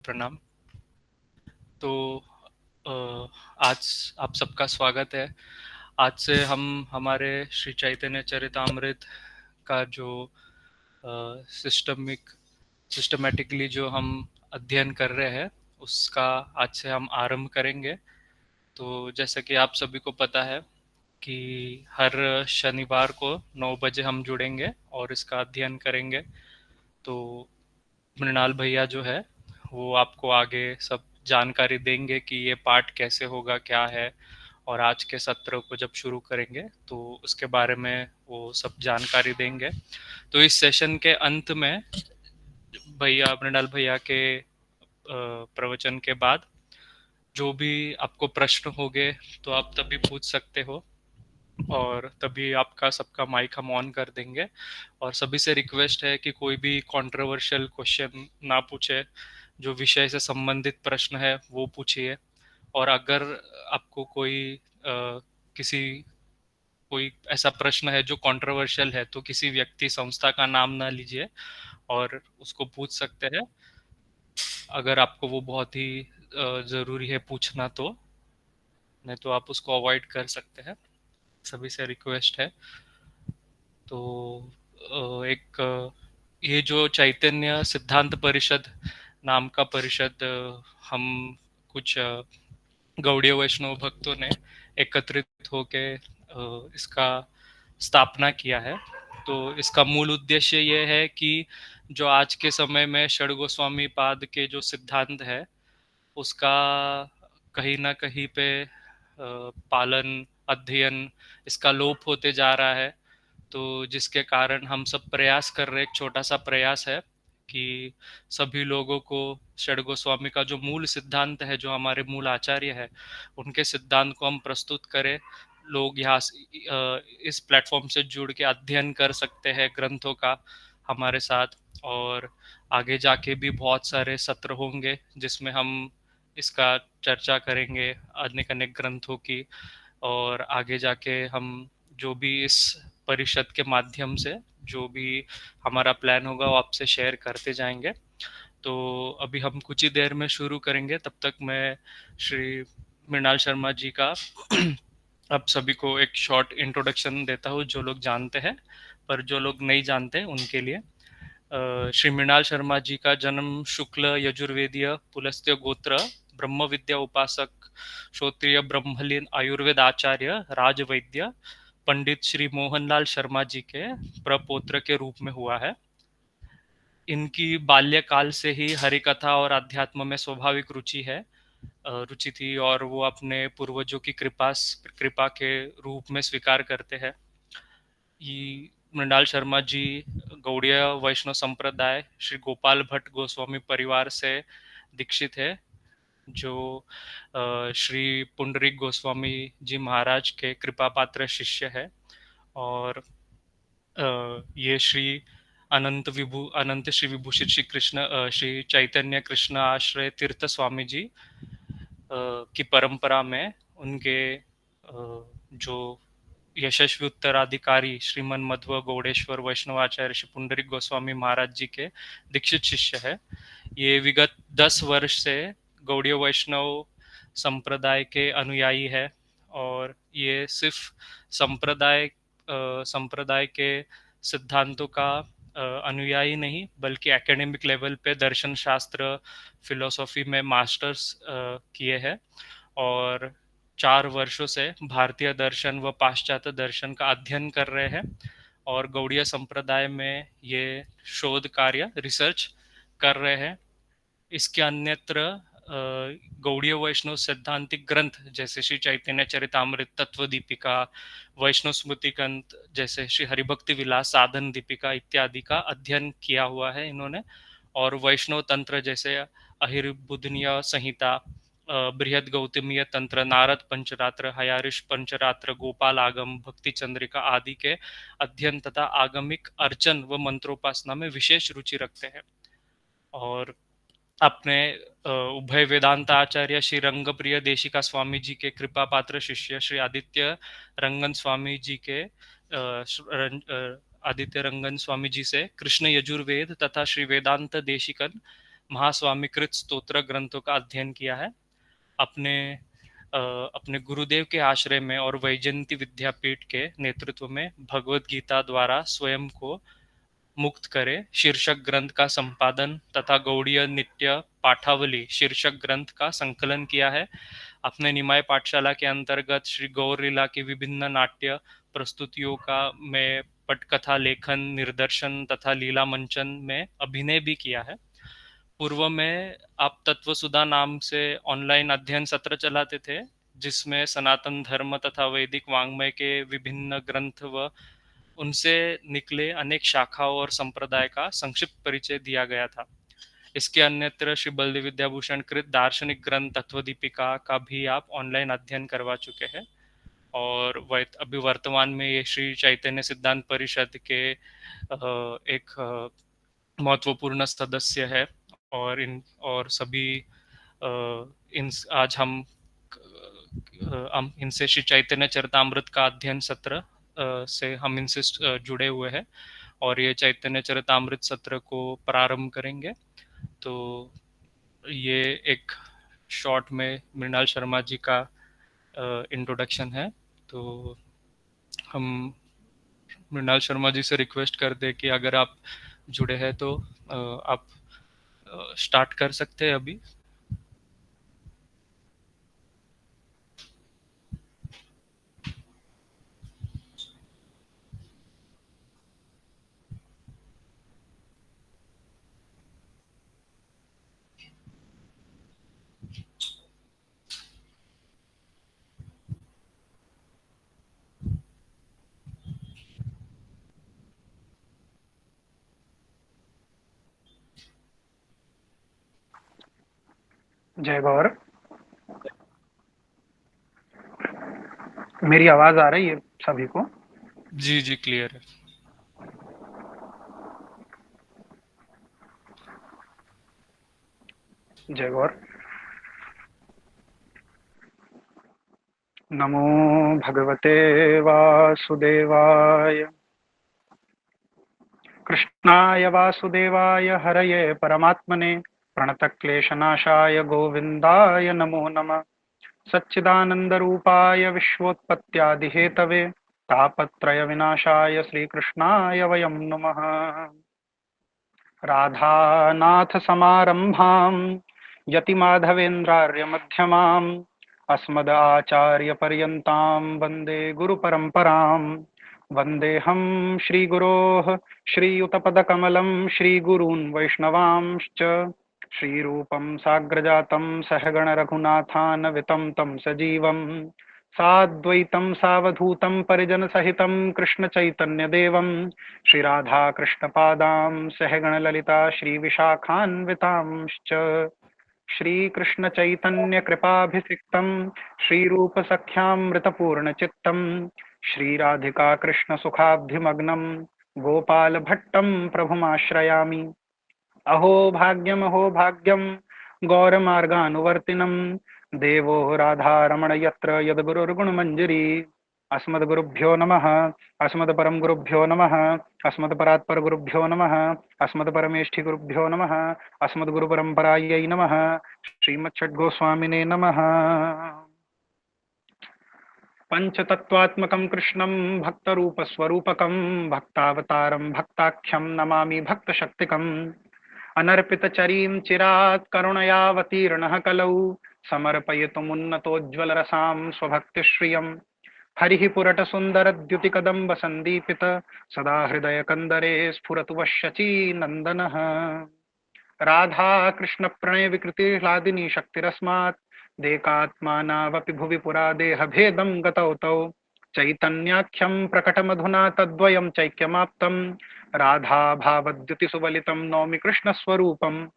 प्रणाम। तो अ, आज आप सबका स्वागत है। आज से हम हमारे श्री चैतन्य चरितामृत का जो सिस्टमेटिकली जो हम अध्ययन कर रहे हैं उसका आज से हम आरंभ करेंगे। तो जैसा कि आप सभी को पता है कि हर शनिवार को 9 बजे हम जुड़ेंगे और इसका अध्ययन करेंगे। तो मृणाल भैया जो है वो आपको आगे सब जानकारी देंगे कि ये पाठ कैसे होगा, क्या है, और आज के सत्र को जब शुरू करेंगे तो उसके बारे में वो सब जानकारी देंगे। तो इस सेशन के अंत में भैया मृणाल भैया के प्रवचन के बाद जो भी आपको प्रश्न होंगे तो आप तभी पूछ सकते हो, और तभी आपका सबका माइक हम ऑन कर देंगे। और सभी से रिक्वेस्ट है कि कोई भी कंट्रोवर्शियल क्वेश्चन ना पूछे, जो विषय से संबंधित प्रश्न है वो पूछिए। और अगर आपको किसी कोई ऐसा प्रश्न है जो कंट्रोवर्शियल है तो किसी व्यक्ति संस्था का नाम ना लीजिए और उसको पूछ सकते हैं, अगर आपको वो बहुत ही जरूरी है पूछना तो। नहीं तो आप उसको अवॉइड कर सकते हैं, सभी से रिक्वेस्ट है। तो ये जो चैतन्य सिद्धांत परिषद नाम का परिषद हम कुछ गौड़ीय वैष्णव भक्तों ने एकत्रित होके इसका स्थापना किया है। तो इसका मूल उद्देश्य ये है कि जो आज के समय में षड गोस्वामी पाद के जो सिद्धांत है उसका कहीं ना कहीं पे पालन, अध्ययन, इसका लोप होते जा रहा है। तो जिसके कारण हम सब प्रयास कर रहे, एक छोटा सा प्रयास है कि सभी लोगों को षड गोस्वामी का जो मूल सिद्धांत है, जो हमारे मूल आचार्य है, उनके सिद्धांत को हम प्रस्तुत करें। लोग इस प्लेटफॉर्म से जुड़ के अध्ययन कर सकते हैं ग्रंथों का हमारे साथ। और आगे जाके भी बहुत सारे सत्र होंगे जिसमें हम इसका चर्चा करेंगे अनेक अनेक ग्रंथों की। और आगे जाके हम जो भी इस परिषद के माध्यम से जो भी हमारा प्लान होगा वो आपसे शेयर करते जाएंगे। तो अभी हम कुछ ही देर में शुरू करेंगे, तब तक मैं श्री मृणाल शर्मा जी का आप सभी को एक शॉर्ट इंट्रोडक्शन देता हूँ, जो लोग जानते हैं, पर जो लोग नहीं जानते उनके लिए। श्री मृणाल शर्मा जी का जन्म शुक्ल यजुर्वेदीय पुलस्त्य गोत्र ब्रह्म विद्या उपासक श्रोत्रिय ब्रह्मलीन आयुर्वेद आचार्य राजवैद्य पंडित श्री मोहनलाल शर्मा जी के प्रपौत्र के रूप में हुआ है। इनकी बाल्यकाल से ही हरिकथा और अध्यात्म में स्वाभाविक रुचि थी, और वो अपने पूर्वजों की कृपा के रूप में स्वीकार करते हैं। ये मृणाल शर्मा जी गौड़ीय वैष्णव संप्रदाय श्री गोपाल भट्ट गोस्वामी परिवार से दीक्षित है, जो श्री पुंडरीक गोस्वामी जी महाराज के कृपा पात्र शिष्य है। और ये अनंत श्री विभूषित श्री कृष्ण श्री चैतन्य कृष्ण आश्रय तीर्थ स्वामी जी की परंपरा में उनके जो यशस्वी उत्तराधिकारी श्रीमन मध्व गौड़ेश्वर वैष्णवाचार्य श्री पुंडरीक गोस्वामी महाराज जी के दीक्षित शिष्य है। ये विगत 10 वर्ष से गौड़ीय वैष्णव संप्रदाय के अनुयायी है। और ये सिर्फ संप्रदाय के सिद्धांतों का अनुयायी नहीं, बल्कि एकेडमिक लेवल पे दर्शन शास्त्र फिलोसॉफी में मास्टर्स किए हैं। और 4 वर्षों से भारतीय दर्शन व पाश्चात्य दर्शन का अध्ययन कर रहे हैं। और गौड़ीय संप्रदाय में ये शोध कार्य, रिसर्च कर रहे हैं। इसके अन्यत्र गौड़ीय वैष्णव सैद्धांतिक ग्रंथ जैसे श्री चैतन्य चरितामृत, तत्व दीपिका, वैष्णव स्मृति ग्रंथ जैसे श्री हरिभक्ति विलास, साधन दीपिका इत्यादि का अध्ययन किया हुआ है इन्होंने। और वैष्णव तंत्र जैसे अहिर्बुधनीय संहिता, बृहद गौतमीय तंत्र, नारद पंचरात्र, हयारिश पंचरात्र, गोपाल आगम, भक्ति चंद्रिका आदि के अध्ययन तथा आगमिक अर्चन व मंत्रोपासना में विशेष रुचि रखते हैं। और अपने उभय वेदांत आचार्य श्री रंगप्रिय देशिका स्वामी जी के कृपा पात्र शिष्य श्री आदित्य रंगन स्वामी जी के आदित्य रंगन स्वामी जी से कृष्ण यजुर्वेद तथा श्री वेदांत देशिकन महास्वामीकृत स्तोत्र ग्रंथों का अध्ययन किया है। अपने अपने गुरुदेव के आश्रय में और वैजयंती विद्यापीठ के नेतृत्व में भगवत गीता द्वारा स्वयं को मुक्त करे शीर्षक ग्रंथ का संपादन तथा गौड़ीय नित्य पाठावली शीर्षक ग्रंथ का संकलन किया है। अपने निमाय पाठशाला के अंतर्गत श्री गौर लीला की विभिन्न नाट्य प्रस्तुतियों का में पटकथा लेखन, निर्देशन तथा लीला मंचन में अभिनय भी किया है। पूर्व में आप तत्वसुधा नाम से ऑनलाइन अध्ययन सत्र चलाते थे, जिसमें सनातन धर्म तथा वैदिक वाङ्मय के विभिन्न ग्रंथ व उनसे निकले अनेक शाखाओं और संप्रदाय का संक्षिप्त परिचय दिया गया था। इसके अन्यत्र श्री बलदेव विद्याभूषण कृत दार्शनिक ग्रंथ तत्वदीपिका का भी आप ऑनलाइन अध्ययन करवा चुके हैं। और अभी वर्तमान में ये श्री चैतन्य सिद्धांत परिषद के एक महत्वपूर्ण सदस्य है। और सभी आज हम इनसे श्री चैतन्य चरितामृत का अध्ययन सत्र से हम इनसे जुड़े हुए हैं और ये चैतन्य चरितामृत सत्र को प्रारंभ करेंगे। तो ये एक शॉर्ट में मृणाल शर्मा जी का इंट्रोडक्शन है। तो हम मृणाल शर्मा जी से रिक्वेस्ट कर दे कि अगर आप जुड़े हैं तो आप स्टार्ट कर सकते हैं अभी। जय गौर। मेरी आवाज आ रही है सभी को? जी जी, क्लियर है। जय गौर। नमो भगवते वासुदेवाय कृष्णाय वासुदेवाय हरये परमात्मने प्रणतक्लेशनाशाय गोविन्दाय नमो नमः। सच्चिदानन्दरूपाय विश्वोत्पत्त्यादिहेतवे तापत्रयविनाशाय श्रीकृष्णाय वयं नमः। राधानाथ समारंभां यतिमाधवेन्द्रार्यमध्यमाम् अस्मदाचार्यपर्यन्तां वन्दे गुरुपरम्परां। वन्देऽहं श्रीगुरोः श्रीयुतपदकमलं श्रीगुरून् वैष्णवांश्च श्रीरूपं साग्रजातं सहगणरघुनाथान्वितं तं सजीवं साद्वैतं सावधूतं परिजनसहितं कृष्णचैतन्यदेवं श्रीराधाकृष्णपादां सहगणललिता श्रीविशाखान्वितांश्च श्रीकृष्णचैतन्यकृपाभिषिक्तं श्रीरूपसख्यामृतपूर्णचित्तं श्रीराधिकाकृष्णसुखाब्धिमग्नं गोपालभट्टं प्रभुमाश्रयामि। अहो भाग्यं गौरमार्गानुवर्तिनं देवो राधारमण यत्र यद्गुरुर्गुणमञ्जरी। अस्मद्गुरुभ्यो नमः। अस्मद्परम गुरुभ्यो नमः। अस्मद्परात्पर गुरुभ्यो नमः। अस्मद्परमेष्ठि गुरुभ्यो नमः। अस्मद्गुरुपरम्परायै नमः। श्रीमच्छड्गोस्वामिने नमः। पंचतत्वात्मकं कृष्णं भक्तरूपस्वरूपकं भक्तावतारं भक्ताख्यं नमामि भक्तशक्तिकम्। अनर्पितचरीं चिरात् करुणयावतीर्णः कलौ समर्पयितुमुन्नतोज्ज्वलरसां स्वभक्तिश्रियम्। हरिः पुरटसुन्दरद्युतिकदम्ब सन्दीपित सदा हृदयकन्दरे स्फुरतु वश्यचीनन्दनः। राधा कृष्णप्रणयविकृतिह्लादिनी शक्तिरस्मात् देकात्मानावपि भुवि पुरा देहभेदं गतौ तौ चैतन्याख्यं प्रकटमधुना तद्वयं चैक्यमाप्तं राधा भावद्युतिसुबलितं नौमि कृष्णस्वरूपम्।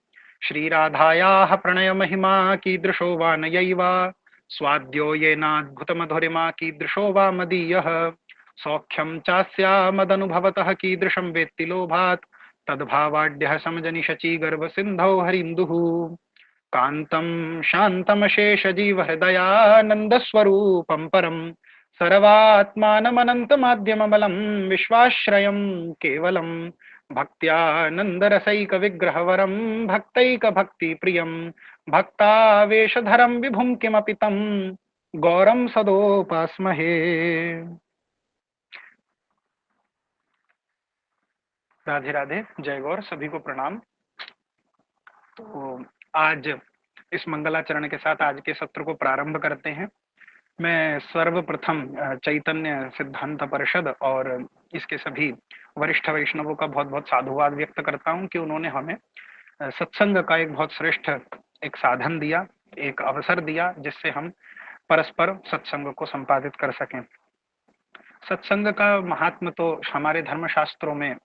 श्रीराधायाः प्रणयमहिमा कीदृशो वा नयैव स्वाद्यो येनाद्भुतमधुरिमा कीदृशो वा मदीयः सौख्यं चास्यामदनुभवतः कीदृशं वेत्ति लोभात् तद्भावाढ्यः समजनिशची गर्भसिन्धौ हरिन्दुः कान्तं शान्तमशेषजीवहृदयानन्दस्वरूपं परं सर्वात्मानमनन्तमाद्यमबलं विश्वाश्रयं केवलं भक्त्यानंदरसैक विग्रहवरम भक्तैक भक्ति प्रियम भक्तावेशधरम विभुम किमपि तम गौरम सदोपास्महे। राधे राधे, जय गौर, सभी को प्रणाम। तो आज इस मंगलाचरण के साथ आज के सत्र को प्रारंभ करते हैं। मैं सर्वप्रथम चैतन्य सिद्धांत परिषद और इसके सभी वरिष्ठ वैष्णवों का बहुत बहुत साधुवाद व्यक्त करता हूं कि उन्होंने हमें सत्संग का एक बहुत श्रेष्ठ एक साधन दिया, एक अवसर दिया, जिससे हम परस्पर सत्संग को संपादित कर सकें। सत्संग का महात्म तो हमारे धर्मशास्त्रों में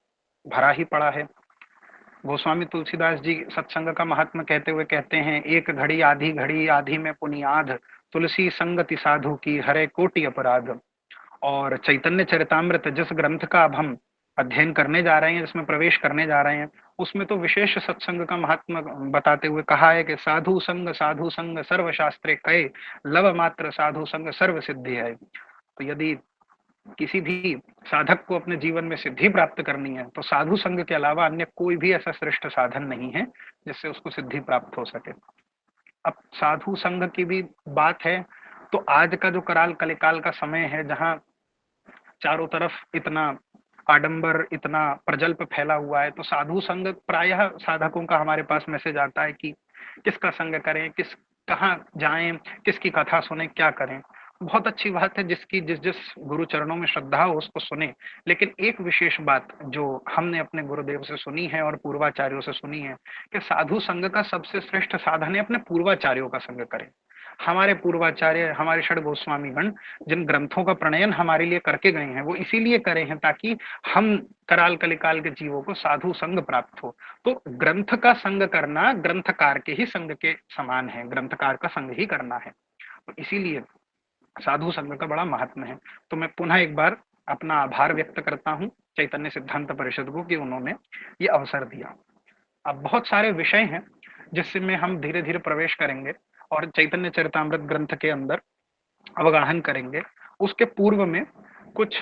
भरा ही पड़ा है। गोस्वामी तुलसीदास जी सत्संग का महात्मा कहते हुए कहते हैं, एक घड़ी आधी में पुनियाध, तुलसी संगति साधु की हरे कोटि अपराध। और चैतन्य चरितामृत जिस ग्रंथ का अब हम अध्ययन करने जा रहे हैं, जिसमें प्रवेश करने जा रहे हैं, उसमें तो विशेष सत्संग का महात्मा बताते हुए कहा है कि साधु संग सर्व शास्त्रे कहे, लव मात्र साधु संग सर्व सिद्धि है। तो यदि किसी भी साधक को अपने जीवन में सिद्धि प्राप्त करनी है तो साधु संघ के अलावा अन्य कोई भी ऐसा श्रेष्ठ साधन नहीं है जिससे उसको सिद्धि प्राप्त हो सके। अब साधु संघ की भी बात है तो आज का जो कराल कलिकाल का समय है, जहां चारों तरफ इतना आडंबर, इतना प्रजल्प फैला हुआ है, तो साधु संघ प्रायः साधकों का हमारे पास मैसेज आता है कि किसका संग करें, किस कहाँ जाएं, किसकी कथा सुने, क्या करें। बहुत अच्छी बात है, जिसकी जिस जिस गुरु चरणों में श्रद्धा हो उसको सुने। लेकिन एक विशेष बात जो हमने अपने गुरुदेव से सुनी है और पूर्वाचार्यों से सुनी है कि साधु संघ का सबसे श्रेष्ठ साधन है अपने पूर्वाचार्यों का संग करें। हमारे पूर्वाचार्य, हमारे षड गोस्वामी गण जिन ग्रंथों का प्रणयन हमारे लिए करके गए हैं, वो इसीलिए करे हैं ताकि हम कराल कलिकाल के जीवों को साधु संग प्राप्त हो। तो ग्रंथ का संग करना ग्रंथकार के ही संग के समान है, ग्रंथकार का संग ही करना है। तो इसीलिए साधु संघ का बड़ा महात्म है। तो मैं पुनः एक बार अपना आभार व्यक्त करता हूँ चैतन्य सिद्धांत परिषद को कि उन्होंने ये अवसर दिया। अब बहुत सारे विषय हैं जिसमें हम धीरे धीरे प्रवेश करेंगे और चैतन्य चरितामृत ग्रंथ के अंदर अवगाहन करेंगे। उसके पूर्व में कुछ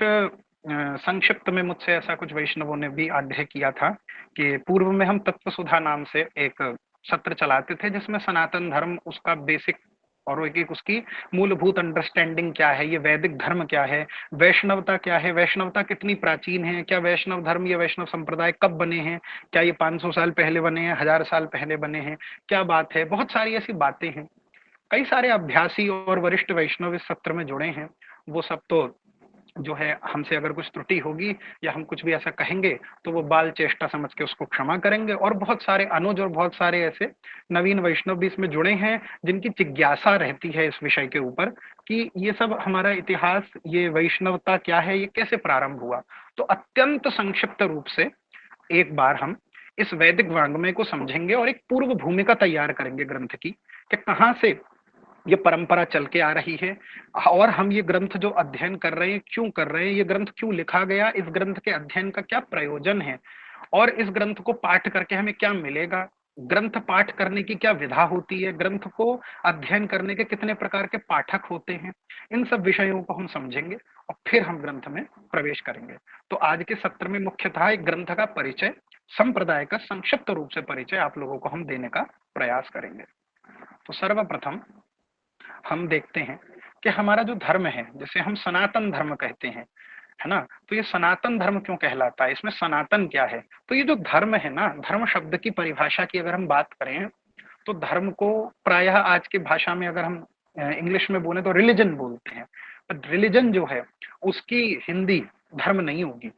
संक्षिप्त में मुझसे ऐसा कुछ वैष्णवों ने भी आग्रह किया था कि पूर्व में हम तत्व सुधा नाम से एक सत्र चलाते थे, जिसमें सनातन धर्म, उसका बेसिक और एक उसकी मूलभूत अंडरस्टैंडिंग क्या है, ये वैदिक धर्म क्या है, वैष्णवता क्या है, वैष्णवता कितनी प्राचीन है, क्या वैष्णव धर्म या वैष्णव संप्रदाय कब बने हैं, क्या ये 500 साल पहले बने हैं, 1000 साल पहले बने हैं, क्या बात है। बहुत सारी ऐसी बातें हैं। कई सारे अभ्यासी और वरिष्ठ वैष्णव इस सत्र में जुड़े हैं। वो सब तो जो है, हमसे अगर कुछ त्रुटि होगी या हम कुछ भी ऐसा कहेंगे तो वो बाल चेष्टा समझ के उसको क्षमा करेंगे। और बहुत सारे अनुज और बहुत सारे ऐसे नवीन वैष्णव भी इसमें जुड़े हैं जिनकी जिज्ञासा रहती है इस विषय के ऊपर कि ये सब हमारा इतिहास, ये वैष्णवता क्या है, ये कैसे प्रारंभ हुआ। तो अत्यंत संक्षिप्त रूप से एक बार हम इस वैदिक वांग्मय को समझेंगे और एक पूर्व भूमिका तैयार करेंगे ग्रंथ की कि कहाँ से ये परंपरा चल के आ रही है और हम ये ग्रंथ जो अध्ययन कर रहे हैं क्यों कर रहे हैं, ये ग्रंथ क्यों लिखा गया, इस ग्रंथ के अध्ययन का क्या प्रयोजन है और इस ग्रंथ को पाठ करके हमें क्या मिलेगा, ग्रंथ पाठ करने की क्या विधा होती है, ग्रंथ को अध्ययन करने के कितने प्रकार के पाठक होते हैं। इन सब विषयों को हम समझेंगे और फिर हम ग्रंथ में प्रवेश करेंगे। तो आज के सत्र में मुख्यतः एक ग्रंथ का परिचय, संप्रदाय का संक्षिप्त रूप से परिचय आप लोगों को हम देने का प्रयास करेंगे। तो सर्वप्रथम हम देखते हैं कि हमारा जो धर्म है, जिसे हम सनातन धर्म कहते हैं, है ना, तो ये सनातन धर्म क्यों कहलाता है, इसमें सनातन क्या है। तो ये जो धर्म है ना, धर्म शब्द की परिभाषा की अगर हम बात करें तो धर्म को प्रायः आज की भाषा में अगर हम इंग्लिश में बोले तो रिलीजन बोलते हैं। पर रिलीजन जो है उसकी हिंदी धर्म नहीं होगी,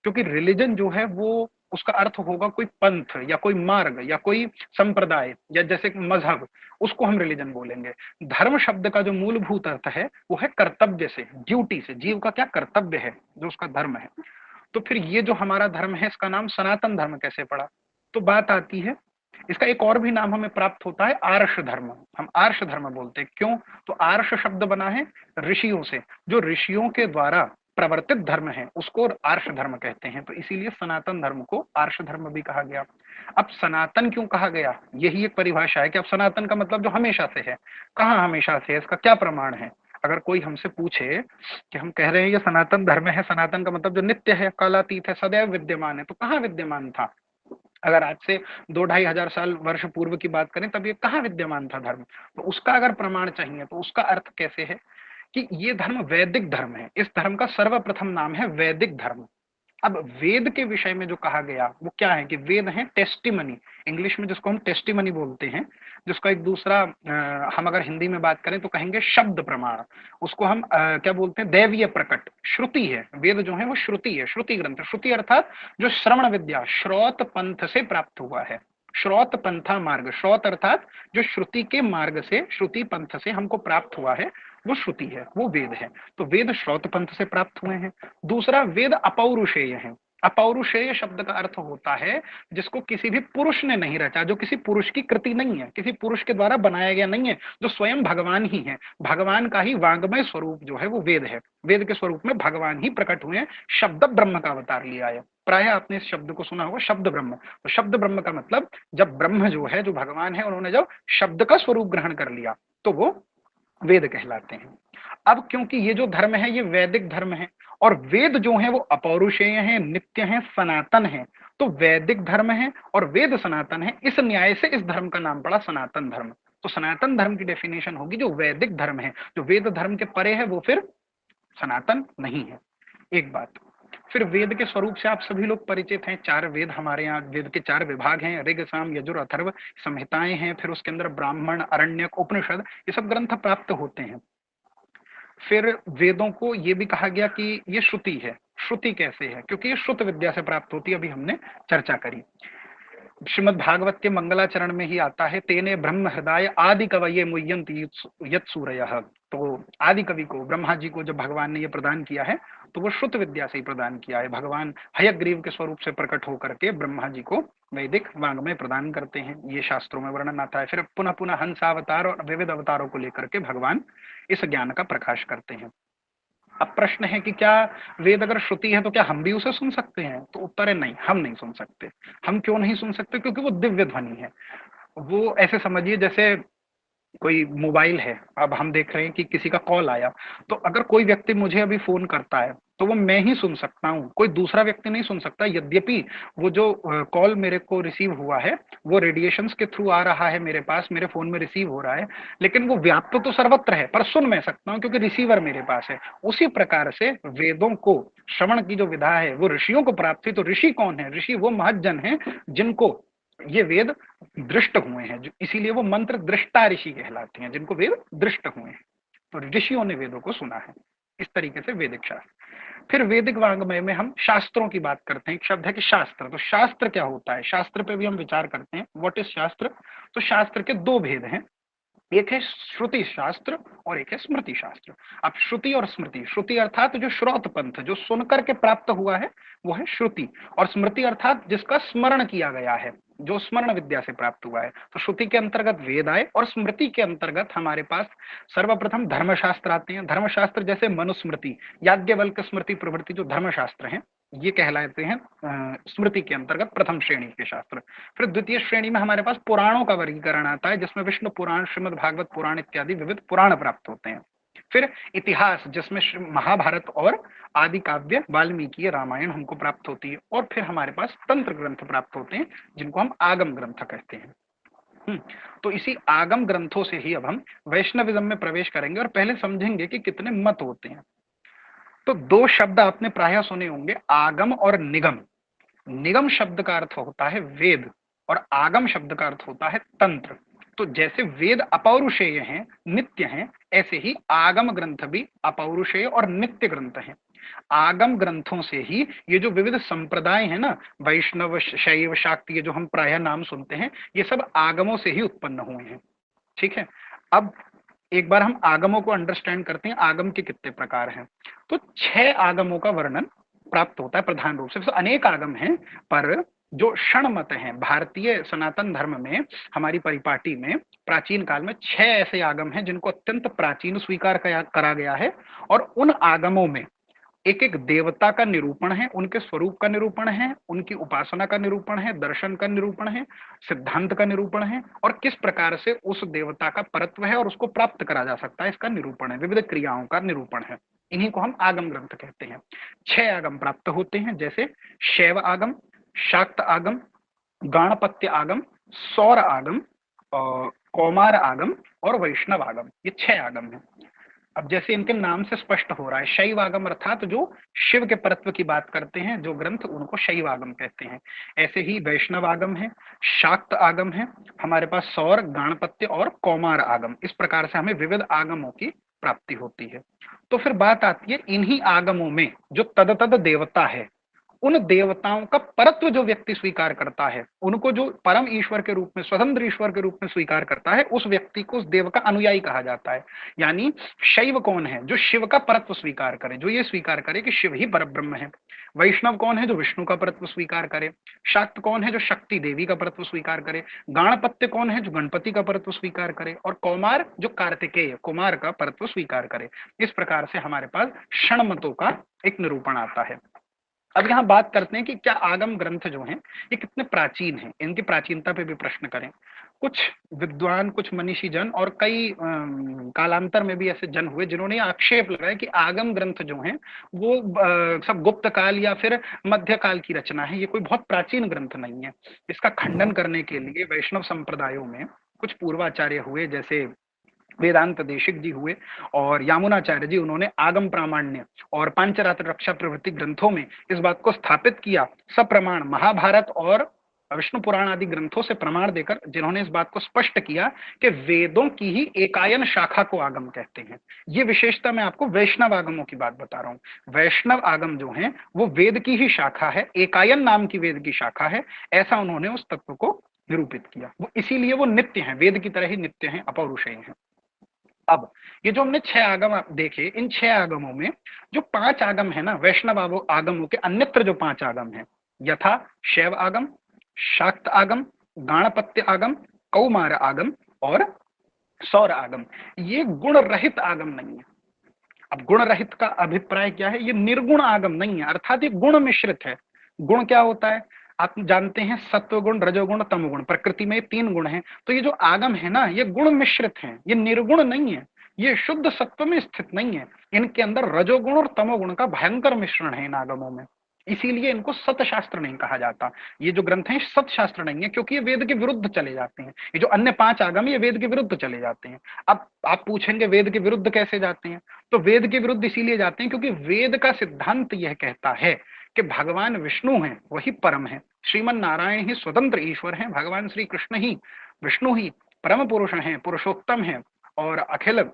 क्योंकि रिलीजन जो है वो उसका अर्थ होगा कोई पंथ या कोई मार्ग या कोई संप्रदाय या जैसे मजहब, उसको हम रिलीजन बोलेंगे। धर्म शब्द का जो मूलभूत अर्थ है वो है कर्तव्य से, ड्यूटी से, जीव का क्या कर्तव्य है जो उसका धर्म है। तो फिर ये जो हमारा धर्म है इसका नाम सनातन धर्म कैसे पड़ा। तो बात आती है, इसका एक और भी नाम हमें प्राप्त होता है आर्ष धर्म। हम आर्ष धर्म बोलते हैं, क्यों, तो आर्ष शब्द बना है ऋषियों से, जो ऋषियों के द्वारा प्रवर्तित धर्म है उसको आर्ष धर्म कहते हैं। तो इसीलिए सनातन धर्म को आर्ष धर्म भी कहा गया। अब सनातन क्यों कहा गया, यही एक परिभाषा है कि अब सनातन का मतलब जो हमेशा से है। कहाँ हमेशा से है, इसका क्या प्रमाण है। अगर कोई हमसे पूछे कि हम कह रहे हैं ये सनातन धर्म है, सनातन का मतलब जो नित्य है, कालातीत है, सदैव विद्यमान है, तो कहाँ विद्यमान था? अगर आज से 2-2.5 हजार साल वर्ष पूर्व की बात करें तब ये कहाँ विद्यमान था धर्म? तो उसका अगर प्रमाण चाहिए तो उसका अर्थ कैसे है कि ये धर्म वैदिक धर्म है। इस धर्म का सर्वप्रथम नाम है वैदिक धर्म। अब वेद के विषय में जो कहा गया वो क्या है कि वेद है टेस्टिमनी, इंग्लिश में जिसको हम टेस्टिमनी बोलते हैं, जिसका एक दूसरा हम अगर हिंदी में बात करें तो कहेंगे शब्द प्रमाण। उसको हम क्या बोलते हैं? दैवीय प्रकट, श्रुति है। वेद जो है वो श्रुति है, श्रुति ग्रंथ। श्रुति अर्थात जो श्रवण विद्या, श्रौत पंथ से प्राप्त हुआ है। श्रौत पंथा मार्ग, श्रौत अर्थात जो श्रुति के मार्ग से, श्रुति पंथ से हमको प्राप्त हुआ है, वो श्रुति है, वो वेद है। तो वेद श्रौत पंथ से प्राप्त हुए हैं। दूसरा, वेद अपौरुषेय है। अपौरुषेय शब्द का अर्थ होता है जिसको किसी भी पुरुष ने नहीं रचा, जो किसी पुरुष की कृति नहीं है, किसी पुरुष के द्वारा बनाया गया नहीं है, जो स्वयं भगवान ही है। भगवान का ही वांग्मय स्वरूप जो है वो वेद है। वेद के स्वरूप में भगवान ही प्रकट हुए हैं, शब्द ब्रह्म का अवतार लिया है। प्राय आपने इस शब्द को सुना होगा, शब्द ब्रह्म। तो शब्द ब्रह्म का मतलब जब ब्रह्म जो है, जो भगवान है, उन्होंने जब शब्द का स्वरूप ग्रहण कर लिया तो वो वेद कहलाते हैं। अब क्योंकि ये जो धर्म है ये वैदिक धर्म है और वेद जो है वो अपौरुषेय है, नित्य है, सनातन है, तो वैदिक धर्म है और वेद सनातन है, इस न्याय से इस धर्म का नाम पड़ा सनातन धर्म। तो सनातन धर्म की डेफिनेशन होगी जो वैदिक धर्म है, जो वेद धर्म के परे है, वो फिर सनातन नहीं है। एक बात। फिर वेद के स्वरूप से आप सभी लोग परिचित हैं। 4 वेद हमारे यहाँ, वेद के 4 विभाग हैं, ऋग, साम, यजुर, अथर्व, संहिताएं हैं। फिर उसके अंदर ब्राह्मण, अरण्यक, उपनिषद, ये सब ग्रंथ प्राप्त होते हैं। फिर वेदों को ये भी कहा गया कि ये श्रुति है। श्रुति कैसे है? क्योंकि ये श्रुत विद्या से प्राप्त होती है, अभी हमने चर्चा करी। श्रीमद् भागवत के मंगलाचरण में ही आता है, तेने ब्रह्म हृदय आदि कवये मुह्यन्ति यत् सूरयः। तो आदि कवि को, ब्रह्मा जी को जब भगवान ने ये प्रदान किया है तो वो श्रुत विद्या से ही प्रदान किया है। भगवान हयग्रीव के स्वरूप से प्रकट होकर के ब्रह्मा जी को वैदिक वांग्मय प्रदान करते हैं, ये शास्त्रों में वर्णन आता है। फिर पुनः पुनः हंस अवतार और विविध अवतारों को लेकर के भगवान इस ज्ञान का प्रकाश करते हैं। अब प्रश्न है कि क्या वेद अगर श्रुति है तो क्या हम भी उसे सुन सकते हैं? तो उत्तर है नहीं, हम नहीं सुन सकते। हम क्यों नहीं सुन सकते? क्योंकि वो दिव्य ध्वनि है। वो ऐसे समझिए जैसे कोई मोबाइल है, अब हम देख रहे हैं कि किसी का कॉल आया, तो अगर कोई व्यक्ति मुझे अभी फोन करता है तो वो मैं ही सुन सकता हूँ, कोई दूसरा व्यक्ति नहीं सुन सकता। यद्यपि वो जो कॉल मेरे को रिसीव हुआ है वो रेडिएशंस के थ्रू आ रहा है मेरे पास, मेरे फोन में रिसीव हो रहा है, लेकिन वो व्याप्त तो सर्वत्र है, पर सुन मैं सकता हूँ क्योंकि रिसीवर मेरे पास है। उसी प्रकार से वेदों को श्रवण की जो विधा है वो ऋषियों को प्राप्त हुई। तो ऋषि कौन है? ऋषि वो महज्जन है जिनको ये वेद दृष्ट हुए हैं, इसीलिए वो मंत्र दृष्टा ऋषि कहलाते हैं, जिनको वेद दृष्ट हुए हैं। तो ऋषियों ने वेदों को सुना है। इस तरीके से वैदिक शास्त्र। फिर वैदिक वांग्मय में हम शास्त्रों की बात करते हैं। एक शब्द है कि शास्त्र। तो शास्त्र क्या होता है? शास्त्र पे भी हम विचार करते हैं, व्हाट इज शास्त्र। तो शास्त्र के 2 भेद हैं, एक है श्रुति शास्त्र और एक है स्मृति शास्त्र। अब श्रुति और स्मृति, श्रुति अर्थात जो श्रौत पंथ, जो सुनकर के प्राप्त हुआ है वो है श्रुति, और स्मृति अर्थात जिसका स्मरण किया गया है, जो स्मरण विद्या से प्राप्त हुआ है। तो श्रुति के अंतर्गत वेद आए और स्मृति के अंतर्गत हमारे पास सर्वप्रथम धर्मशास्त्र आते हैं। धर्मशास्त्र जैसे मनुस्मृति, याज्ञवल्क्य स्मृति प्रभृति जो धर्मशास्त्र हैं ये कहलाते हैं स्मृति के अंतर्गत प्रथम श्रेणी के शास्त्र। फिर द्वितीय श्रेणी में हमारे पास पुराणों का वर्गीकरण आता है, जिसमें विष्णु पुराण, श्रीमद् भागवत पुराण इत्यादि विविध पुराण प्राप्त होते हैं। फिर इतिहास, जिसमें महाभारत और आदि काव्य, वाल्मीकि, रामायण हमको प्राप्त होती है। और फिर हमारे पास तंत्र ग्रंथ प्राप्त होते हैं जिनको हम आगम ग्रंथ कहते हैं। तो इसी आगम ग्रंथों से ही अब हम वैष्णविज्म में प्रवेश करेंगे और पहले समझेंगे कि कितने मत होते हैं। तो 2 शब्द आपने प्रायः सुने होंगे, आगम और निगम। निगम शब्द का अर्थ होता है वेद और आगम शब्द का अर्थ होता है तंत्र। तो जैसे वेद अपौरुषेय हैं, नित्य हैं, ऐसे ही आगम ग्रंथ भी अपौरुषेय और नित्य ग्रंथ हैं। आगम ग्रंथों से ही ये जो विविध संप्रदाय है ना, वैष्णव, शैव, शाक्ति, ये जो हम प्रायः नाम सुनते हैं, ये सब आगमों से ही उत्पन्न हुए हैं। ठीक है। अब एक बार हम आगमों को अंडरस्टैंड करते हैं, आगम के कितने प्रकार हैं। तो 6 आगमों का वर्णन प्राप्त होता है प्रधान रूप से। अनेक आगम हैं, पर जो क्षण मत हैं भारतीय सनातन धर्म में, हमारी परिपाटी में प्राचीन काल में 6 ऐसे आगम हैं जिनको अत्यंत प्राचीन स्वीकार करा गया है। और उन आगमों में एक एक देवता का निरूपण है, उनके स्वरूप का निरूपण है, उनकी उपासना का निरूपण है, दर्शन का निरूपण है, सिद्धांत का निरूपण है, और किस प्रकार से उस देवता का परत्व है और उसको प्राप्त करा जा सकता है, इसका निरूपण है, विविध क्रियाओं का निरूपण है। इन्हीं को हम आगम ग्रंथ कहते हैं। 6 आगम प्राप्त होते हैं, जैसे शैव आगम, शाक्त आगम, गाणपत्य आगम, सौर आगम, कौमार आगम और वैष्णव आगम, ये 6 आगम है। अब जैसे इनके नाम से स्पष्ट हो रहा है, शैव आगम अर्थात जो शिव के परत्व की बात करते हैं जो ग्रंथ, उनको शैव आगम कहते हैं। ऐसे ही वैष्णव आगम है, शाक्त आगम है, हमारे पास सौर, गाणपत्य और कौमार आगम, इस प्रकार से हमें विविध आगमों की प्राप्ति होती है। तो फिर बात आती है इन्हीं आगमों में जो तद तद देवता है, उन देवताओं का परत्व जो व्यक्ति स्वीकार करता है, उनको जो परम ईश्वर के रूप में, स्वतंत्र ईश्वर के रूप में स्वीकार करता है, उस व्यक्ति को उस देव का अनुयायी कहा जाता है। यानी शैव कौन है? जो शिव का परत्व स्वीकार करे, जो ये स्वीकार करे कि शिव ही परब्रह्म है। वैष्णव कौन है? जो विष्णु का परत्व स्वीकार करे। शाक्त कौन है? जो शक्ति देवी का परत्व स्वीकार करे। गाणपत्य कौन है? जो गणपति का परत्व स्वीकार करे। और कौमार जो कार्तिकेय कुमार का परत्व स्वीकार करे। इस प्रकार से हमारे पास षणमतों का एक निरूपण आता है। अब यहाँ बात करते हैं कि क्या आगम ग्रंथ जो हैं ये कितने प्राचीन हैं, इनकी प्राचीनता पे भी प्रश्न करें। कुछ विद्वान, कुछ मनीषी जन और कई कालांतर में भी ऐसे जन हुए जिन्होंने आक्षेप लगाया कि आगम ग्रंथ जो हैं वो सब गुप्त काल या फिर मध्य काल की रचना है, ये कोई बहुत प्राचीन ग्रंथ नहीं है। इसका खंडन करने के लिए वैष्णव संप्रदायों में कुछ पूर्वाचार्य हुए, जैसे वेदांत देशिक जी हुए और यामुनाचार्य जी, उन्होंने आगम प्रामाण्य और पांचरात्र रक्षा प्रवृत्ति ग्रंथों में इस बात को स्थापित किया, सप्रमाण महाभारत और विष्णु पुराण आदि ग्रंथों से प्रमाण देकर जिन्होंने इस बात को स्पष्ट किया कि वेदों की ही एकायन शाखा को आगम कहते हैं। ये विशेषता मैं आपको वैष्णव आगमों की बात बता रहा हूँ। वैष्णव आगम जो है वो वेद की ही शाखा है, एकायन नाम की वेद की शाखा है, ऐसा उन्होंने उस तत्व को निरूपित किया। वो इसीलिए वो नित्य है, वेद की तरह ही नित्य है, अपौरुषेय है। अब ये जो हमने 6 आगम देखे, इन 6 आगमों में जो 5 आगम है ना, वैष्णव आगमों के अन्यत्र जो 5 आगम है, यथा शैव आगम, शाक्त आगम, गाणपत्य आगम, कौमार आगम और सौर आगम, ये गुण रहित आगम नहीं है। अब गुण रहित का अभिप्राय क्या है? ये निर्गुण आगम नहीं है, अर्थात ये गुण मिश्रित है। गुण क्या होता है? आप जानते हैं, सत्व गुण, रजोगुण, तमोगुण, प्रकृति में 3 गुण हैं। तो ये जो आगम है ना, ये गुण मिश्रित हैं, ये निर्गुण नहीं है, ये शुद्ध सत्व में स्थित नहीं है। इनके अंदर रजोगुण और तमोगुण का भयंकर मिश्रण है इन आगमों में, इसीलिए इनको सत शास्त्र नहीं कहा जाता। ये जो ग्रंथ हैं सत शास्त्र नहीं है, क्योंकि ये वेद के विरुद्ध चले जाते हैं। ये जो अन्य 5 आगम ये वेद के विरुद्ध चले जाते हैं। अब आप पूछेंगे वेद के विरुद्ध कैसे जाते हैं? तो वेद के विरुद्ध इसीलिए जाते हैं क्योंकि वेद का सिद्धांत यह कहता है कि भगवान विष्णु हैं, वही परम है, श्रीमन नारायण ही स्वतंत्र ईश्वर हैं, भगवान श्री कृष्ण ही, विष्णु ही परम पुरुष हैं, पुरुषोत्तम हैं और अखिल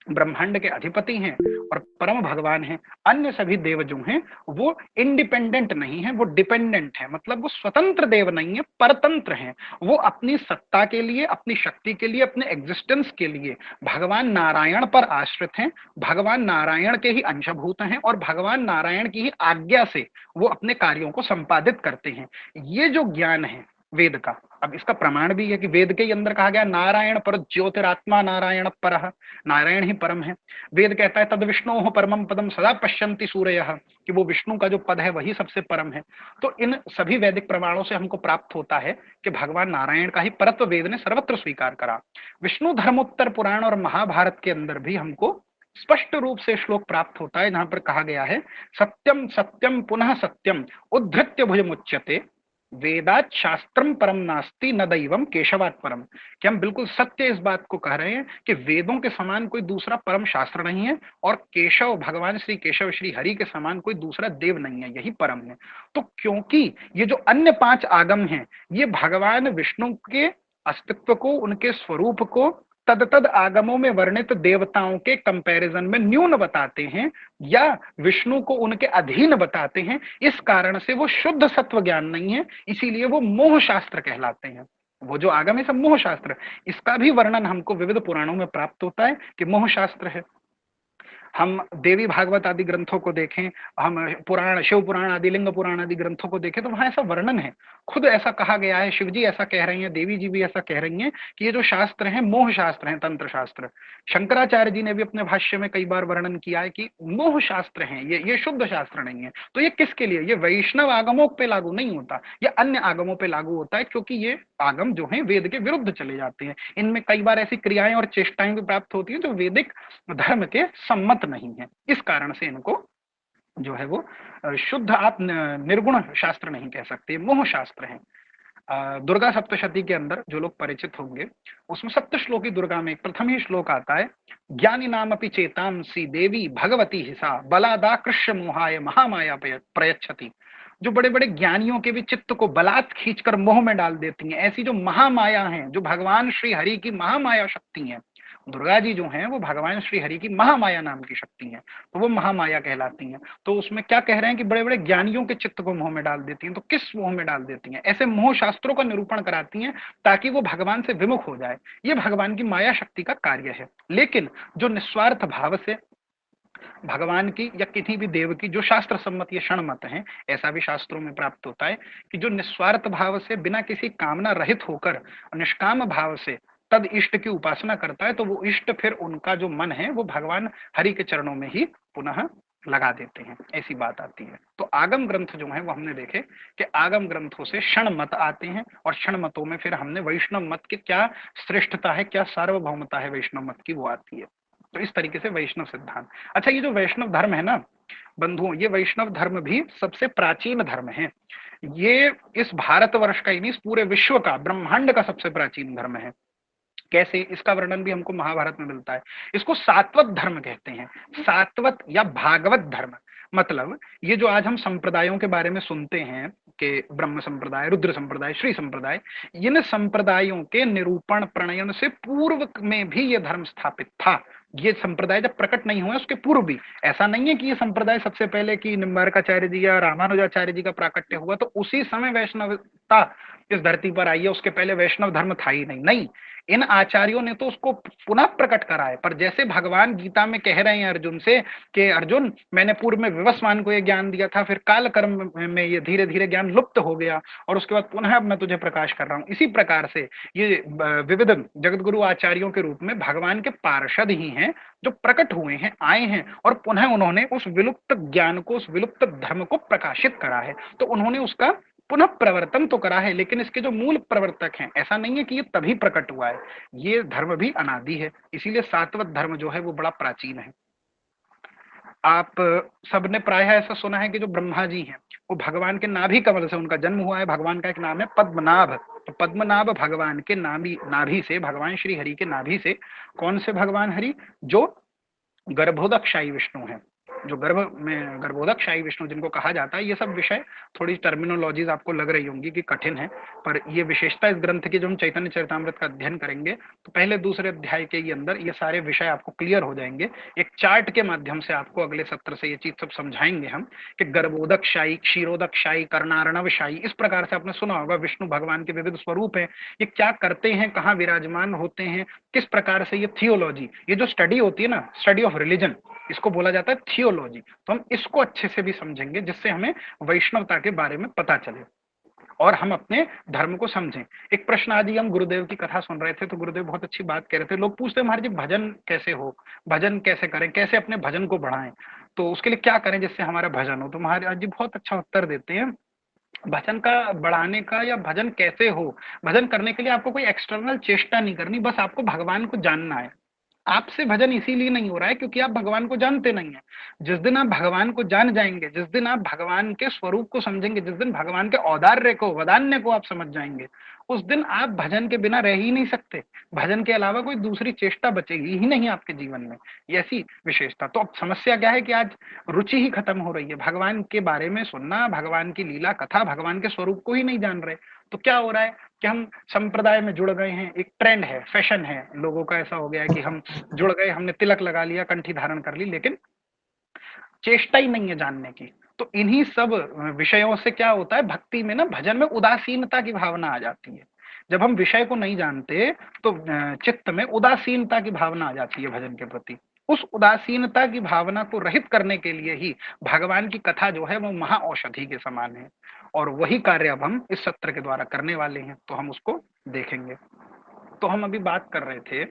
ब्रह्मांड के अधिपति हैं और परम भगवान हैं। अन्य सभी देव जो हैं वो इंडिपेंडेंट नहीं है, वो डिपेंडेंट है, मतलब वो स्वतंत्र देव नहीं है, परतंत्र हैं। वो अपनी सत्ता के लिए, अपनी शक्ति के लिए, अपने एग्जिस्टेंस के लिए भगवान नारायण पर आश्रित हैं, भगवान नारायण के ही अंशभूत हैं और भगवान नारायण की ही आज्ञा से वो अपने कार्यों को संपादित करते हैं। ये जो ज्ञान है वेद का, अब इसका प्रमाण भी है कि वेद के अंदर कहा गया नारायण पर ज्योतिरात्मा नारायण परः, नारायण ही परम है। वेद कहता है तद विष्णु परमम पदम सदा पश्यन्ति सूरयः, कि वो विष्णु का जो पद है वही सबसे परम है। तो इन सभी वैदिक प्रमाणों से हमको प्राप्त होता है कि भगवान नारायण का ही परत्व वेद ने सर्वत्र स्वीकार करा। विष्णु धर्मोत्तर पुराण और महाभारत के अंदर भी हमको स्पष्ट रूप से श्लोक प्राप्त होता है जहां पर कहा गया है सत्यम सत्यम पुनः सत्यम उद्धृत्य भुजमुच्यते वेदात शास्त्रम परम नास्ति न दैवम केशवात परम, कि हम बिल्कुल सत्य इस बात को कह रहे हैं कि वेदों के समान कोई दूसरा परम शास्त्र नहीं है और केशव, भगवान श्री केशव श्री हरि के समान कोई दूसरा देव नहीं है, यही परम है। तो क्योंकि ये जो अन्य 5 आगम हैं ये भगवान विष्णु के अस्तित्व को, उनके स्वरूप को तद आगमों में वर्णित देवताओं के कंपैरिजन में न्यून बताते हैं या विष्णु को उनके अधीन बताते हैं, इस कारण से वो शुद्ध सत्व ज्ञान नहीं है, इसीलिए वो मोह शास्त्र कहलाते हैं। वो जो आगम है सब मोह शास्त्र, इसका भी वर्णन हमको विविध पुराणों में प्राप्त होता है कि मोह शास्त्र है। हम देवी भागवत आदि ग्रंथों को देखें, हम पुराण, शिव पुराण आदि, लिंग पुराण आदि ग्रंथों को देखें, तो वहां ऐसा वर्णन है, खुद ऐसा कहा गया है, शिव जी ऐसा कह रही हैं, देवी जी भी ऐसा कह रही हैं कि ये जो शास्त्र हैं मोह शास्त्र हैं, तंत्र शास्त्र। शंकराचार्य जी ने भी अपने भाष्य में कई बार वर्णन किया है कि मोह शास्त्र हैं, ये शुद्ध शास्त्र नहीं है। तो ये किसके लिए? ये वैष्णव आगमों पे लागू नहीं होता, ये अन्य आगमों पे लागू होता है, क्योंकि ये आगम जो है वेद के विरुद्ध चले जाते हैं। इनमें कई बार ऐसी क्रियाएं और चेष्टाएं भी प्राप्त होती हैं जो वैदिक धर्म के सम्मत नहीं है। इस कारण से इनको जो है वो शुद्ध आप निर्गुण शास्त्र नहीं कह सकते, मोह शास्त्र है। दुर्गा सप्तशती के अंदर जो लोग परिचित होंगे, उसमें सप्तश्लोकी दुर्गा में प्रथम ही श्लोक आता है, ज्ञानी नाम अपि चेतांसी देवी भगवती हिसा बलादा कृष्ण मोहाय महामाया प्रयच्छति। जो बड़े बड़े ज्ञानियों के भी चित्त को बलात् खींचकर मोह में डाल देती हैं, ऐसी जो महामाया हैं, जो भगवान श्री हरि की महामाया शक्ति है, दुर्गा जी जो हैं वो भगवान श्री हरि की महामाया नाम की शक्ति है, तो वो महामाया कहलाती हैं। तो उसमें क्या कह रहे हैं कि बड़े बड़े ज्ञानियों के चित्त को मोह में डाल देती हैं। तो किस मोह में डाल देती हैं? ऐसे मोह शास्त्रों का निरूपण कराती हैं ताकि वो भगवान से विमुख हो जाए। ये भगवान की माया शक्ति का कार्य है। लेकिन जो निस्वार्थ भाव से भगवान की या किसी भी देव की, जो शास्त्र सम्मत ये क्षण मत है, ऐसा भी शास्त्रों में प्राप्त होता है कि जो निस्वार्थ भाव से बिना किसी कामना रहित होकर निष्काम भाव से तद इष्ट की उपासना करता है, तो वो इष्ट फिर उनका जो मन है वो भगवान हरि के चरणों में ही पुनः लगा देते हैं, ऐसी बात आती है। तो आगम ग्रंथ जो है वो हमने देखे कि आगम ग्रंथों से क्षण मत आते हैं, और क्षण मतों में फिर हमने वैष्णव मत की क्या श्रेष्ठता है, क्या सार्वभौमता है वैष्णव मत की, वो आती है। तो इस तरीके से वैष्णव सिद्धांत। अच्छा, ये जो वैष्णव धर्म है ना बंधुओं, ये वैष्णव धर्म भी सबसे प्राचीन धर्म है। ये इस भारतवर्ष का ही नहीं, इस पूरे विश्व का, ब्रह्मांड का सबसे प्राचीन धर्म है। कैसे? इसका वर्णन भी हमको महाभारत में मिलता है। इसको सात्वत धर्म कहते हैं, सात्वत या भागवत धर्म। मतलब ये जो आज हम संप्रदायों के बारे में सुनते हैं कि ब्रह्म संप्रदाय, रुद्र संप्रदाय, श्री संप्रदाय, इन संप्रदायों के निरूपण प्रणयन से पूर्व में भी ये धर्म स्थापित था। ये संप्रदाय जब प्रकट नहीं हुए उसके पूर्व भी, ऐसा नहीं है कि ये संप्रदाय सबसे पहले की निम्बार्काचार्य जी या रामानुजाचार्य जी का प्राकट्य हुआ तो उसी समय वैष्णवता इस धरती पर आई है, उसके पहले वैष्णव धर्म था ही नहीं। नहीं, इन आचार्यों ने तो उसको पुनः प्रकट करा है। पर जैसे भगवान गीता में कह रहे हैं अर्जुन से कि अर्जुन, मैंने पूर्व में विवस्वान को ये ज्ञान दिया था, फिर काल कर्म में ये धीरे धीरे ज्ञान लुप्त हो गया, और उसके बाद पुनः अब मैं तुझे प्रकाश कर रहा हूं। इसी प्रकार से ये विविध जगतगुरु आचार्यों के रूप में भगवान के पार्षद ही हैं, जो प्रकट हुए हैं, आए हैं, और पुनः उन्होंने उस विलुप्त ज्ञान को, उस विलुप्त धर्म को प्रकाशित करा है। तो उन्होंने उसका पुनः प्रवर्तन तो करा है, लेकिन इसके जो मूल प्रवर्तक हैं, ऐसा नहीं है कि ये तभी प्रकट हुआ है, ये धर्म भी अनादि है। इसीलिए सात्वत धर्म जो है वो बड़ा प्राचीन है। आप सबने प्रायः ऐसा सुना है कि जो ब्रह्मा जी हैं वो भगवान के नाभि कमल से उनका जन्म हुआ है। भगवान का एक नाम है पद्मनाभ। तो पद्मनाभ भगवान के नाभि से, भगवान श्री हरि के नाभि से, कौन से भगवान हरि? जो गर्भोदकशाही विष्णु है, जो गर्भोदकशाही विष्णु जिनको कहा जाता है। ये सब विषय, थोड़ी टर्मिनोलॉजीज आपको लग रही होंगी कि कठिन है, पर ये विशेषता इस ग्रंथ की, जो हम चैतन्य चरितामृत का अध्ययन करेंगे तो पहले दूसरे अध्याय के ही अंदर ये सारे विषय आपको क्लियर हो जाएंगे। एक चार्ट के माध्यम से आपको अगले सत्र से ये चीज सब समझाएंगे हम कि गर्भोदकशाही, क्षीरोदकशाही, कर्णार्णवशाही, इस प्रकार से आपने सुना होगा विष्णु भगवान के विविध स्वरूप है, ये क्या करते हैं, कहाँ विराजमान होते हैं, किस प्रकार से ये थियोलॉजी, ये जो स्टडी होती है ना, स्टडी ऑफ रिलीजन, इसको बोला जाता है थियोलॉजी। तो हम इसको अच्छे से भी समझेंगे, जिससे हमें वैष्णवता के बारे में पता चले और हम अपने धर्म को समझें। एक प्रश्न, आज ही हम गुरुदेव की कथा सुन रहे थे तो गुरुदेव बहुत अच्छी बात कह रहे थे। लोग पूछते हैं महाराज जी भजन कैसे हो, भजन कैसे करें, कैसे अपने भजन को बढ़ाएं, तो उसके लिए क्या करें जिससे हमारा भजन हो। तो महाराज जी बहुत अच्छा उत्तर देते हैं, भजन का बढ़ाने का या भजन कैसे हो, भजन करने के लिए आपको कोई एक्सटर्नल चेष्टा नहीं करनी, बस आपको भगवान को जानना है। आपसे भजन इसीलिए नहीं हो रहा है क्योंकि आप भगवान को जानते नहीं है। जिस दिन आप भगवान को जान जाएंगे, जिस दिन आप भगवान के स्वरूप को समझेंगे, जिस दिन भगवान के औदार्य को, वदान्य को आप समझ जाएंगे, उस दिन आप भजन के बिना रह ही नहीं सकते। भजन के अलावा कोई दूसरी चेष्टा बचेगी ही नहीं आपके जीवन में, ये ऐसी विशेषता। तो अब समस्या क्या है कि आज रुचि ही खत्म हो रही है, भगवान के बारे में सुनना, भगवान की लीला कथा, भगवान के स्वरूप को ही नहीं जान रहे। तो क्या हो रहा है कि हम संप्रदाय में जुड़ गए हैं, एक ट्रेंड है, फैशन है, लोगों का ऐसा हो गया है कि हम जुड़ गए, हमने तिलक लगा लिया, कंठी धारण कर ली, लेकिन चेष्टा ही नहीं है जानने की। तो इन्हीं सब विषयों से क्या होता है, भक्ति में ना, भजन में उदासीनता की भावना आ जाती है। जब हम विषय को नहीं जानते तो चित्त में उदासीनता की भावना आ जाती है भजन के प्रति। उस उदासीनता की भावना को रहित करने के लिए ही भगवान की कथा जो है वो महाऔषधि के समान है, और वही कार्य अब हम इस सत्र के द्वारा करने वाले हैं, तो हम उसको देखेंगे। तो हम अभी बात कर रहे थे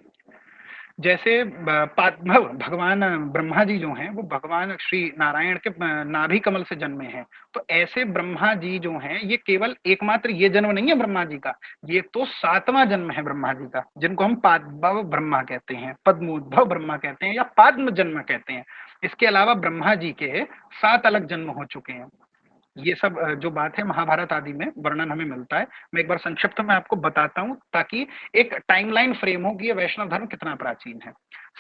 जैसे भगवान ब्रह्मा जी जो हैं वो भगवान श्री नारायण के नाभि कमल से जन्मे हैं। तो ऐसे ब्रह्मा जी जो हैं ये केवल एकमात्र ये जन्म नहीं है ब्रह्मा जी का, ये तो सातवां जन्म है ब्रह्मा जी का, जिनको हम पादभव ब्रह्मा कहते हैं, पद्मोद्भव ब्रह्मा कहते हैं या पाद्म जन्म कहते हैं। इसके अलावा ब्रह्मा जी के 7 अलग जन्म हो चुके हैं। ये सब जो बात है महाभारत आदि में वर्णन हमें मिलता है। मैं एक बार संक्षिप्त में आपको बताता हूँ ताकि एक टाइमलाइन फ्रेम हो कि ये वैष्णव धर्म कितना प्राचीन है।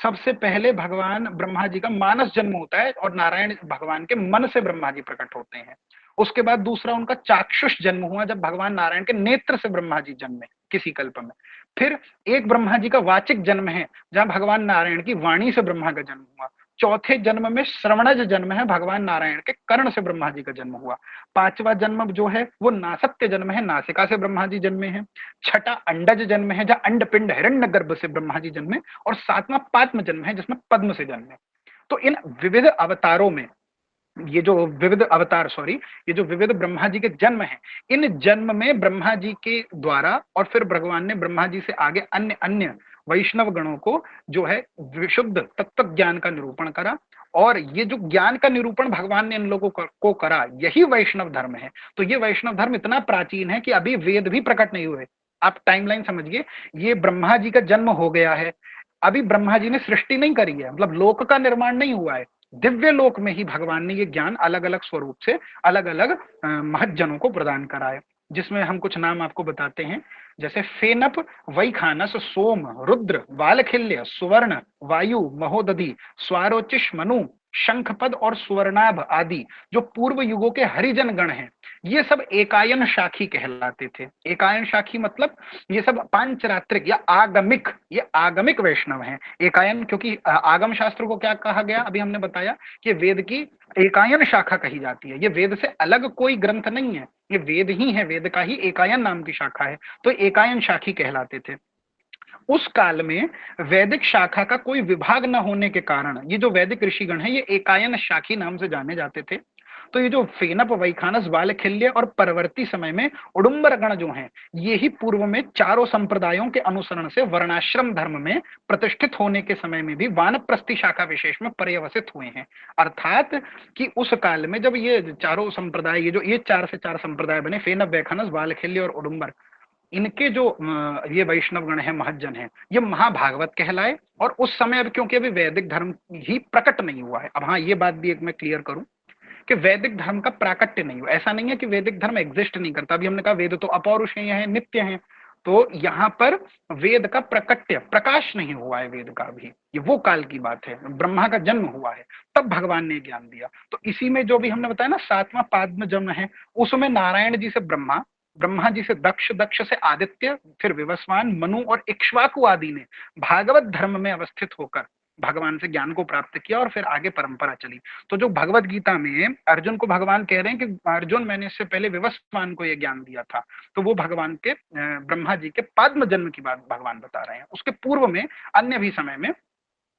सबसे पहले भगवान ब्रह्मा जी का मानस जन्म होता है और नारायण भगवान के मन से ब्रह्मा जी प्रकट होते हैं। उसके बाद दूसरा उनका चाक्षुष जन्म हुआ जब भगवान नारायण के नेत्र से ब्रह्मा जी जन्मे किसी कल्प में। फिर एक ब्रह्मा जी का वाचिक जन्म है जहां भगवान नारायण की वाणी से ब्रह्मा का जन्म हुआ। चौथे जन्म में श्रवणज जन्म है, भगवान नारायण के कर्ण से ब्रह्मा जी का जन्म हुआ। पांचवा जन्म जो है वो नासत्य जन्म है, नासिका से ब्रह्मा जी जन्मे हैं। छठा अंडज जन्म है जहां अंडपिंड हिरण्य गर्भ से ब्रह्मा जी जन्मे, और सातवां पाद्म जन्म है जिसमें पद्म से जन्मे। तो इन विविध अवतारों में ये जो विविध अवतार सॉरी ये जो विविध ब्रह्मा जी के जन्म हैं, इन जन्म में ब्रह्मा जी के द्वारा और फिर भगवान ने ब्रह्मा जी से आगे अन्य अन्य वैष्णव गणों को जो है विशुद्ध तत्व ज्ञान का निरूपण करा, और ये जो ज्ञान का निरूपण भगवान ने इन लोगों को करा, यही वैष्णव धर्म है। तो ये वैष्णव धर्म इतना प्राचीन है कि अभी वेद भी प्रकट नहीं हुए। आप टाइमलाइन समझिए, ये ब्रह्मा जी का जन्म हो गया है, अभी ब्रह्मा जी ने सृष्टि नहीं करी है, मतलब लोक का निर्माण नहीं हुआ है। दिव्य लोक में ही भगवान ने ये ज्ञान अलग अलग स्वरूप से अलग अलग महज्जनों को प्रदान करा है, जिसमें हम कुछ नाम आपको बताते हैं। जैसे फेनप, वैखानस, सोम, रुद्र, वालखिल्य, सुवर्ण, वायु, महोदधि, स्वारोचिष, मनु, शंखपद और सुवर्णाभ आदि जो पूर्व युगों के हरिजन गण हैं, ये सब एकायन शाखी कहलाते थे। एकायन शाखी मतलब ये सब पांचरात्रिक या आगमिक, ये आगमिक वैष्णव हैं। एकायन क्योंकि आगम शास्त्र को क्या कहा गया, अभी हमने बताया कि वेद की एकायन शाखा कही जाती है। ये वेद से अलग कोई ग्रंथ नहीं है, ये वेद ही है, वेद का ही एकायन नाम की शाखा है, तो एकायन शाखी कहलाते थे। उस काल में वैदिक शाखा का कोई विभाग न होने के कारण ये जो वैदिक ऋषिगण है ये एकायन शाखी नाम से जाने जाते थे। तो ये जो फेनप, वैखानस, वालखिल्य और परवर्ती समय में उडुम्बर गण जो हैं, ये ही पूर्व में चारों संप्रदायों के अनुसरण से वर्णाश्रम धर्म में प्रतिष्ठित होने के समय में भी वानप्रस्थी शाखा विशेष में पर्यवसित हुए हैं। अर्थात कि उस काल में जब ये चारों संप्रदाय, ये 4 से 4 संप्रदाय बने, फेनप, वैखानस, वालखिल्य और उडुम्बर, इनके जो ये वैष्णव गण है, महज्जन है, ये महाभागवत कहलाए। और उस समय अब क्योंकि अभी वैदिक धर्म ही प्रकट नहीं हुआ है, अब हाँ ये बात भी एक मैं क्लियर करूं कि वैदिक धर्म का प्राकट्य नहीं हुआ, ऐसा नहीं है कि वैदिक धर्म एग्जिस्ट नहीं करता। अभी हमने कहा वेद तो अपौरुषेय है, नित्य है, तो यहाँ पर वेद का प्रकट्य प्रकाश नहीं हुआ है वेद का अभी, ये वो काल की बात है, ब्रह्मा का जन्म हुआ है तब भगवान ने ज्ञान दिया। तो इसी में जो भी हमने बताया ना, सातवां पाद्म जन्म है, उसमें नारायण जी से ब्रह्मा, ब्रह्मा जी से दक्ष, दक्ष से आदित्य, फिर विवस्वान, मनु और इक्ष्वाकु आदि ने भागवत धर्म में अवस्थित होकर भगवान से ज्ञान को प्राप्त किया, और फिर आगे परंपरा चली। तो जो भगवत गीता में अर्जुन को भगवान कह रहे हैं कि अर्जुन मैंने इससे पहले विवस्वान को यह ज्ञान दिया था, तो वो भगवान के ब्रह्मा जी के पाद्म जन्म की बात भगवान बता रहे हैं। उसके पूर्व में अन्य भी समय में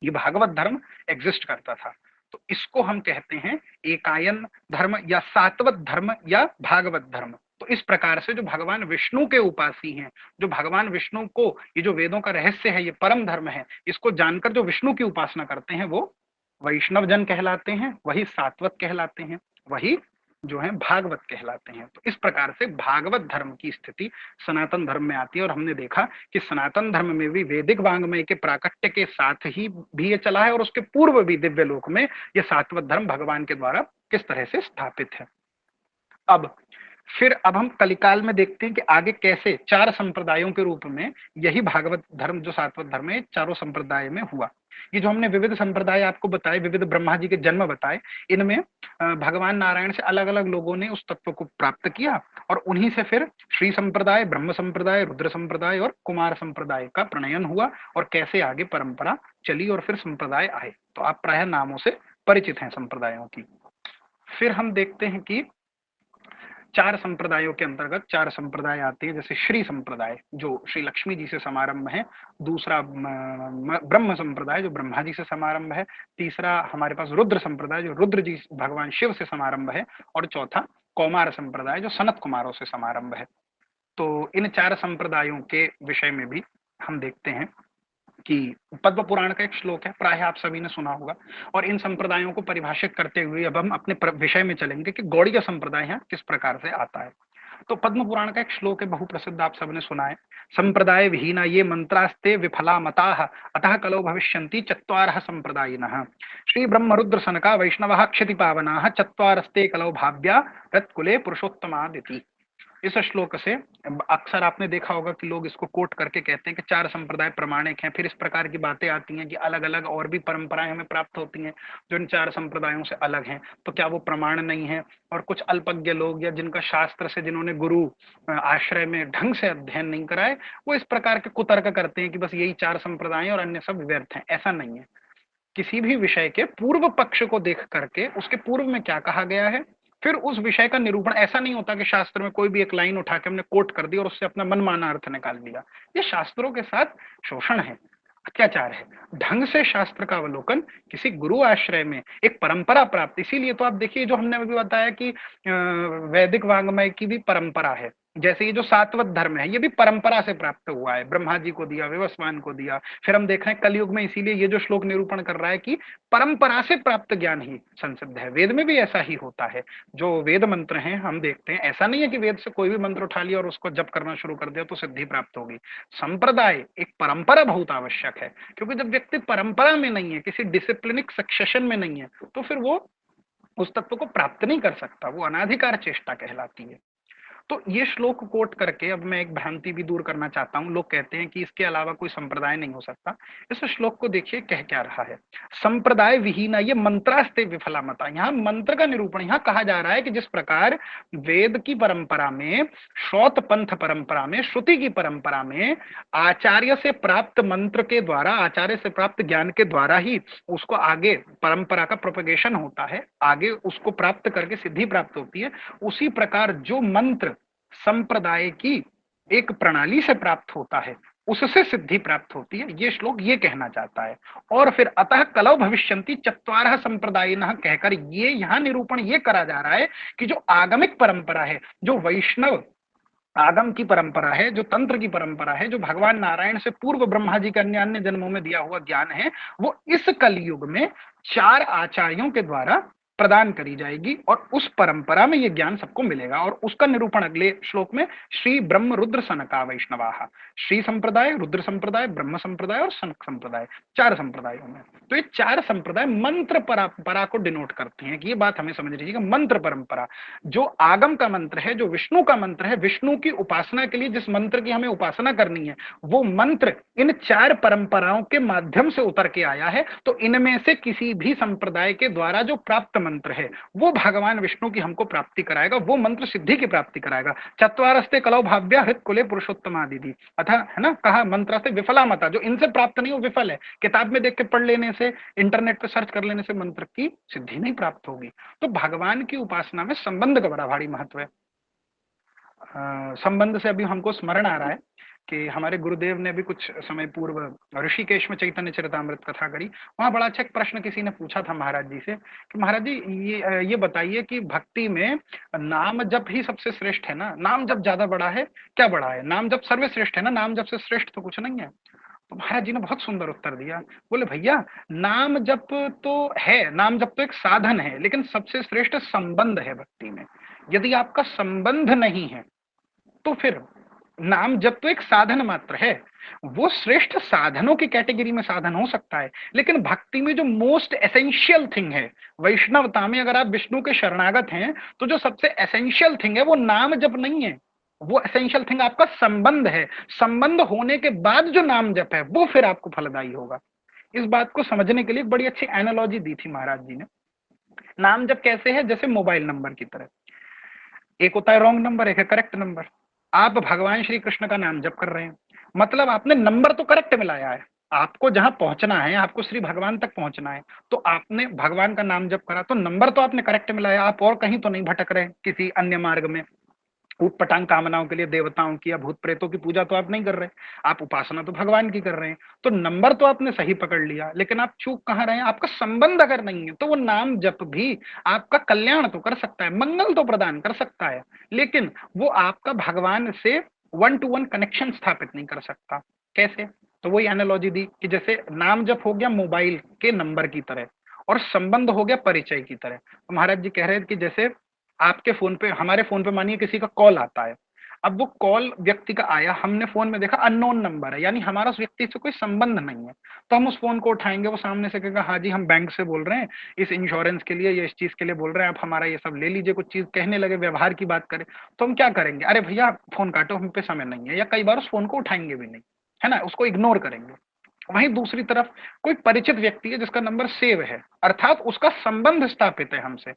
ये भागवत धर्म एग्जिस्ट करता था। तो इसको हम कहते हैं एकायन धर्म या सात्वत धर्म या भागवत धर्म। तो इस प्रकार से जो भगवान विष्णु के उपासी हैं, जो भगवान विष्णु को, ये जो वेदों का रहस्य है, ये परम धर्म है, इसको जानकर जो विष्णु की उपासना करते हैं वो वैष्णव जन कहलाते हैं, वही सात्वत कहलाते हैं, वही जो है भागवत कहलाते हैं। तो इस प्रकार से भागवत धर्म की स्थिति सनातन धर्म में आती है, और हमने देखा कि सनातन धर्म में भी वैदिक वांग्मय के प्राकट्य के साथ ही भी ये चला है, और उसके पूर्व भी दिव्य लोक में ये सात्वत धर्म भगवान के द्वारा किस तरह से स्थापित है। अब हम कलिकाल में देखते हैं कि आगे कैसे 4 संप्रदायों के रूप में यही भागवत धर्म जो सात्वत धर्म है चारों संप्रदाय में हुआ। ये जो हमने विविध संप्रदाय आपको बताए, विविध ब्रह्मा जी के जन्म बताए, इनमें भगवान नारायण से अलग अलग लोगों ने उस तत्व को प्राप्त किया, और उन्हीं से फिर श्री संप्रदाय, ब्रह्म संप्रदाय, रुद्र संप्रदाय और कुमार संप्रदाय का प्रणयन हुआ, और कैसे आगे परंपरा चली और फिर संप्रदाय आए। तो आप प्रायः नामों से परिचित हैं संप्रदायों की। फिर हम देखते हैं कि चार संप्रदायों के अंतर्गत चार संप्रदाय आते हैं, जैसे श्री संप्रदाय जो श्री लक्ष्मी जी से समारंभ है, दूसरा ब्रह्म संप्रदाय जो ब्रह्मा जी से समारंभ है, तीसरा हमारे पास रुद्र संप्रदाय जो रुद्र जी भगवान शिव से समारंभ है, और चौथा कौमार संप्रदाय जो सनत कुमारों से समारंभ है। तो इन चार संप्रदायों के विषय में भी हम देखते हैं कि पद्म पुराण का एक श्लोक है, प्राय आप सभी ने सुना होगा। और इन संप्रदायों को परिभाषित करते हुए अब हम अपने विषय में चलेंगे कि गौड़ीय संप्रदाय यहाँ किस प्रकार से आता है। तो पद्म पुराण का एक श्लोक है, बहुप्रसिद्ध, आप सबने सुना है। संप्रदाय विहीना ये मंत्रास्ते विफला मताः अतः कलो भविष्यन्ति चत्वारः संप्रदायिनः श्री ब्रह्म रुद्र सनका वैष्णवः क्षति पावनाः चत्वारस्ते कलो भाव्या तत्कुले पुरुषोत्तमादिति। इस श्लोक से अक्सर आपने देखा होगा कि लोग इसको कोट करके कहते हैं कि चार संप्रदाय प्रमाणिक हैं। फिर इस प्रकार की बातें आती हैं कि अलग अलग और भी परंपराएं हमें प्राप्त होती हैं जो इन चार संप्रदायों से अलग हैं, तो क्या वो प्रमाण नहीं है? और कुछ अल्पज्ञ लोग या जिनका शास्त्र से, जिन्होंने गुरु आश्रय में ढंग से अध्ययन नहीं कराए, वो इस प्रकार के कुतर्क करते हैं कि बस यही चार संप्रदाय और अन्य सब व्यर्थ हैं। ऐसा नहीं है। किसी भी विषय के पूर्व पक्ष को देख करके उसके पूर्व में क्या कहा गया है, फिर उस विषय का निरूपण। ऐसा नहीं होता कि शास्त्र में कोई भी एक लाइन उठा के हमने कोट कर दी और उससे अपना मनमाना अर्थ निकाल दिया। ये शास्त्रों के साथ शोषण है, अत्याचार है। ढंग से शास्त्र का अवलोकन, किसी गुरु आश्रय में एक परंपरा प्राप्त। इसीलिए तो आप देखिए, जो हमने अभी बताया कि वैदिक वांग्मय की भी परंपरा है, जैसे ये जो सात्वत धर्म है, ये भी परंपरा से प्राप्त हुआ है। ब्रह्मा जी को दिया, विवस्वान को दिया। फिर हम देख रहे हैं कलयुग में, इसीलिए ये जो श्लोक निरूपण कर रहा है कि परंपरा से प्राप्त ज्ञान ही संसिद्ध है। वेद में भी ऐसा ही होता है। जो वेद मंत्र हैं हम देखते हैं, ऐसा नहीं है कि वेद से कोई भी मंत्र उठा लिया और उसको जप करना शुरू कर दिया तो सिद्धि प्राप्त होगी। संप्रदाय, एक परंपरा बहुत आवश्यक है, क्योंकि जब व्यक्ति परंपरा में नहीं है, किसी डिसिप्लिनिक सक्सेशन में नहीं है, तो फिर वो उस तत्व को प्राप्त नहीं कर सकता। वो अनाधिकार चेष्टा कहलाती है। तो ये श्लोक कोट करके अब मैं एक भ्रांति भी दूर करना चाहता हूं। लोग कहते हैं कि इसके अलावा कोई संप्रदाय नहीं हो सकता। इस श्लोक को देखिए कह क्या रहा है। संप्रदाय विहीन ये मंत्रास्ते विफला मता। यहाँ मंत्र का निरूपण यहाँ कहा जा रहा है कि जिस प्रकार वेद की परंपरा में, श्रौत पंथ परंपरा में, श्रुति की परंपरा में आचार्य से प्राप्त मंत्र के द्वारा, आचार्य से प्राप्त ज्ञान के द्वारा ही उसको आगे परंपरा का प्रोपगेशन होता है, आगे उसको प्राप्त करके सिद्धि प्राप्त होती है, उसी प्रकार जो मंत्र संप्रदाय की एक प्रणाली से प्राप्त होता है, उससे सिद्धि प्राप्त होती है। ये श्लोक ये कहना चाहता है। और फिर अतः कलौ भविष्यन्ति चत्वारः संप्रदायिनः कहकर ये यहाँ निरूपण ये करा जा रहा है कि जो आगमिक परंपरा है, जो वैष्णव आगम की परंपरा है, जो तंत्र की परंपरा है, जो भगवान नारायण से पूर्व ब्रह्मा जी के अन्य अन्य जन्मों में दिया हुआ ज्ञान है, वो इस कलयुग में चार आचार्यों के द्वारा प्रदान करी जाएगी और उस परंपरा में ये ज्ञान सबको मिलेगा। और उसका निरूपण अगले श्लोक में श्री ब्रह्म रुद्र सनका वैष्णवाः, श्री संप्रदाय, रुद्र संप्रदाय, ब्रह्म संप्रदाय और सनक संप्रदाय, चार संप्रदायों में। तो ये चार संप्रदाय मंत्र परंपरा को डिनोट करते हैं कि ये बात हमें समझ लीजिएगा। मंत्र परंपरा, जो आगम का मंत्र है, जो विष्णु का मंत्र है, विष्णु की उपासना के लिए जिस मंत्र की हमें उपासना करनी है, वो मंत्र इन चार परंपराओं के माध्यम से उतर के आया है। तो इनमें से किसी भी संप्रदाय के द्वारा जो प्राप्त मंत्र है, वो भगवान विष्णु की हमको प्राप्ति कराएगा, वो मंत्र सिद्धि की प्राप्ति कराएगा। चत्वारस्ते कलौ भाव्या हृत कुले पुरुषोत्तमादिति, अथा है ना, कहा मंत्र से विफला मता, जो इनसे प्राप्त नहीं वो विफल है। किताब में देख के पढ़ लेने से, इंटरनेट पे सर्च कर लेने से मंत्र की सिद्धि नहीं प्राप्त होगी। तो भगवान की उपासना में संबंध का बड़ा भारी महत्व है। संबंध से अभी हमको स्मरण आ रहा है कि हमारे गुरुदेव ने भी कुछ समय पूर्व ऋषिकेश में चैतन्य चरितामृत कथा करी। वहां बड़ा अच्छा एक प्रश्न किसी ने पूछा था महाराज जी से कि महाराज जी ये बताइए कि भक्ति में नाम जप ही सबसे श्रेष्ठ है ना? नाम जप ज्यादा बड़ा है, क्या बड़ा है? नाम जप सर्वश्रेष्ठ है ना, नाम जप से श्रेष्ठ तो कुछ नहीं है। तो महाराज जी ने बहुत सुंदर उत्तर दिया। बोले भैया, नाम जप तो है, नाम जप तो एक साधन है, लेकिन सबसे श्रेष्ठ संबंध है भक्ति में। यदि आपका संबंध नहीं है तो फिर नाम जप तो एक साधन मात्र है। वो श्रेष्ठ साधनों की कैटेगरी में साधन हो सकता है, लेकिन भक्ति में जो मोस्ट एसेंशियल थिंग है, वैष्णवता में अगर आप विष्णु के शरणागत हैं, तो जो सबसे एसेंशियल थिंग है वो नाम जप नहीं है। वो एसेंशियल थिंग आपका संबंध है। संबंध होने के बाद जो नाम जप है वो फिर आपको फलदायी होगा। इस बात को समझने के लिए बड़ी अच्छी एनालॉजी दी थी महाराज जी ने। नाम जप कैसे है? जैसे मोबाइल नंबर की तरह, एक होता है रॉन्ग नंबर, एक है करेक्ट नंबर। आप भगवान श्री कृष्ण का नाम जप कर रहे हैं, मतलब आपने नंबर तो करेक्ट मिलाया है। आपको जहां पहुंचना है, आपको श्री भगवान तक पहुंचना है, तो आपने भगवान का नाम जप करा, तो नंबर तो आपने करेक्ट मिलाया। आप और कहीं तो नहीं भटक रहे किसी अन्य मार्ग में। ऊट पटांग कामनाओं के लिए देवताओं की या भूत प्रेतों की पूजा तो आप नहीं कर रहे, आप उपासना तो भगवान की कर रहे हैं। तो नंबर तो आपने सही पकड़ लिया, लेकिन आप चूक कहाँ रहे हैं? आपका संबंध अगर नहीं है तो वो नाम जप भी आपका कल्याण तो कर सकता है, मंगल तो प्रदान कर सकता है, लेकिन वो आपका भगवान से वन टू वन कनेक्शन स्थापित नहीं कर सकता। कैसे? तो वही एनालॉजी दी कि जैसे नाम जप हो गया मोबाइल के नंबर की तरह, और संबंध हो गया परिचय की तरह। तो महाराज जी कह रहे थे कि जैसे आपके फोन पे, हमारे फोन पे मानिए किसी का कॉल आता है, अब वो कॉल व्यक्ति का आया, हमने फोन में देखा अननोन नंबर है, यानी हमारा उस व्यक्ति से कोई संबंध नहीं है, तो हम उस फोन को उठाएंगे, वो सामने से कहेगा हाँ जी हम बैंक से बोल रहे हैं, इस इंश्योरेंस के लिए या इस चीज के लिए बोल रहे हैं, आप हमारा ये सब ले लीजिए, कुछ चीज कहने लगे, व्यवहार की बात करें, तो हम क्या करेंगे? अरे भैया फोन काटो, हम पे समय नहीं है, या कई बार उस फोन को उठाएंगे भी नहीं, है ना, उसको इग्नोर करेंगे। वहीं दूसरी तरफ कोई परिचित व्यक्ति है जिसका नंबर सेव है, अर्थात उसका संबंध स्थापित है हमसे,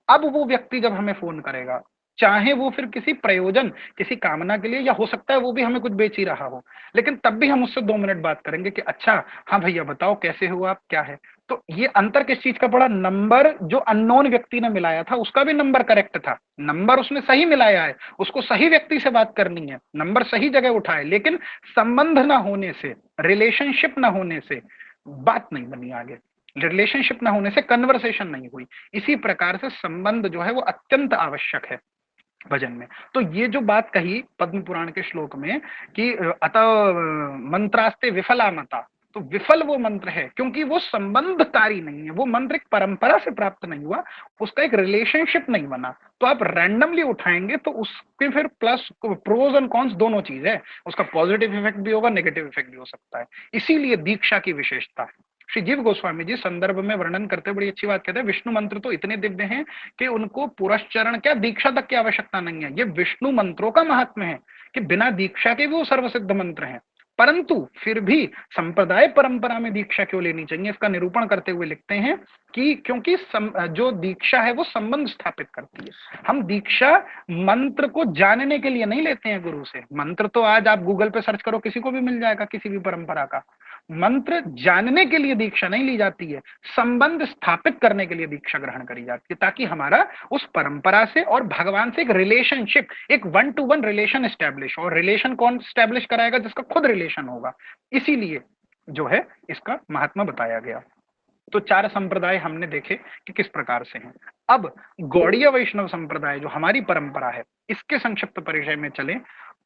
अब वो व्यक्ति जब हमें फोन करेगा, चाहे वो फिर किसी प्रयोजन, किसी कामना के लिए, या हो सकता है वो भी हमें कुछ बेच ही रहा हो, लेकिन तब भी हम उससे 2 मिनट बात करेंगे कि अच्छा हाँ भैया बताओ कैसे हो आप, क्या है। तो ये अंतर किस चीज का पड़ा? नंबर जो अननोन व्यक्ति ने मिलाया था उसका भी नंबर करेक्ट था, नंबर उसने सही मिलाया है, उसको सही व्यक्ति से बात करनी है, नंबर सही जगह उठाए, लेकिन संबंध ना होने से, रिलेशनशिप ना होने से बात नहीं बनी आगे, रिलेशनशिप ना होने से कन्वर्सेशन नहीं हुई। इसी प्रकार से संबंध जो है वो अत्यंत आवश्यक है भजन में। तो ये जो बात कही पद्म पुराण के श्लोक में कि अतः मंत्रास्ते विफला मता, तो विफल वो मंत्र है क्योंकि वो संबंधकारी नहीं है, वो मंत्र एक परंपरा से प्राप्त नहीं हुआ, उसका एक रिलेशनशिप नहीं बना। तो आप रैंडमली उठाएंगे तो उसके फिर प्लस प्रोज एंड कॉन्स दोनों चीज है, उसका पॉजिटिव इफेक्ट भी होगा, नेगेटिव इफेक्ट भी हो सकता है। इसीलिए दीक्षा की विशेषता है। श्री जीव गोस्वामी जी संदर्भ में वर्णन करते बड़ी अच्छी बात कहते हैं, विष्णु मंत्र तो इतने दिव्य हैं कि उनको पुरस्चरण क्या दीक्षा तक की आवश्यकता नहीं है। ये विष्णु मंत्रों का महात्म्य है कि बिना दीक्षा के भी वो सर्वसिद्ध मंत्र हैं, परंतु फिर भी संप्रदाय परंपरा में दीक्षा क्यों लेनी चाहिए, इसका निरूपण करते हुए लिखते हैं कि क्योंकि जो दीक्षा है वो संबंध स्थापित करती है। हम दीक्षा मंत्र को जानने के लिए नहीं लेते हैं गुरु से, मंत्र तो आज आप गूगल पे सर्च करो किसी को भी मिल जाएगा, किसी भी परंपरा का। मंत्र जानने के लिए दीक्षा नहीं ली जाती है, संबंध स्थापित करने के लिए दीक्षा ग्रहण करी जाती है, ताकि हमारा उस परंपरा से और भगवान से एक रिलेशनशिप, एक one two one relation establish. और रिलेशन कौन स्टैब्लिश कराएगा? जिसका खुद रिलेशन होगा। इसीलिए जो है इसका महात्मा बताया गया। तो 4 संप्रदाय हमने देखे कि किस प्रकार से हैं। अब गौड़ीय वैष्णव संप्रदाय जो हमारी परंपरा है, इसके संक्षिप्त परिचय में चले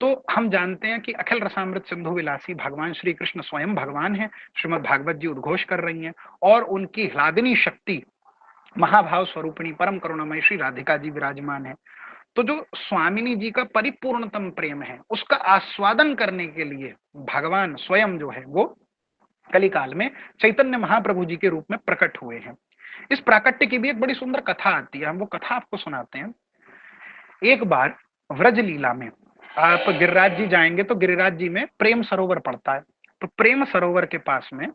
तो हम जानते हैं कि अखिल रसामृत सिंधु विलासी भगवान श्री कृष्ण स्वयं भगवान है, श्रीमद् भागवत जी उद्घोष कर रही हैं, और उनकी ह्लादिनी शक्ति महाभाव स्वरूपिणी परम करुणामयी श्री राधिका जी विराजमान है। तो जो स्वामिनी जी का परिपूर्णतम प्रेम है उसका आस्वादन करने के लिए भगवान स्वयं जो है वो कलिकाल में चैतन्य महाप्रभु जी के रूप में प्रकट हुए हैं। इस प्राकट्य की भी एक बड़ी सुंदर कथा आती है, हम वो कथा आपको सुनाते हैं। एक बार व्रज लीला में आप गिरिराज जी जाएंगे तो गिरिराज जी में प्रेम सरोवर पड़ता है, तो प्रेम सरोवर के पास में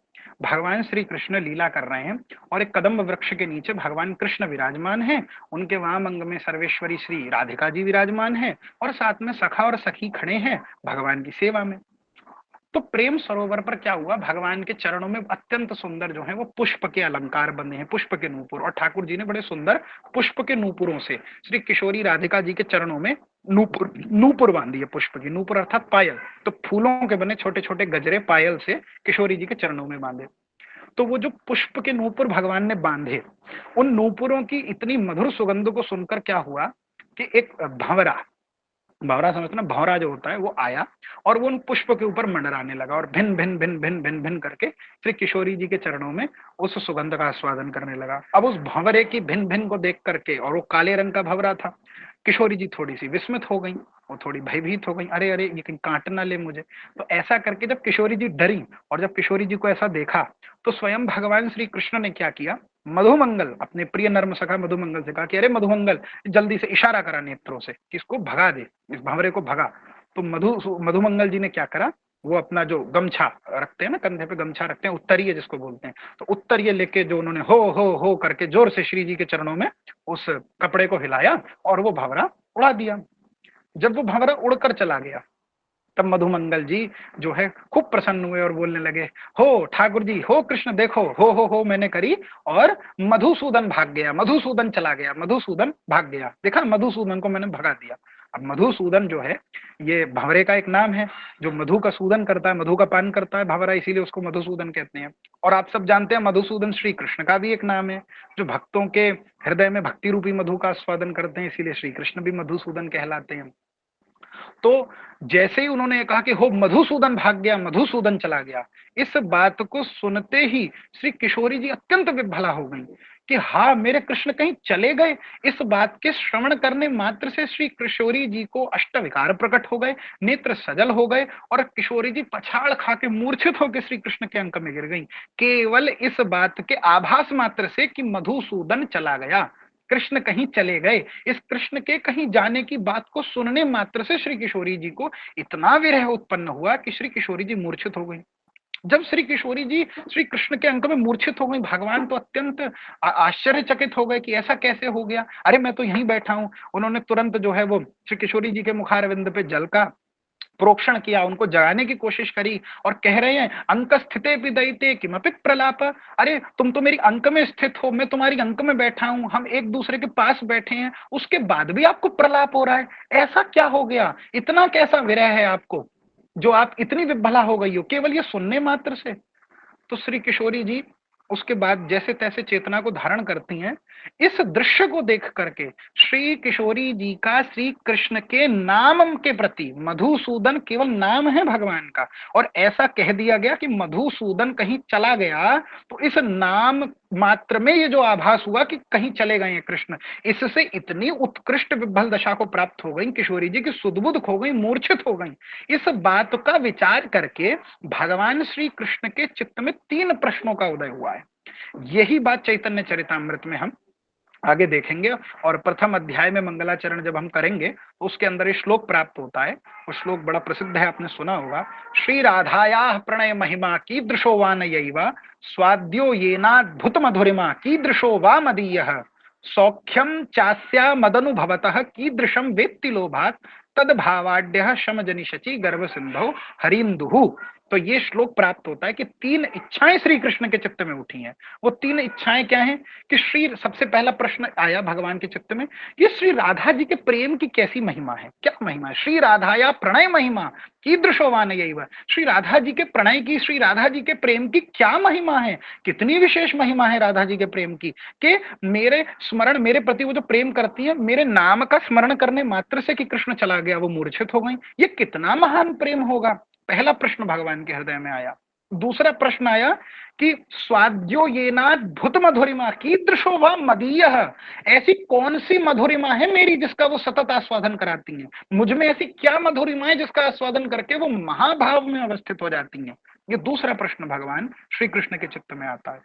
भगवान श्री कृष्ण लीला कर रहे हैं, और एक कदम्ब वृक्ष के नीचे भगवान कृष्ण विराजमान हैं, उनके वाम अंग में सर्वेश्वरी श्री राधिका जी विराजमान हैं, और साथ में सखा और सखी खड़े हैं भगवान की सेवा में। तो प्रेम सरोवर पर क्या हुआ, भगवान के चरणों में अत्यंत सुंदर जो है वो पुष्प के अलंकार बने हैं, पुष्प के नूपुर, और ठाकुर जी ने बड़े सुंदर पुष्प के नूपुरों से श्री किशोरी राधिका जी के चरणों में नूपुर नूपुर बांधी है, पुष्प की, नूपुर अर्थात पायल, तो फूलों के बने छोटे छोटे गजरे पायल से किशोरी जी के चरणों में बांधे। तो वो जो पुष्प के नूपुर भगवान ने बांधे, उन नूपुरों की इतनी मधुर सुगंध को सुनकर क्या हुआ कि एक भंवरा, भंवरा समझते ना, भंवरा जो होता है वो आया और वो उन पुष्प के ऊपर मंडराने लगा, और भिन भिन भिन भिन भिन भिन करके श्री किशोरी जी के चरणों में उस सुगंध का आस्वादन करने लगा। अब उस भंवरे की भिन भिन को देख करके, और वो काले रंग का भंवरा था, किशोरी जी थोड़ी सी विस्मित हो गई, वो थोड़ी भयभीत हो गई, अरे अरे ये कहीं काट ना ले मुझे। तो ऐसा करके जब किशोरी जी डरी, और जब किशोरी जी को ऐसा देखा, तो स्वयं भगवान श्री कृष्ण ने क्या किया, मधुमंगल, अपने प्रिय नर्म सखा मधुमंगल से कहा कि अरे मधुमंगल, जल्दी से इशारा करा नेत्रों से कि इसको भगा दे, इस भंवरे को भगा। तो मधुमंगल जी ने क्या करा, वो अपना जो गमछा रखते हैं ना, कंधे पे गमछा रखते हैं, उत्तरीय जिसको बोलते हैं, तो उत्तरीय लेके जो उन्होंने हो करके जोर से श्री जी के चरणों में उस कपड़े को हिलाया, और वो भंवरा उड़ा दिया। जब वो भंवरा उड़कर चला गया, तब मधुमंगल जी जो है खूब प्रसन्न हुए और बोलने लगे, हो ठाकुर जी, हो कृष्ण देखो, हो मैंने करी, और मधुसूदन भाग गया, मधुसूदन चला गया, मधुसूदन भाग गया, देखा मधुसूदन को मैंने भगा दिया। अब मधुसूदन जो है ये भंवरे का एक नाम है, जो मधु का सूदन करता है, मधु का पान करता है भंवरा, इसीलिए उसको मधुसूदन कहते हैं। और आप सब जानते हैं मधुसूदन श्री कृष्ण का भी एक नाम है, जो भक्तों के हृदय में भक्ति रूपी मधु का आस्वादन करते हैं, इसीलिए श्री कृष्ण भी मधुसूदन कहलाते हैं। तो जैसे ही उन्होंने कहा कि हो मधुसूदन भाग गया, मधुसूदन चला गया, इस बात को सुनते ही श्री किशोरी जी अत्यंत विभला हो गई कि हाँ मेरे कृष्ण कहीं चले गए। इस बात के श्रवण करने मात्र से श्री किशोरी जी को अष्टविकार प्रकट हो गए, नेत्र सजल हो गए और किशोरी जी पछाड़ खा के मूर्छित होकर श्री कृष्ण के अंक में गिर गई, केवल इस बात के आभास मात्र से कि मधुसूदन चला गया, कृष्ण कहीं चले गए। इस कृष्ण के कहीं जाने की बात को सुनने मात्र से श्री किशोरी जी को इतना विरह उत्पन्न हुआ कि श्री किशोरी जी मूर्छित हो गई। जब श्री किशोरी जी श्री कृष्ण के अंक में मूर्छित हो गई, भगवान तो अत्यंत आश्चर्यचकित हो गए कि ऐसा कैसे हो गया, अरे मैं तो यहीं बैठा हूं। उन्होंने तुरंत जो है वो श्री किशोरी जी के मुखारविंद पे जल का प्रोक्षण किया, उनको जगाने की कोशिश करी और कह रहे हैं अंक स्थिते विदयिते किमपि प्रलाप, अरे तुम तो मेरी अंक में स्थित हो, मैं तुम्हारी अंक में बैठा हूं, हम एक दूसरे के पास बैठे हैं, उसके बाद भी आपको प्रलाप हो रहा है, ऐसा क्या हो गया, इतना कैसा विरह है आपको जो आप इतनी विभला हो गई हो केवल ये सुनने मात्र से। तो श्री किशोरी जी उसके बाद जैसे तैसे चेतना को धारण करती हैं। इस दृश्य को देख करके श्री किशोरी जी का श्री कृष्ण के नाम के प्रति, मधुसूदन केवल नाम है भगवान का, और ऐसा कह दिया गया कि मधुसूदन कहीं चला गया, तो इस नाम मात्र में ये जो आभास हुआ कि कहीं चले गए हैं कृष्ण, इससे इतनी उत्कृष्ट विभल दशा को प्राप्त हो गई किशोरी जी की, सुदबुद खो गई, मूर्छित हो गई। इस बात का विचार करके भगवान श्री कृष्ण के चित्त में 3 प्रश्नों का उदय हुआ है। यही बात चैतन्य चरितामृत में हम आगे देखेंगे। और प्रथम अध्याय में मंगलाचरण जब हम करेंगे तो उसके अंदर ये श्लोक प्राप्त होता है। वो श्लोक बड़ा प्रसिद्ध है, आपने सुना होगा। श्री राधाया प्रणय महिमा कीदृशो वा नयैव स्वाद्यो येनाद्भुत मधुरिमा कीदृशो वा मदीयः सौख्यम चास्या मदनुभवतः कीदृशम वेत्ति लोभात् तद भावाड्य शमजनिशचि गर्भ सिंधो हरिंदुहु। तो ये श्लोक प्राप्त होता है कि 3 इच्छाएं श्री कृष्ण के चित्त में उठी हैं। वो 3 इच्छाएं क्या हैं कि श्री, सबसे पहला प्रश्न आया भगवान के चित्त में, ये श्री राधा जी के प्रेम की कैसी महिमा है, क्या महिमा है। श्री राधाया प्रणय महिमा कीदृशो वा नयैव, श्री राधा जी के प्रणय की, श्री राधा जी के प्रेम की क्या महिमा है, कितनी विशेष महिमा है राधा जी के प्रेम की, कि मेरे स्मरण, मेरे प्रति वो जो प्रेम करती है, मेरे नाम का स्मरण करने मात्र से कि कृष्ण चला गया वो मूर्छित हो गई, ये कितना महान प्रेम होगा। पहला प्रश्न भगवान के हृदय में आया। दूसरा प्रश्न आया कि स्वाद्यो येनाद्भुत मधुरिमा कीदृशो वा मदीयः, ऐसी कौन सी मधुरिमा है मेरी जिसका वो सतत आस्वादन कराती हैं, मुझ में ऐसी क्या मधुरिमा है जिसका आस्वादन करके वो महाभाव में अवस्थित हो जाती हैं। ये दूसरा प्रश्न भगवान श्री कृष्ण के चित्त में आता है।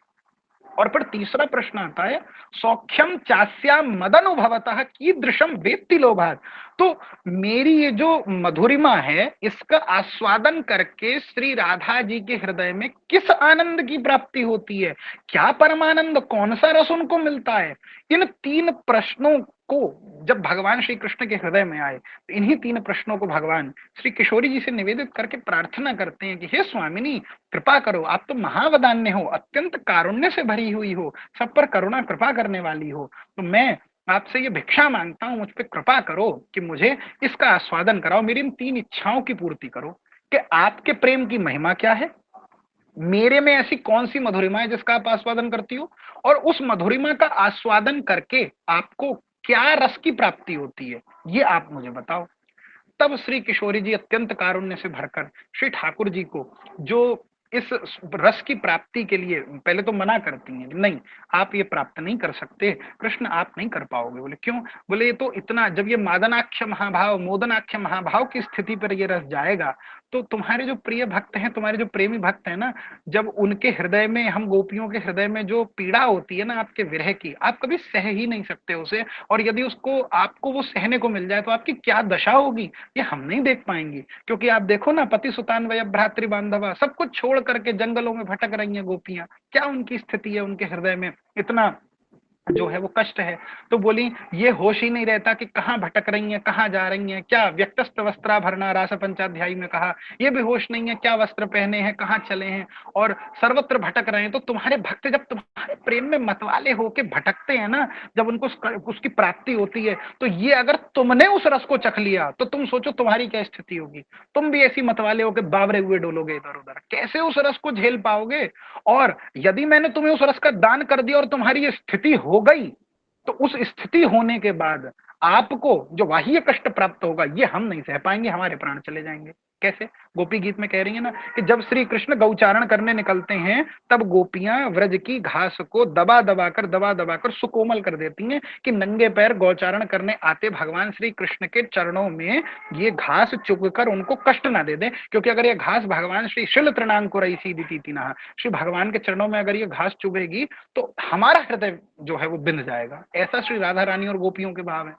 और फिर तीसरा प्रश्न आता है सौख्यम चास्या मदनुभवतः कीदृशम वेत्ति लोभात्, तो मेरी ये जो मधुरिमा है इसका आस्वादन करके श्री राधा जी के हृदय में किस आनंद की प्राप्ति होती है, क्या परमानंद, कौन सा रस उनको मिलता है। इन 3 प्रश्नों को जब भगवान श्री कृष्ण के हृदय में आए तो इन्हीं 3 प्रश्नों को भगवान श्री किशोरी जी से निवेदित करके प्रार्थना करते हैं कि हे स्वामिनी कृपा करो, आप तो महावदान्य हो, अत्यंत कारुण्य से भरी हुई हो, सब पर करुणा कृपा करने वाली हो, तो मैं आपसे ये भिक्षा मांगता हूं, मुझ पर कृपा करो कि मुझे इसका आस्वादन कराओ, मेरी इन 3 इच्छाओं की पूर्ति करो कि आपके प्रेम की महिमा क्या है, मेरे में ऐसी कौन सी मधुरिमा है जिसका आप आस्वादन करती हो, और उस मधुरिमा का आस्वादन करके आपको क्या रस की प्राप्ति होती है, ये आप मुझे बताओ। तब श्री किशोरी जी अत्यंत कारुण्य से भरकर श्री ठाकुर जी को, जो इस रस की प्राप्ति के लिए पहले तो मना करती हैं, नहीं आप ये प्राप्त नहीं कर सकते कृष्ण, आप नहीं कर पाओगे। बोले क्यों, बोले ये तो इतना, जब ये मादनाख्य महाभाव, मोदनाख्य महाभाव की स्थिति पर ये रस जाएगा तो तुम्हारे जो प्रिय भक्त हैं, तुम्हारे जो प्रेमी भक्त हैं ना, जब उनके हृदय में, हम गोपियों के हृदय में जो पीड़ा होती है ना आपके विरह की, आप कभी सह ही नहीं सकते उसे, और यदि उसको आपको वो सहने को मिल जाए तो आपकी क्या दशा होगी ये हम नहीं देख पाएंगे। क्योंकि आप देखो ना, पति सुतान वय भ्रातृ बांधवा, सब कुछ छोड़ करके जंगलों में भटक रही हैं गोपियां, क्या उनकी स्थिति है, उनके हृदय में इतना जो है वो कष्ट है। तो बोली ये होश ही नहीं रहता कि कहाँ भटक रही हैं, कहाँ जा रही हैं, क्या व्यक्तस्त वस्त्राभरणा, रास पंचाध्यायी में कहा, ये भी होश नहीं है क्या वस्त्र पहने हैं, कहाँ चले हैं, और सर्वत्र भटक रहे हैं। तो तुम्हारे भक्त जब तुम्हारे प्रेम में मतवाले होके भटकते हैं ना, जब उनको उसकी प्राप्ति होती है, तो ये अगर तुमने उस रस को चख लिया तो तुम सोचो तुम्हारी क्या स्थिति होगी। तुम भी ऐसी मतवाले होके बावरे हुए डोलोगे इधर उधर, कैसे उस रस को झेल पाओगे। और यदि मैंने तुम्हें उस रस का दान कर दिया और तुम्हारी ये स्थिति हो गई, तो उस स्थिति होने के बाद आपको जो बाह्य कष्ट प्राप्त होगा ये हम नहीं सह पाएंगे, हमारे प्राण चले जाएंगे। कैसे? गोपी गीत में कह रही है ना कि जब श्री कृष्ण गौचारण करने निकलते हैं तब गोपियां व्रज की घास को दबा दबा कर सुकोमल कर देती हैं कि नंगे पैर गौचारण करने आते भगवान श्री कृष्ण के चरणों में ये घास चुग कर उनको कष्ट ना दे दे। क्योंकि अगर ये घास भगवान श्री शिल तृणांकुरई सीदिति नः, श्री भगवान के चरणों में अगर ये घास चुभेगी तो हमारा हृदय जो है वो बिंद जाएगा। ऐसा श्री राधा रानी और गोपियों के भाव है।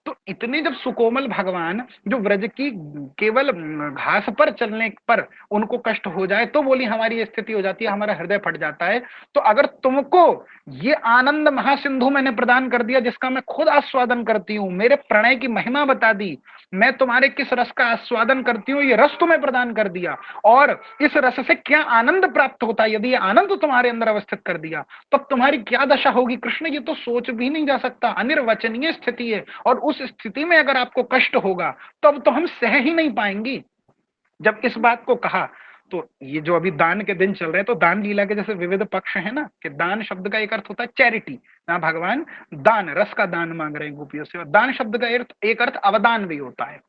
तो इतने जब सुकोमल भगवान जो व्रज की केवल घास पर चलने पर उनको कष्ट हो जाए तो बोली हमारी स्थिति हो जाती है, हमारा हृदय फट जाता है। तो अगर तुमको ये आनंद महासिंधु मैंने प्रदान कर दिया जिसका मैं खुद आस्वादन करती हूँ, मेरे प्रणय की महिमा बता दी, मैं तुम्हारे किस रस का आस्वादन करती हूँ ये रस तुम्हें प्रदान कर दिया, और इस रस से क्या आनंद प्राप्त होता है यदि ये आनंद तुम्हारे अंदर अवस्थित कर दिया, तब तुम्हारी क्या दशा होगी कृष्ण, ये तो सोच भी नहीं जा सकता, अनिर्वचनीय स्थिति है। और उस स्थिति में अगर आपको कष्ट होगा तब तो हम सह ही नहीं पाएंगी। जब इस बात को कहा तो ये जो अभी दान के दिन चल रहे हैं, तो दान लीला के जैसे विविध पक्ष है ना, कि दान शब्द का एक अर्थ होता है चैरिटी, ना भगवान दान रस का दान मांग रहे हैं गोपियों से, और दान शब्द का एक अर्थ अवदान भी होता है।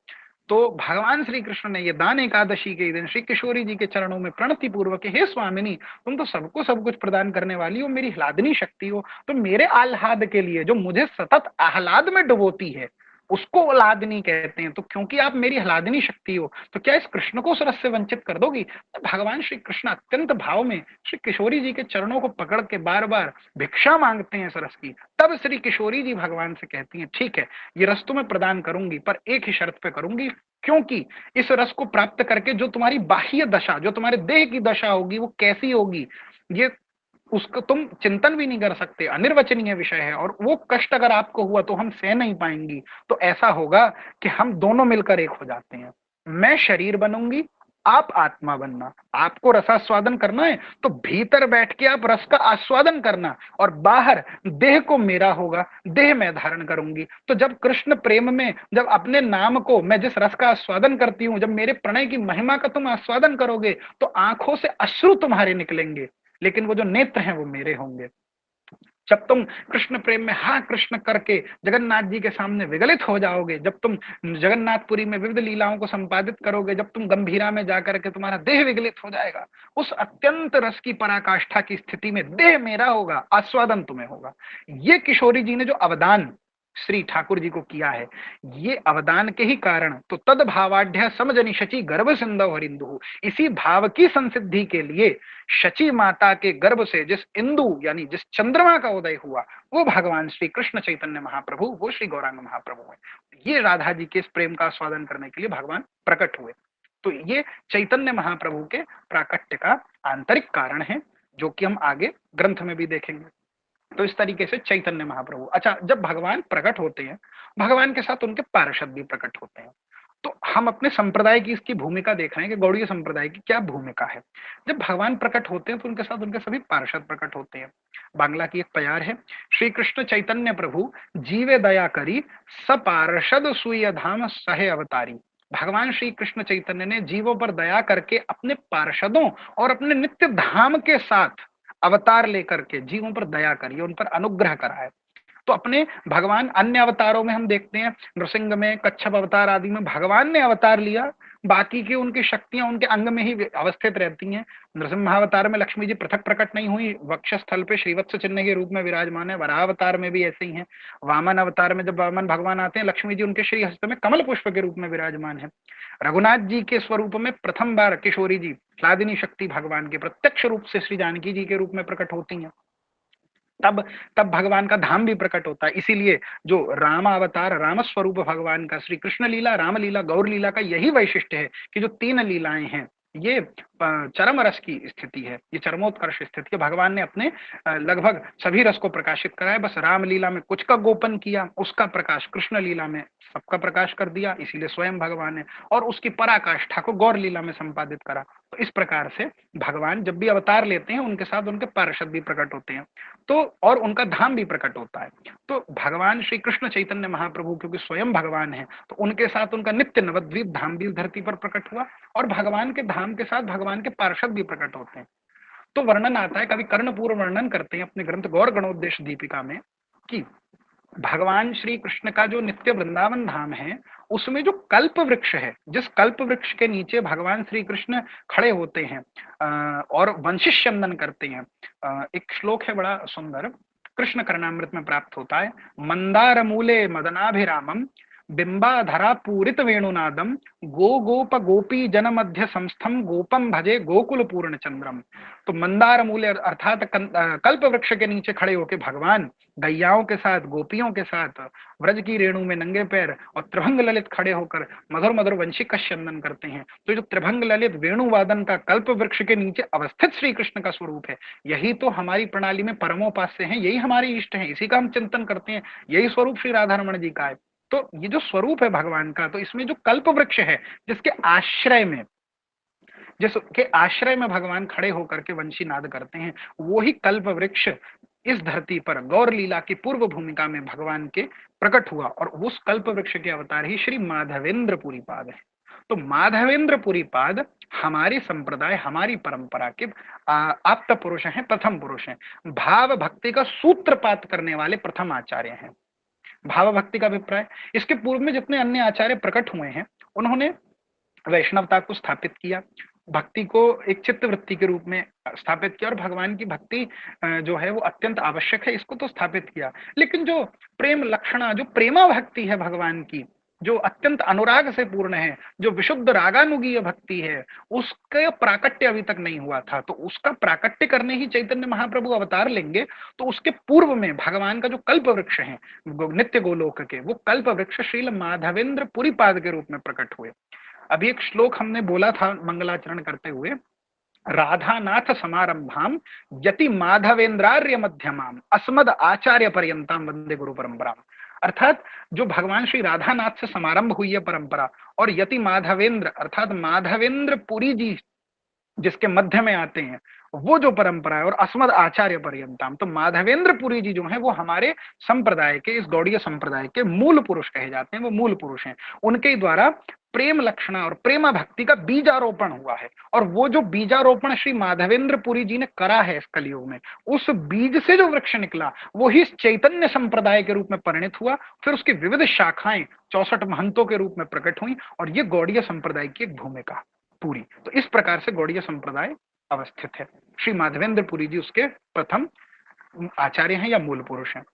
तो भगवान श्री कृष्ण ने ये दान एकादशी के दिन श्री किशोरी जी के चरणों में प्रणति पूर्वक, हे स्वामिनी तुम तो सबको सब कुछ प्रदान करने वाली हो, मेरी ह्लादनी शक्ति हो, तो मेरे आह्लाद के लिए जो मुझे सतत आह्लाद में डुबोती है उसको आह्लादनी कहते हैं। तो क्योंकि आप मेरी आह्लादनी शक्ति हो तो क्या इस कृष्ण को उस रस से वंचित कर दोगी? तो भगवान श्री कृष्ण अत्यंत भाव में श्री किशोरी जी के चरणों को पकड़ के बार बार भिक्षा मांगते हैं इस रस की। तब श्री किशोरी जी भगवान से कहती हैं ठीक है ये रस तो मैं प्रदान करूंगी, पर एक ही शर्त पे करूंगी, क्योंकि इस रस को प्राप्त करके जो तुम्हारी बाह्य दशा, जो तुम्हारे देह की दशा होगी वो कैसी होगी ये उसको तुम चिंतन भी नहीं कर सकते, अनिर्वचनीय विषय है, और वो कष्ट अगर आपको हुआ तो हम सह नहीं पाएंगी। तो ऐसा होगा कि हम दोनों मिलकर एक हो जाते हैं, मैं शरीर बनूंगी, आप आत्मा बनना। आपको रसास्वादन करना है तो भीतर बैठ के आप रस का आस्वादन करना, और बाहर देह को मेरा होगा, देह मैं धारण करूंगी। तो जब कृष्ण प्रेम में, जब अपने नाम को मैं जिस रस का आस्वादन करती हूं, जब मेरे प्रणय की महिमा का तुम आस्वादन करोगे तो आंखों से अश्रु तुम्हारे निकलेंगे, लेकिन वो जो नेत्र हैं वो मेरे होंगे। जब तुम कृष्ण प्रेम में हाँ कृष्ण करके जगन्नाथ जी के सामने विगलित हो जाओगे, जब तुम जगन्नाथपुरी में विविध लीलाओं को संपादित करोगे, जब तुम गंभीरा में जाकर के तुम्हारा देह विगलित हो जाएगा, उस अत्यंत रस की पराकाष्ठा की स्थिति में देह मेरा होगा, आस्वादन तुम्हें होगा। ये किशोरी जी ने जो अवदान श्री ठाकुर जी को किया है, ये अवदान के ही कारण तो तद भावाढ़ समजनी शची गर्भ सिंधु हरिंदु, इसी भाव की संसिद्धि के लिए शची माता के गर्भ से जिस इंदु यानी जिस चंद्रमा का उदय हुआ वो भगवान श्री कृष्ण चैतन्य महाप्रभु, वो श्री गौरांग महाप्रभु है। ये राधा जी के इस प्रेम का स्वादन करने के लिए भगवान प्रकट हुए। तो ये चैतन्य महाप्रभु के प्राकट्य का आंतरिक कारण है, जो कि हम आगे ग्रंथ में भी देखेंगे। तो इस तरीके से चैतन्य महाप्रभु। अच्छा, जब भगवान प्रकट होते हैं, भगवान के साथ उनके पार्षद भी प्रकट होते हैं। तो हम अपने संप्रदाय की इसकी भूमिका देख रहे हैं कि गौड़ीय संप्रदाय की क्या भूमिका है। जब भगवान प्रकट होते हैं तो उनके साथ उनके सभी पार्षद प्रकट होते हैं। बांग्ला की एक प्यार है, श्री कृष्ण चैतन्य प्रभु जीवे दया करी सपार्षद सुय धाम सहे अवतारी। भगवान श्री कृष्ण चैतन्य ने जीवों पर दया करके अपने पार्षदों और अपने नित्य धाम के साथ अवतार लेकर के जीवों पर दया करी, उन पर अनुग्रह कराए। तो अपने भगवान अन्य अवतारों में हम देखते हैं, नृसिंह में, कच्छप अवतार आदि में भगवान ने अवतार लिया, बाकी की उनकी शक्तियां उनके अंग में ही अवस्थित रहती हैं। नृसिंहावतार में लक्ष्मी जी पृथक प्रकट नहीं हुई, वक्षस्थल पे श्रीवत्स चिन्ह के रूप में विराजमान है। वराहावतार में भी ऐसे ही है। वामन अवतार में जब वामन भगवान आते हैं, लक्ष्मी जी उनके श्री हस्त में कमल पुष्प के रूप में विराजमान है। रघुनाथ जी के स्वरूप में प्रथम बार किशोरी जी लादिनी शक्ति भगवान के प्रत्यक्ष रूप से श्री जानकी जी के रूप में प्रकट होती हैं। तब तब भगवान का धाम भी प्रकट होता है। इसीलिए जो राम अवतार, राम स्वरूप भगवान का, श्री कृष्ण लीला, राम लीला, गौर लीला का यही वैशिष्ट्य है कि जो तीन लीलाएं हैं ये चरम रस की स्थिति है, ये चरमोत्कर्ष स्थिति है। भगवान ने अपने लगभग सभी रस को प्रकाशित कराया, बस राम लीला में कुछ का गोपन किया, उसका प्रकाश कृष्ण लीला में सबका प्रकाश कर दिया, इसीलिए स्वयं भगवान ने, और उसकी पराकाष्ठा को गौर लीला में संपादित करा। तो इस प्रकार से भगवान जब भी अवतार लेते हैं उनके साथ उनके पार्षद भी प्रकट होते हैं, तो और उनका धाम भी प्रकट होता है। तो भगवान श्री कृष्ण चैतन्य महाप्रभु क्योंकि स्वयं भगवान है, तो उनके साथ उनका नित्य नवद्वीप धाम भी धरती पर प्रकट हुआ, और भगवान के धाम के साथ भगवान के पार्षद भी प्रकट होते हैं। तो वर्णन आता है, कभी कर्णपूर्व वर्णन करते हैं अपने ग्रंथ गौर गणोद्देश दीपिका में, कि भगवान श्री कृष्ण का जो नित्य वृंदावन धाम है, उसमें जो कल्प वृक्ष है, जिस कल्प वृक्ष के नीचे भगवान श्री कृष्ण खड़े होते हैं और वंशिष्यंदन करते हैं, एक श्लोक है बड़ा सुंदर, कृष्ण करणामृत में प्राप्त होता है। मंदार मूले मदनाभिरामम बिंबाधरा पूरित वेणुनादम गो गोप गोपी जन मध्य संस्थम गोपम भजे गोकुल पूर्ण चंद्रम। तो मंदार मूले अर्थात कल्प वृक्ष के नीचे खड़े होकर भगवान गैयाओं के साथ, गोपियों के साथ, व्रज की रेणु में नंगे पैर और त्रिभंग ललित खड़े होकर मधुर मधुर वंशिक का चंदन करते हैं। तो जो त्रिभंग ललित वेणुवादन का कल्प वृक्ष के नीचे अवस्थित श्री कृष्ण का स्वरूप है, यही तो हमारी प्रणाली में परमोपास्य है, यही हमारे इष्ट है, इसी का हम चिंतन करते हैं, यही स्वरूप श्री राधा रमण जी का है। तो ये जो स्वरूप है भगवान का, तो इसमें जो कल्प वृक्ष है, जिसके आश्रय में भगवान खड़े होकर के वंशी नाद करते हैं, वो ही कल्प वृक्ष इस धरती पर गौर लीला की पूर्व भूमिका में भगवान के प्रकट हुआ, और उस कल्प वृक्ष के अवतार ही श्री माधवेंद्र पुरी पाद है। तो माधवेंद्र पुरी पाद हमारी संप्रदाय, हमारी परंपरा के आप्त पुरुष हैं, प्रथम पुरुष हैं, भाव भक्ति का सूत्रपात करने वाले प्रथम आचार्य हैं। भाव भक्ति का अभिप्राय, इसके पूर्व में जितने अन्य आचार्य प्रकट हुए हैं, उन्होंने वैष्णवता को स्थापित किया, भक्ति को एक चित्त वृत्ति के रूप में स्थापित किया, और भगवान की भक्ति जो है वो अत्यंत आवश्यक है, इसको तो स्थापित किया। लेकिन जो प्रेम लक्षणा, जो प्रेमा भक्ति है भगवान की, जो अत्यंत अनुराग से पूर्ण है, जो विशुद्ध रागानुगीय भक्ति है, उसका प्राकट्य अभी तक नहीं हुआ था। तो उसका प्राकट्य करने ही चैतन्य महाप्रभु अवतार लेंगे। तो उसके पूर्व में भगवान का जो कल्प वृक्ष है नित्य गोलोक के, वो कल्प वृक्ष श्रील माधवेंद्र पुरी पाद के रूप में प्रकट हुए। अभी एक श्लोक हमने बोला था मंगलाचरण करते हुए, राधानाथ समारंभाम यति माधवेंद्रार्य मध्यमाम अस्मद आचार्य पर्यंताम वंदे गुरु परंपराम। अर्थात जो भगवान श्री राधानाथ से समारंभ हुई है परंपरा, और यति माधवेंद्र अर्थात माधवेंद्र पुरी जी जिसके मध्य में आते हैं, वो जो परंपरा है, और अस्मद आचार्य पर्यंतम, तो माधवेंद्र पुरी जी जो हैं वो हमारे संप्रदाय के, इस गौड़ीय संप्रदाय के मूल पुरुष कहे जाते हैं, वो मूल पुरुष हैं। उनके द्वारा प्रेम लक्षणा और प्रेमा भक्ति का बीजारोपण हुआ है, और वो जो बीजारोपण श्री माधवेंद्र पुरी जी ने करा है इस कलयुग में, उस बीज से जो वृक्ष निकला वो ही चैतन्य संप्रदाय के रूप में परिणित हुआ। फिर उसकी विविध शाखाएं 64 महंतों के रूप में प्रकट हुई, और ये गौड़ीय संप्रदाय की एक भूमिका पूरी। तो इस प्रकार से गौड़ीय संप्रदाय अवस्थित है। श्री माधवेंद्र पुरी जी उसके प्रथम आचार्य हैं या मूल पुरुष हैं।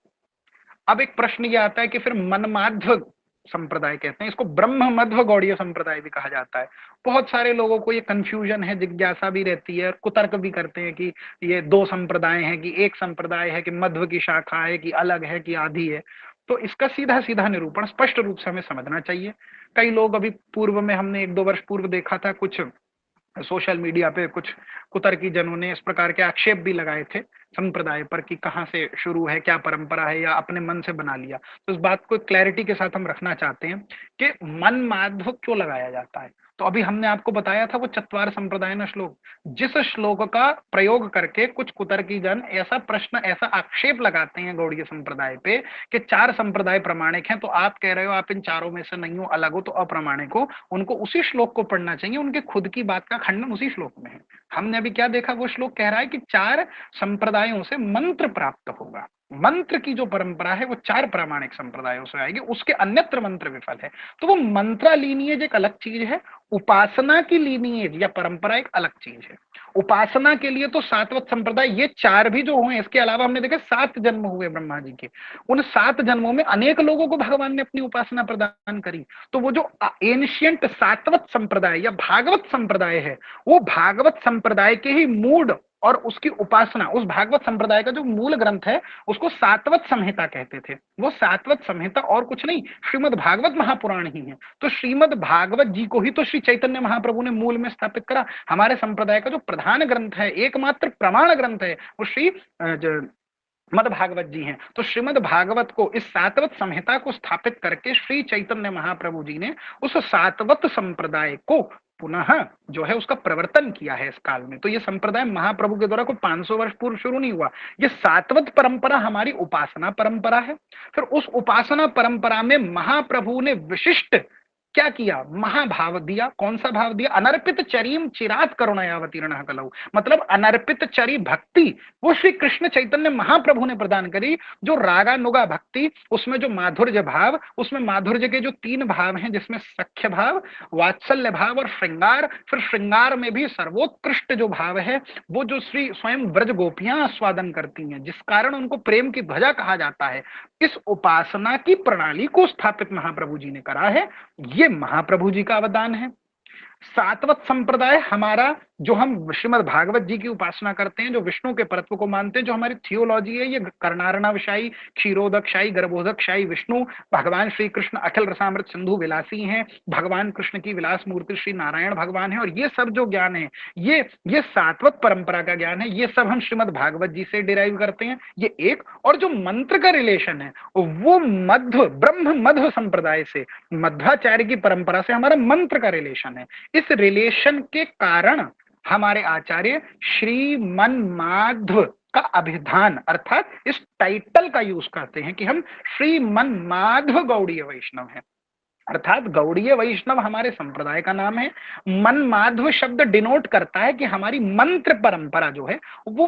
अब एक प्रश्न ये आता है कि फिर मनमाध्व संप्रदाय कहते हैं, इसको ब्रह्म मध्व गौड़ीय संप्रदाय भी कहा जाता है। बहुत सारे लोगों को ये कंफ्यूजन है, जिज्ञासा भी रहती है, कुतर्क भी करते हैं कि ये दो संप्रदाय हैं, कि एक संप्रदाय है, कि मध्व की शाखा है, कि अलग है, कि आदि है। तो इसका सीधा सीधा निरूपण स्पष्ट रूप से हमें समझना चाहिए। कई लोग अभी पूर्व में, हमने 1-2 वर्ष पूर्व देखा था, कुछ सोशल मीडिया पे कुछ कुतर्की जनों ने इस प्रकार के आक्षेप भी लगाए थे संप्रदाय पर कि कहाँ से शुरू है, क्या परंपरा है, या अपने मन से बना लिया। तो इस बात को क्लैरिटी के साथ हम रखना चाहते हैं कि मन माध्व क्यों लगाया जाता है। तो अभी हमने आपको बताया था वो चत्वार संप्रदाय न श्लोक, जिस श्लोक का प्रयोग करके कुछ कुतर्की जन ऐसा प्रश्न, ऐसा आक्षेप लगाते हैं गौड़ीय संप्रदाय पे कि 4 संप्रदाय प्रमाणिक हैं, तो आप कह रहे हो आप इन चारों में से नहीं हो, अलग हो, तो अप्रामाणिक हो। उनको उसी श्लोक को पढ़ना चाहिए, उनके खुद की बात का खंडन उसी श्लोक में है। हमने अभी क्या देखा, वो श्लोक कह रहा है कि 4 संप्रदायों से मंत्र प्राप्त होगा। मंत्र की जो परंपरा है वो 4 प्रामाणिक संप्रदायों से आएगी, उसके अन्यत्र मंत्र विफल है। तो वो मंत्रा लीनिएज एक अलग चीज है, उपासना की लीनिएज या परंपरा एक अलग चीज है। उपासना के लिए तो सातवत संप्रदाय, ये 4 भी जो हुए, इसके अलावा हमने देखा 7 जन्म हुए ब्रह्मा जी के। उन 7 जन्मों में अनेक लोगों को भगवान ने अपनी उपासना प्रदान करी। तो वो जो एंशियंट सातवत संप्रदाय या भागवत संप्रदाय है, वो भागवत संप्रदाय के ही मूड और उसकी उपासना, उस भागवत संप्रदाय का जो मूल ग्रंथ है उसको सातवत संहिता कहते थे। वो सातवत संहिता और कुछ नहीं, श्रीमद् भागवत महापुराण ही है। तो श्रीमद् भागवत जी को ही तो श्री चैतन्य महाप्रभु ने मूल में स्थापित करा। हमारे संप्रदाय का जो प्रधान ग्रंथ है, एकमात्र प्रमाण ग्रंथ है, वो श्री मद भागवत जी हैं। तो श्रीमद् भागवत को, इस सातवत संहिता को स्थापित करके श्री चैतन्य महाप्रभु जी ने उस सातवत संप्रदाय को पुनः जो है उसका प्रवर्तन किया है इस काल में। तो ये संप्रदाय महाप्रभु के द्वारा कोई 500 वर्ष पूर्व शुरू नहीं हुआ, ये सातवत परंपरा हमारी उपासना परंपरा है। फिर उस उपासना परंपरा में महाप्रभु ने विशिष्ट क्या किया, महाभाव दिया। कौन सा भाव दिया? अनर्पित चरीम चिरात करुणयावतीर्ण कलऊ, मतलब अनर्पित चरी भक्ति वो श्री कृष्ण चैतन्य महाप्रभु ने प्रदान करी। जो रागानुगा भक्ति, उसमें जो माधुर्य भाव, उसमें माधुर्य के जो 3 भाव हैं, जिसमें सख्य भाव, वात्सल्य भाव और श्रृंगार। फिर श्रृंगार में भी सर्वोत्कृष्ट जो भाव है वो जो श्री स्वयं ब्रज गोपियां आस्वादन करती हैं, जिस कारण उनको प्रेम की ध्वजा कहा जाता है। इस उपासना की प्रणाली को स्थापित महाप्रभु जी ने करा है। ये महाप्रभु जी का अवदान है। सातवत संप्रदाय हमारा, जो हम श्रीमद भागवत जी की उपासना करते हैं, जो विष्णु के परत्व को मानते हैं, जो हमारी थियोलॉजी है, ये कर्णार्णवशाही, क्षीरोदकशाही, गर्भोदकशाही विष्णु, भगवान श्री कृष्ण अखिल रसामृत सिंधु विलासी हैं, भगवान कृष्ण की विलास मूर्ति श्री नारायण भगवान है, और ये सब जो ज्ञान है ये सातवत परंपरा का ज्ञान है। ये सब हम श्रीमद भागवत जी से डिराइव करते हैं। ये एक, और जो मंत्र का रिलेशन है वो मध्व ब्रह्म मध्व संप्रदाय से, मध्वाचार्य की परंपरा से हमारा मंत्र का रिलेशन है। इस रिलेशन के कारण हमारे आचार्य श्रीमन्माध्व का अभिधान अर्थात इस टाइटल का यूज करते हैं कि हम श्रीमन्माध्व गौड़ीय वैष्णव हैं। अर्थात गौड़ीय वैष्णव हमारे संप्रदाय का नाम है। मनमाध्व शब्द डिनोट करता है कि हमारी मंत्र परंपरा जो है वो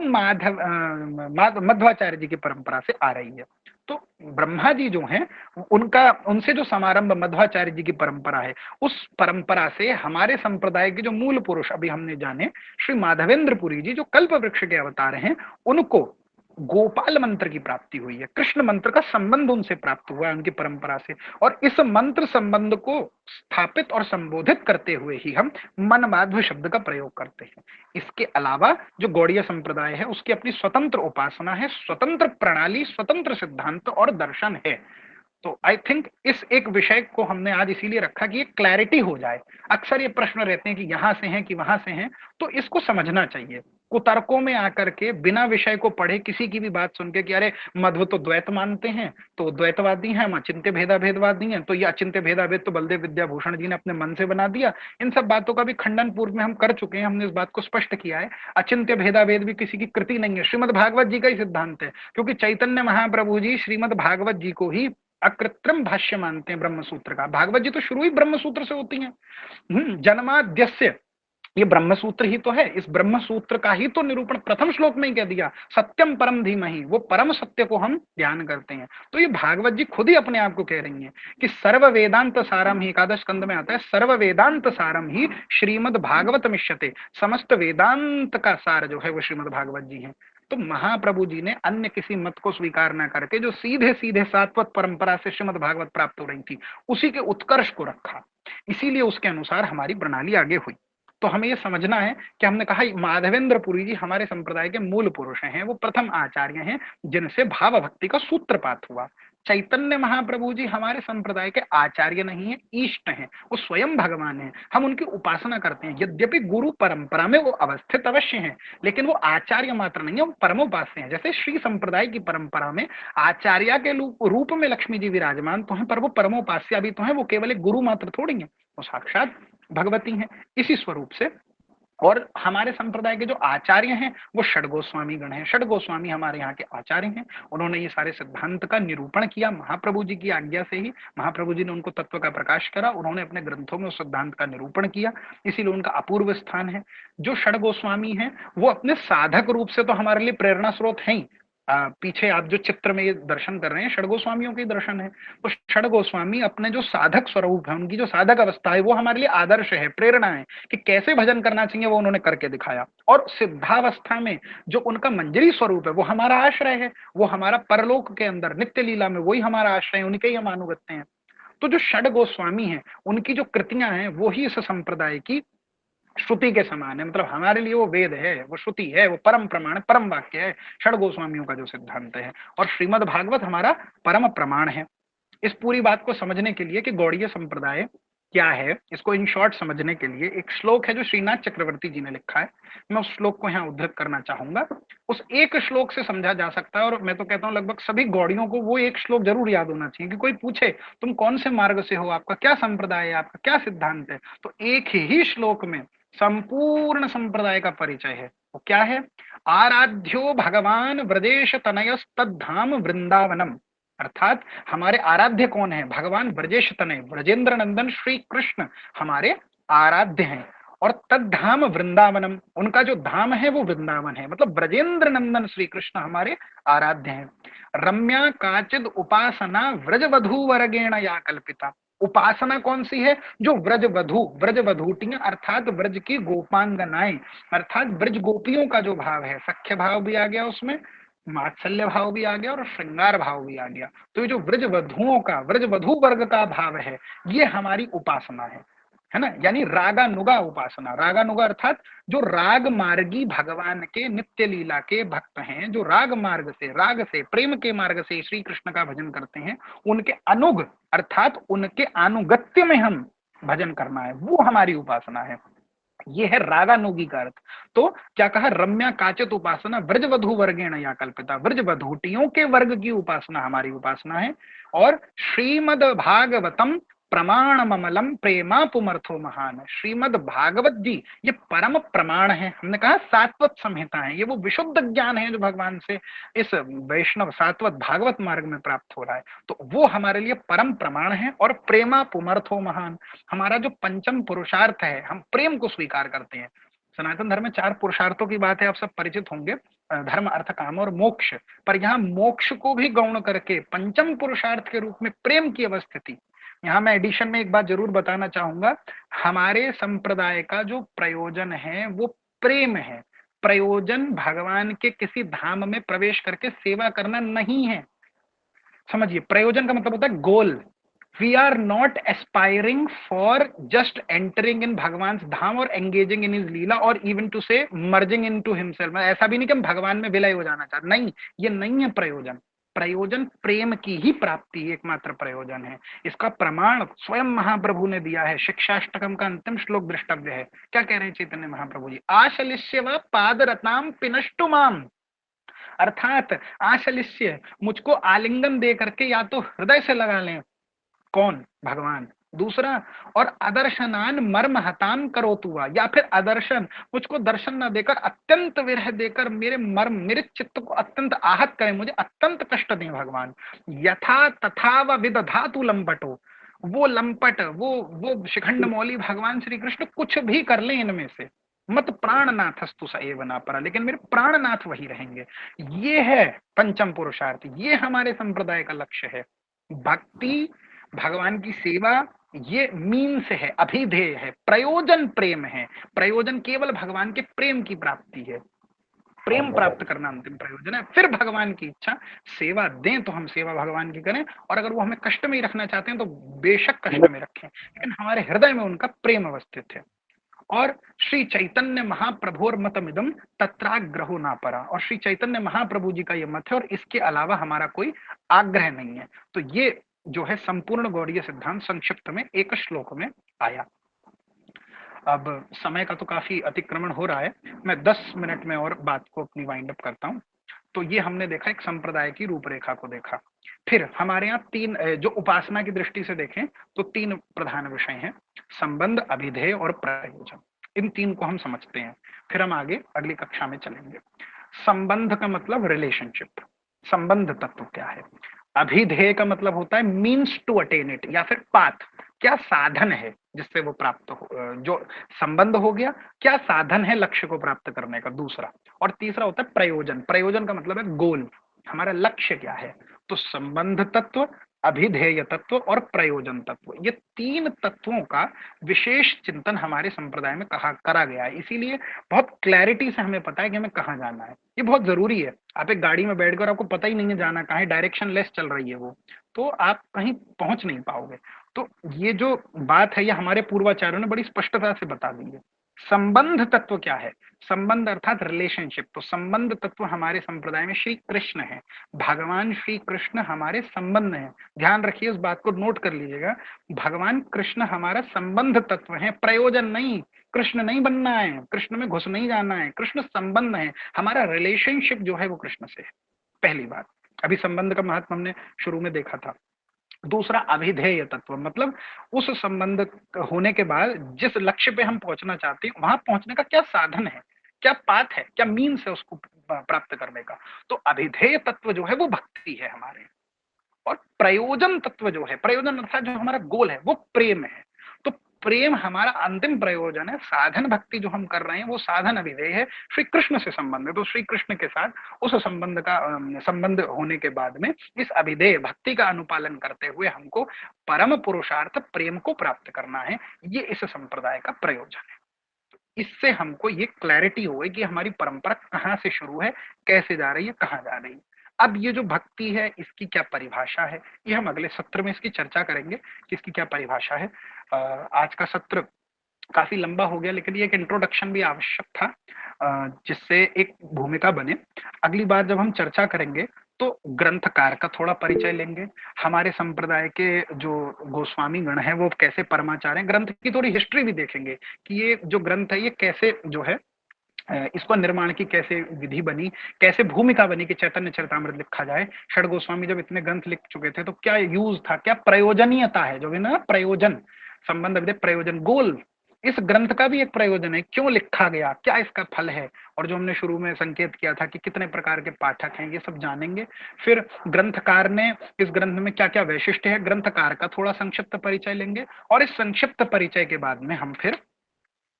मध्वाचार्य जी की परंपरा से आ रही है। तो ब्रह्मा जी जो हैं उनसे जो समारंभ मध्वाचार्य जी की परंपरा है, उस परंपरा से हमारे संप्रदाय के जो मूल पुरुष अभी हमने जाने श्री माधवेंद्र पुरी जी, जो कल्प वृक्ष के अवतार हैं, उनको गोपाल मंत्र की प्राप्ति हुई है। कृष्ण मंत्र का संबंध उनसे प्राप्त हुआ है, उनकी परंपरा से। और इस मंत्र संबंध को स्थापित और संबोधित करते हुए ही हम मनमाध्व शब्द का प्रयोग करते हैं। इसके अलावा जो गौड़ीय संप्रदाय है उसकी अपनी स्वतंत्र उपासना है, स्वतंत्र प्रणाली, स्वतंत्र सिद्धांत और दर्शन है। तो आई थिंक इस एक विषय को हमने आज इसीलिए रखा कि ये क्लैरिटी हो जाए। अक्सर ये प्रश्न रहते हैं कि यहां से हैं कि वहां से हैं, तो इसको समझना चाहिए। कुतर्कों में आकर के बिना विषय को पढ़े किसी की भी बात सुन के कि अरे मध्व तो द्वैत मानते हैं, तो द्वैतवादी हैं, हम अचिंत्य भेदाभेदवादी हैं, तो ये अचिंत्य भेदाभेद तो बलदेव विद्याभूषण जी ने अपने मन से बना दिया। इन सब बातों का भी खंडन पूर्व में हम कर चुके हैं, हमने इस बात को स्पष्ट किया है। अचिंत्य भेदाभेद भी किसी की कृति नहीं है, श्रीमद भागवत जी का ही सिद्धांत है, क्योंकि चैतन्य महाप्रभु जी श्रीमद भागवत जी को ही अकृत्रिम भाष्य मानते हैं ब्रह्म सूत्र का। भागवत जी तो शुरू ही ब्रह्म सूत्र से होती हैं। जन्माद्यस्य, ये ब्रह्म सूत्र ही तो है। इस ब्रह्म सूत्र का ही तो निरूपण प्रथम श्लोक में ही कह दिया, सत्यम परम धीमहि, वो परम सत्य को हम ध्यान करते हैं। तो ये भागवत जी खुद ही अपने आप को कह रही हैं कि सर्व वेदांत सारम ही, एकादश स्कंद में आता है, सर्व वेदांत सारम ही श्रीमद भागवत मिष्यते, समस्त वेदांत का सार जो है वो श्रीमद भागवत जी है। तो महाप्रभु जी ने अन्य किसी मत को स्वीकार न करके जो सीधे सीधे सात्वत परंपरा से श्रीमद भागवत प्राप्त हो रही थी, उसी के उत्कर्ष को रखा। इसीलिए उसके अनुसार हमारी प्रणाली आगे हुई। तो हमें यह समझना है कि हमने कहा माधवेंद्र पुरी जी हमारे संप्रदाय के मूल पुरुष हैं, वो प्रथम आचार्य हैं जिनसे भाव भक्ति का सूत्रपात हुआ। चैतन्य महाप्रभु जी हमारे संप्रदाय के आचार्य नहीं है, इष्ट हैं, वो स्वयं भगवान हैं, हम उनकी उपासना करते हैं। यद्यपि गुरु परंपरा में वो अवस्थित अवश्य हैं, लेकिन वो आचार्य मात्र नहीं है, वो परमोपास्य हैं। जैसे श्री संप्रदाय की परंपरा में आचार्य के रूप में लक्ष्मी जी विराजमान तो हैं, पर वो परमोपास्या भी तो हैं, वो केवल एक गुरु मात्र थोड़ी है, वो साक्षात भगवती हैं। इसी स्वरूप से और हमारे संप्रदाय के जो आचार्य हैं वो षड गोस्वामी गण हैं। षड गोस्वामी हमारे यहाँ के आचार्य हैं, उन्होंने ये सारे सिद्धांत का निरूपण किया महाप्रभु जी की आज्ञा से ही। महाप्रभु जी ने उनको तत्व का प्रकाश करा, उन्होंने अपने ग्रंथों में उस सिद्धांत का निरूपण किया, इसीलिए उनका अपूर्व स्थान है। जो षड गोस्वामी हैं वो अपने साधक रूप से तो हमारे लिए प्रेरणा स्रोत हैं ही। पीछे आप जो चित्र में ये दर्शन कर रहे हैं षड गोस्वामियों के दर्शन है। तो षड गोस्वामी अपने जो साधक स्वरूप है, उनकी जो साधक अवस्था है, वो हमारे लिए आदर्श है, प्रेरणा है कि कैसे भजन करना चाहिए, वो उन्होंने करके दिखाया। और सिद्धावस्था में जो उनका मंजरी स्वरूप है वो हमारा आश्रय है, वो हमारा परलोक के अंदर नित्य लीला में वही हमारा आश्रय है, उनके ही हम अनुगत्य हैं। तो जो षड गोस्वामी हैं उनकी जो कृतियां हैं वो ही इस संप्रदाय की श्रुति के समान है, मतलब हमारे लिए वो वेद है, वो श्रुति है, वो परम प्रमाण है, परम वाक्य है, षड गोस्वामियों का जो सिद्धांत है। और श्रीमद् भागवत हमारा परम प्रमाण है। इस पूरी बात को समझने के लिए कि गौड़ीय संप्रदाय क्या है, इसको इन शॉर्ट समझने के लिए एक श्लोक है जो श्रीनाथ चक्रवर्ती जी ने लिखा है, मैं उस श्लोक को यहाँ उद्धृत करना चाहूंगा। उस एक श्लोक से समझा जा सकता है, और मैं तो कहता हूँ लगभग सभी गौड़ियों को वो एक श्लोक जरूर याद होना चाहिए कि कोई पूछे तुम कौन से मार्ग से हो, आपका क्या संप्रदाय है, आपका क्या सिद्धांत है, तो एक ही श्लोक में संपूर्ण संप्रदाय का परिचय है। वो क्या है? आराध्यो भगवान व्रजेश तनयस्तद्धाम वृंदावनम। अर्थात हमारे आराध्य कौन है? भगवान ब्रजेश तनय, ब्रजेंद्र नंदन श्री कृष्ण हमारे आराध्य हैं। और तद्धाम वृंदावनम, उनका जो धाम है वो वृंदावन है, मतलब ब्रजेंद्र नंदन श्री कृष्ण हमारे आराध्य हैं। रम्या काचिद उपासना व्रजवधू वर्गेण या कल्पिता। उपासना कौन सी है? जो व्रजवधू, व्रजवधूटियां अर्थात ब्रज की गोपांगनाएं, अर्थात ब्रज गोपियों का जो भाव है, सख्य भाव भी आ गया उसमें, मात्सल्य भाव भी आ गया और श्रृंगार भाव भी आ गया। तो ये जो व्रज वधुओं का, व्रज वधु वर्ग का भाव है, ये हमारी उपासना है ना। यानी रागानुगा उपासना। रागानुगा अर्थात जो राग मार्गी भगवान के नित्य लीला के भक्त हैं, जो राग मार्ग से, राग से, प्रेम के मार्ग से श्री कृष्ण का भजन करते हैं, उनके अनुग अर्थात उनके अनुगत्य में हम भजन करना है, वो हमारी उपासना है। ये है रागानुगी का अर्थ। तो क्या कहा? रम्या काचित उपासना व्रजवधु वर्गेण या कल्पिता, व्रजवधूटियों के वर्ग की उपासना हमारी उपासना है। और श्रीमद भागवतम प्रमाण ममलम प्रेमा पुमर्थो महान। श्रीमद भागवत जी ये परम प्रमाण है। हमने कहा सात्वत संहिता है, ये वो विशुद्ध ज्ञान है जो भगवान से इस वैष्णव सात्वत भागवत मार्ग में प्राप्त हो रहा है, तो वो हमारे लिए परम प्रमाण है। और प्रेमा पुमर्थो महान, हमारा जो पंचम पुरुषार्थ है, हम प्रेम को स्वीकार करते हैं। सनातन धर्म में 4 पुरुषार्थों की बात है, आप सब परिचित होंगे, धर्म अर्थ काम और मोक्ष। पर यहाँ मोक्ष को भी गौण करके पंचम पुरुषार्थ के रूप में प्रेम की अवस्थिति। यहाँ मैं एडिशन में एक बात जरूर बताना चाहूंगा, हमारे संप्रदाय का जो प्रयोजन है वो प्रेम है। प्रयोजन भगवान के किसी धाम में प्रवेश करके सेवा करना नहीं है। समझिए, प्रयोजन का मतलब होता है goal. We are not aspiring for just entering in Bhagwan dham और एंगेजिंग इन हिज लीला और even to say merging into himself. ऐसा भी नहीं कि हम भगवान में विलय हो जाना चाहते, नहीं, ये नहीं है प्रयोजन। प्रयोजन प्रेम की ही प्राप्ति एकमात्र प्रयोजन है। इसका प्रमाण स्वयं महाप्रभु ने दिया है। शिक्षाष्टकम का अंतिम श्लोक दृष्टव्य है। क्या कह रहे हैं चैतन्य महाप्रभु जी? आशलिष्य व पादरताम पिनष्टु माम। अर्थात आशलिष्य, मुझको आलिंगन दे करके या तो हृदय से लगा लें, कौन? भगवान। दूसरा, और अदर्शनान मर्म हतान करो तुआ, या फिर अदर्शन, मुझको दर्शन न देकर अत्यंत विरह देकर मेरे मर्म, मेरे चित्त को अत्यंत आहत करें, मुझे अत्यंत कष्ट दें भगवान। यथा तथा व विदधातु लंपटो, वो लंपट, वो शिखंड मौली भगवान श्री कृष्ण कुछ भी कर लें इनमें से, मत प्राणनाथस्तु स एव ना परा, लेकिन मेरे प्राणनाथ वही रहेंगे। ये है पंचम पुरुषार्थ, ये हमारे संप्रदाय का लक्ष्य है। भक्ति, भगवान की सेवा, ये मीन्स है, अभिधेय है। प्रयोजन प्रेम है। प्रयोजन केवल भगवान के प्रेम की प्राप्ति है। प्रेम प्राप्त करना अंतिम प्रयोजन है। फिर भगवान की इच्छा, सेवा दें तो हम सेवा भगवान की करें, और अगर वो हमें कष्ट में ही रखना चाहते हैं तो बेशक कष्ट में रखें, लेकिन हमारे हृदय में उनका प्रेम अवस्थित है। और श्री चैतन्य महाप्रभु और मतमिदम तत्राग्रहो ना परा, और श्री चैतन्य महाप्रभु जी का ये मत है, और इसके अलावा हमारा कोई आग्रह नहीं है। तो ये जो है संपूर्ण गौड़ीय सिद्धांत संक्षिप्त में एक श्लोक में आया। अब समय का तो काफी अतिक्रमण हो रहा है, मैं 10 मिनट में और बात को अपनी वाइंड अप करता हूं। तो ये हमने देखा, एक संप्रदाय की रूपरेखा को देखा। फिर हमारे यहाँ 3, जो उपासना की दृष्टि से देखें तो 3 प्रधान विषय हैं, संबंध, अभिधेय और प्रयोजन। इन 3 को हम समझते हैं, फिर हम आगे अगली कक्षा में चलेंगे। संबंध का मतलब रिलेशनशिप, संबंध तत्व क्या है। अभिधेय का मतलब होता है मीन्स टू अटेन इट, या फिर पाथ, क्या साधन है जिससे वो प्राप्त हो। जो संबंध हो गया, क्या साधन है लक्ष्य को प्राप्त करने का, दूसरा। और तीसरा होता है प्रयोजन। प्रयोजन का मतलब है गोल, हमारा लक्ष्य क्या है। तो संबंध तत्व, अभिधेय तत्व और प्रयोजन तत्व, ये 3 तत्वों का विशेष चिंतन हमारे संप्रदाय में करा गया है। इसीलिए बहुत क्लैरिटी से हमें पता है कि हमें कहाँ जाना है। ये बहुत जरूरी है। आप एक गाड़ी में बैठकर आपको पता ही नहीं है जाना कहाँ है, डायरेक्शन लेस चल रही है वो, तो आप कहीं पहुंच नहीं पाओगे। तो ये जो बात है, ये हमारे पूर्वाचार्यों ने बड़ी स्पष्टता से बता दी है। संबंध तत्व क्या है? संबंध अर्थात रिलेशनशिप। तो संबंध तत्व हमारे संप्रदाय में श्री कृष्ण है, भगवान श्री कृष्ण हमारे संबंध है। ध्यान रखिए, उस बात को नोट कर लीजिएगा, भगवान कृष्ण हमारा संबंध तत्व है, प्रयोजन नहीं। कृष्ण नहीं बनना है, कृष्ण में घुस नहीं जाना है, कृष्ण संबंध है, हमारा रिलेशनशिप जो है वो कृष्ण से है। पहली बात, अभी संबंध का महत्व हमने शुरू में देखा था। दूसरा अभिधेय तत्व, मतलब उस संबंध होने के बाद जिस लक्ष्य पे हम पहुंचना चाहते हैं वहां पहुंचने का क्या साधन है, क्या पाथ है, क्या मीन्स है उसको प्राप्त करने का। तो अभिधेय तत्व जो है वो भक्ति है हमारे। और प्रयोजन तत्व जो है, प्रयोजन अर्थात जो हमारा गोल है, वो प्रेम है। तो प्रेम हमारा अंतिम प्रयोजन है। साधन भक्ति जो हम कर रहे हैं वो साधन अभिधेय है, श्री कृष्ण से संबंध है। तो श्री कृष्ण के साथ उस संबंध का संबंध होने के बाद में इस अभिधेय भक्ति का अनुपालन करते हुए हमको परम पुरुषार्थ प्रेम को प्राप्त करना है। ये इस संप्रदाय का प्रयोजन है। इससे हमको ये क्लैरिटी होगी कि हमारी परंपरा कहाँ से शुरू है, कैसे जा रही है, कहाँ जा रही है। अब ये जो भक्ति है इसकी क्या परिभाषा है, ये हम अगले सत्र में इसकी चर्चा करेंगे कि इसकी क्या परिभाषा है। आज का सत्र काफी लंबा हो गया, लेकिन ये एक इंट्रोडक्शन भी आवश्यक था जिससे एक भूमिका बने। अगली बार जब हम चर्चा करेंगे तो ग्रंथकार का थोड़ा परिचय लेंगे, हमारे संप्रदाय के जो गोस्वामी गण है वो कैसे परमाचार्य हैं, ग्रंथ की थोड़ी हिस्ट्री भी देखेंगे कि ये जो ग्रंथ है ये कैसे जो है इसको निर्माण की कैसे विधि बनी, कैसे भूमिका बनी कि चैतन्य चरितामृत लिखा जाए। षड गोस्वामी जब इतने ग्रंथ लिख चुके थे तो क्या यूज था, क्या प्रयोजनीयता है, जो भी ना प्रयोजन, संबंध विधेय प्रयोजन, गोल, इस ग्रंथ का भी एक प्रयोजन है, क्यों लिखा गया, क्या इसका फल है। और जो हमने शुरू में संकेत किया था कि कितने प्रकार के पाठक हैं, ये सब जानेंगे। फिर ग्रंथकार ने इस ग्रंथ में क्या क्या वैशिष्ट्य है, ग्रंथकार का थोड़ा संक्षिप्त परिचय लेंगे। और इस संक्षिप्त परिचय के बाद में हम फिर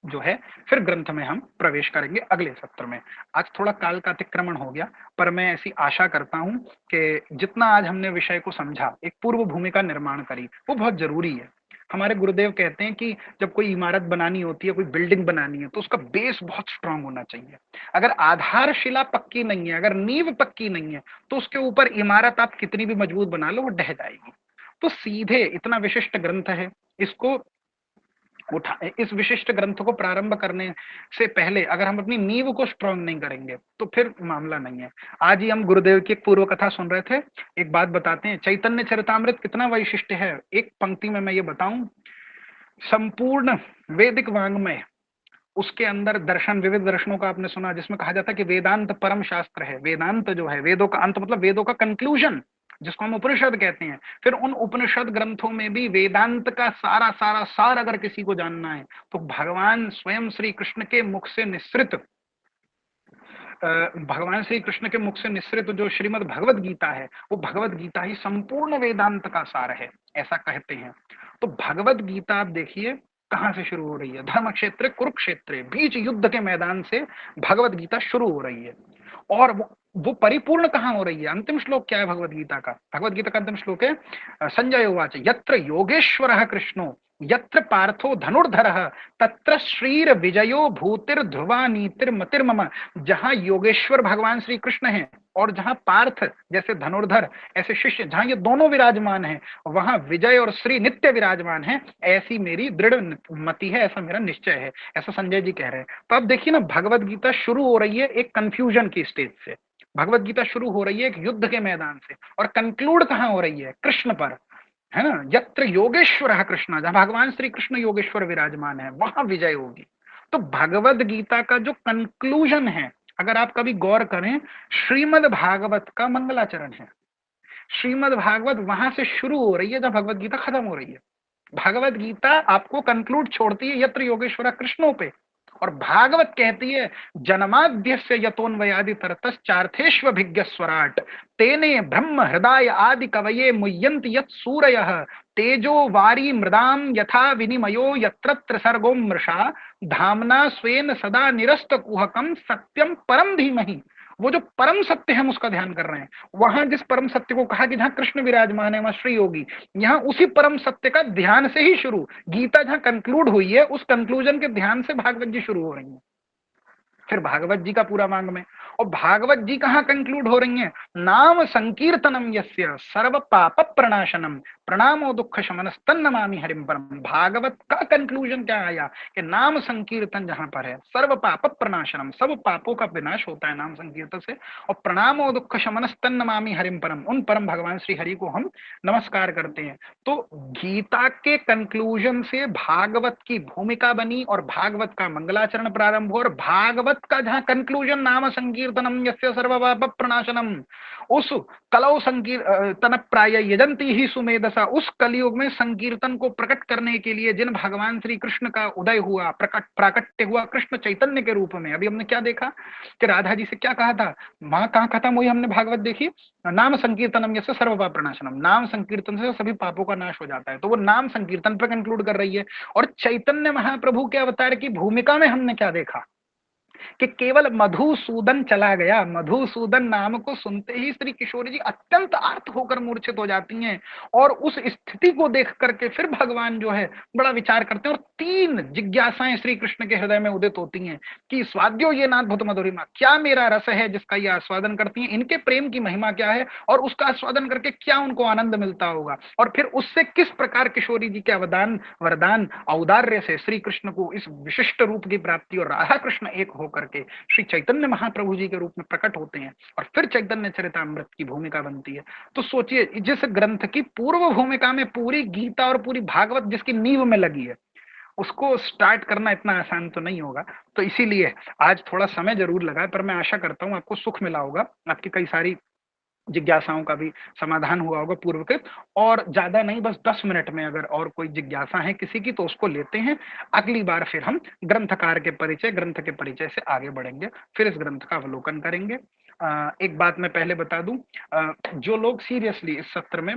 जो है फिर ग्रंथ में हम प्रवेश करेंगे अगले सत्र में। आज थोड़ा काल का अतिक्रमण हो गया, पर मैं ऐसी आशा करता हूं कि जितना आज हमने विषय को समझा, एक पूर्व भूमिका निर्माण करी, वो बहुत जरूरी है। हमारे गुरुदेव कहते हैं कि जब कोई इमारत बनानी होती है, कोई बिल्डिंग बनानी है, तो उसका बेस बहुत स्ट्रांग होना चाहिए। अगर आधारशिला पक्की नहीं है, अगर नींव पक्की नहीं है, तो उसके ऊपर इमारत आप कितनी भी मजबूत बना लो वो ढह जाएगी। तो सीधे इतना विशिष्ट ग्रंथ है, इसको उठा, इस विशिष्ट ग्रंथ को प्रारंभ करने से पहले अगर हम अपनी नींव को स्ट्रांग नहीं करेंगे तो फिर मामला नहीं है। आज ही हम गुरुदेव की एक पूर्व कथा सुन रहे थे। एक बात बताते हैं, चैतन्य चरितामृत कितना वैशिष्ट है, एक पंक्ति में मैं ये बताऊं, संपूर्ण वैदिक वांग्मय, उसके अंदर दर्शन, विविध दर्शनों का आपने सुना, जिसमें कहा जाता है कि वेदांत परम शास्त्र है। वेदांत जो है वेदों का अंत, मतलब वेदों का कंक्लूजन, जिसको हम उपनिषद कहते हैं। फिर उन उपनिषद ग्रंथों में भी वेदांत का सारा सारा सार अगर किसी को जानना है तो भगवान स्वयं श्री कृष्ण के मुख से निसृत, भगवान श्री कृष्ण के मुख से निसृत जो श्रीमद् भगवत गीता है, वो भगवत गीता ही संपूर्ण वेदांत का सार है, ऐसा कहते हैं। तो भगवत गीता आप देखिए कहां से शुरू हो रही है, धर्म क्षेत्र कुरुक्षेत्र, बीच युद्ध के मैदान से भगवत गीता शुरू हो रही है। और वो परिपूर्ण कहां हो रही है, अंतिम श्लोक क्या है भगवत गीता का, भगवत गीता का अंतिम श्लोक है संजय उवाच यत्र योगेश्वरः कृष्णो यत्र पार्थो धनुर्धरः तत्र श्रीर विजयो भूतिर ध्रुवा नीतिर मतिर्मम। जहां योगेश्वर भगवान श्री कृष्ण है और जहां पार्थ जैसे धनुर्धर ऐसे शिष्य, जहां ये दोनों विराजमान हैं, वहां विजय और श्री नित्य विराजमान है। ऐसी मेरी दृढ़ मति है, ऐसा मेरा निश्चय है, ऐसा संजय जी कह रहे हैं। तो अब देखिए ना, भगवत गीता शुरू हो रही है एक कंफ्यूजन की स्टेज से, भगवत गीता शुरू हो रही है एक युद्ध के मैदान से, और कंक्लूड कहां हो रही है, कृष्ण पर, है ना। यत्र योगेश्वर कृष्ण, जहां भगवान श्री कृष्ण योगेश्वर विराजमान है वहां विजय होगी। तो भगवत गीता का जो कंक्लूजन है, अगर आप कभी गौर करें, श्रीमद् भागवत का मंगलाचरण है। श्रीमद् भागवत वहां से शुरू हो रही है जहां भगवत गीता खत्म हो रही है। भगवत गीता आपको कंक्लूड छोड़ती है यत्र योगेश्वर कृष्णों पे, और भागवत कहती है जन्माद्यस्य यतोन्वयादि तरतश्चार्थेष्वभिज्ञ स्वराट तेने ब्रह्म हृदय आदि कवये मुह्यन्ति यत् सूरयः तेजो वारी मृदाम यथा विनिमयो यत्र सर्गो मृषा धामना स्वेन सदा निरस्त कुहकम सत्यम परम धीमहि। वो जो परम सत्य हम उसका ध्यान कर रहे हैं। वहां जिस परम सत्य को कहा कि जहां कृष्ण विराजमान है वहां श्री योगी, यहाँ उसी परम सत्य का ध्यान से ही शुरू, गीता जहां कंक्लूड हुई है उस कंक्लूजन के ध्यान से भागवत जी शुरू हो रही है। फिर भागवत जी का पूरा वांग में, और भागवत जी कहाँ कंक्लूड हो रही हैं, नाम संकीर्तनम यस्य सर्व पाप प्रणाशनम प्रणामो दुख शमनस्तन नमामि हरिम परम। भागवत का कंक्लूजन क्या आया कि नाम संकीर्तन जहां पर है, सर्व पाप प्रणाशनम, सब पापों का विनाश होता है नाम संकीर्तन से, और प्रणामो दुख शमनस्तन नमामि हरिम परम, उन परम भगवान श्री हरि को हम नमस्कार करते हैं। तो गीता के कंक्लूजन से भागवत की भूमिका बनी और भागवत का मंगलाचरण प्रारंभ हुआ, और भागवत का जहां कंक्लूजन नाम संकीर्तनम यस्य सर्व पाप प्रणाशनम, उस कलौ संकीर्तन प्राय यजंती ही सुमेधसा, उस कलयुग में संकीर्तन को प्रकट करने के लिए जिन भगवान श्री कृष्ण का उदय हुआ, प्राकट्य हुआ कृष्ण चैतन्य के रूप में। अभी हमने क्या देखा कि राधा जी से क्या कहा था, माँ कहाँ खत्म हुई, हमने भागवत देखी, नाम संकीर्तनम यस्य सर्व पाप प्रणाशनम, नाम संकीर्तन से सभी पापों का नाश हो जाता है, तो वो नाम संकीर्तन पर कंक्लूड कर रही है। और चैतन्य महाप्रभु के अवतार की भूमिका में हमने क्या देखा कि केवल मधुसूदन चला गया, मधुसूदन नाम को सुनते ही श्री किशोरी जी अत्यंत आर्त होकर मूर्छित हो जाती हैं, और उस स्थिति को देख करके फिर भगवान जो है बड़ा विचार करते हैं, और तीन जिज्ञासाएं श्री कृष्ण के हृदय में उदित होती हैं कि स्वाद्यो ये नाथ भूत मधुरिमा, क्या मेरा रस है जिसका ये आस्वादन करती हैं, इनके प्रेम की महिमा क्या है, और उसका आस्वादन करके क्या उनको आनंद मिलता होगा, और फिर उससे किस प्रकार किशोरी जी के अवदान वरदान औदार्य से श्री कृष्ण को इस विशिष्ट रूप की प्राप्ति, और राधा कृष्ण एक होकर के श्री चैतन्य महाप्रभु जी के रूप में प्रकट होते हैं, और फिर चैतन्य चरितामृत की भूमिका बनती है। तो सोचिए, जिस ग्रंथ की पूर्व भूमिका में पूरी गीता और पूरी भागवत जिसकी नींव में लगी है, उसको स्टार्ट करना इतना आसान तो नहीं होगा। तो इसीलिए आज थोड़ा समय जरूर लगा, पर मैं आशा करता हूं आपको सुख मिला होगा, आपकी कई सारी जिज्ञासाओं का भी समाधान हुआ होगा पूर्वकृत। और ज्यादा नहीं, बस 10 मिनट में अगर और कोई जिज्ञासा है किसी की तो उसको लेते हैं, अगली बार फिर हम ग्रंथकार के परिचय, ग्रंथ के परिचय से आगे बढ़ेंगे, फिर इस ग्रंथ का अवलोकन करेंगे। एक बात मैं पहले बता दूं, जो लोग सीरियसली इस सत्र में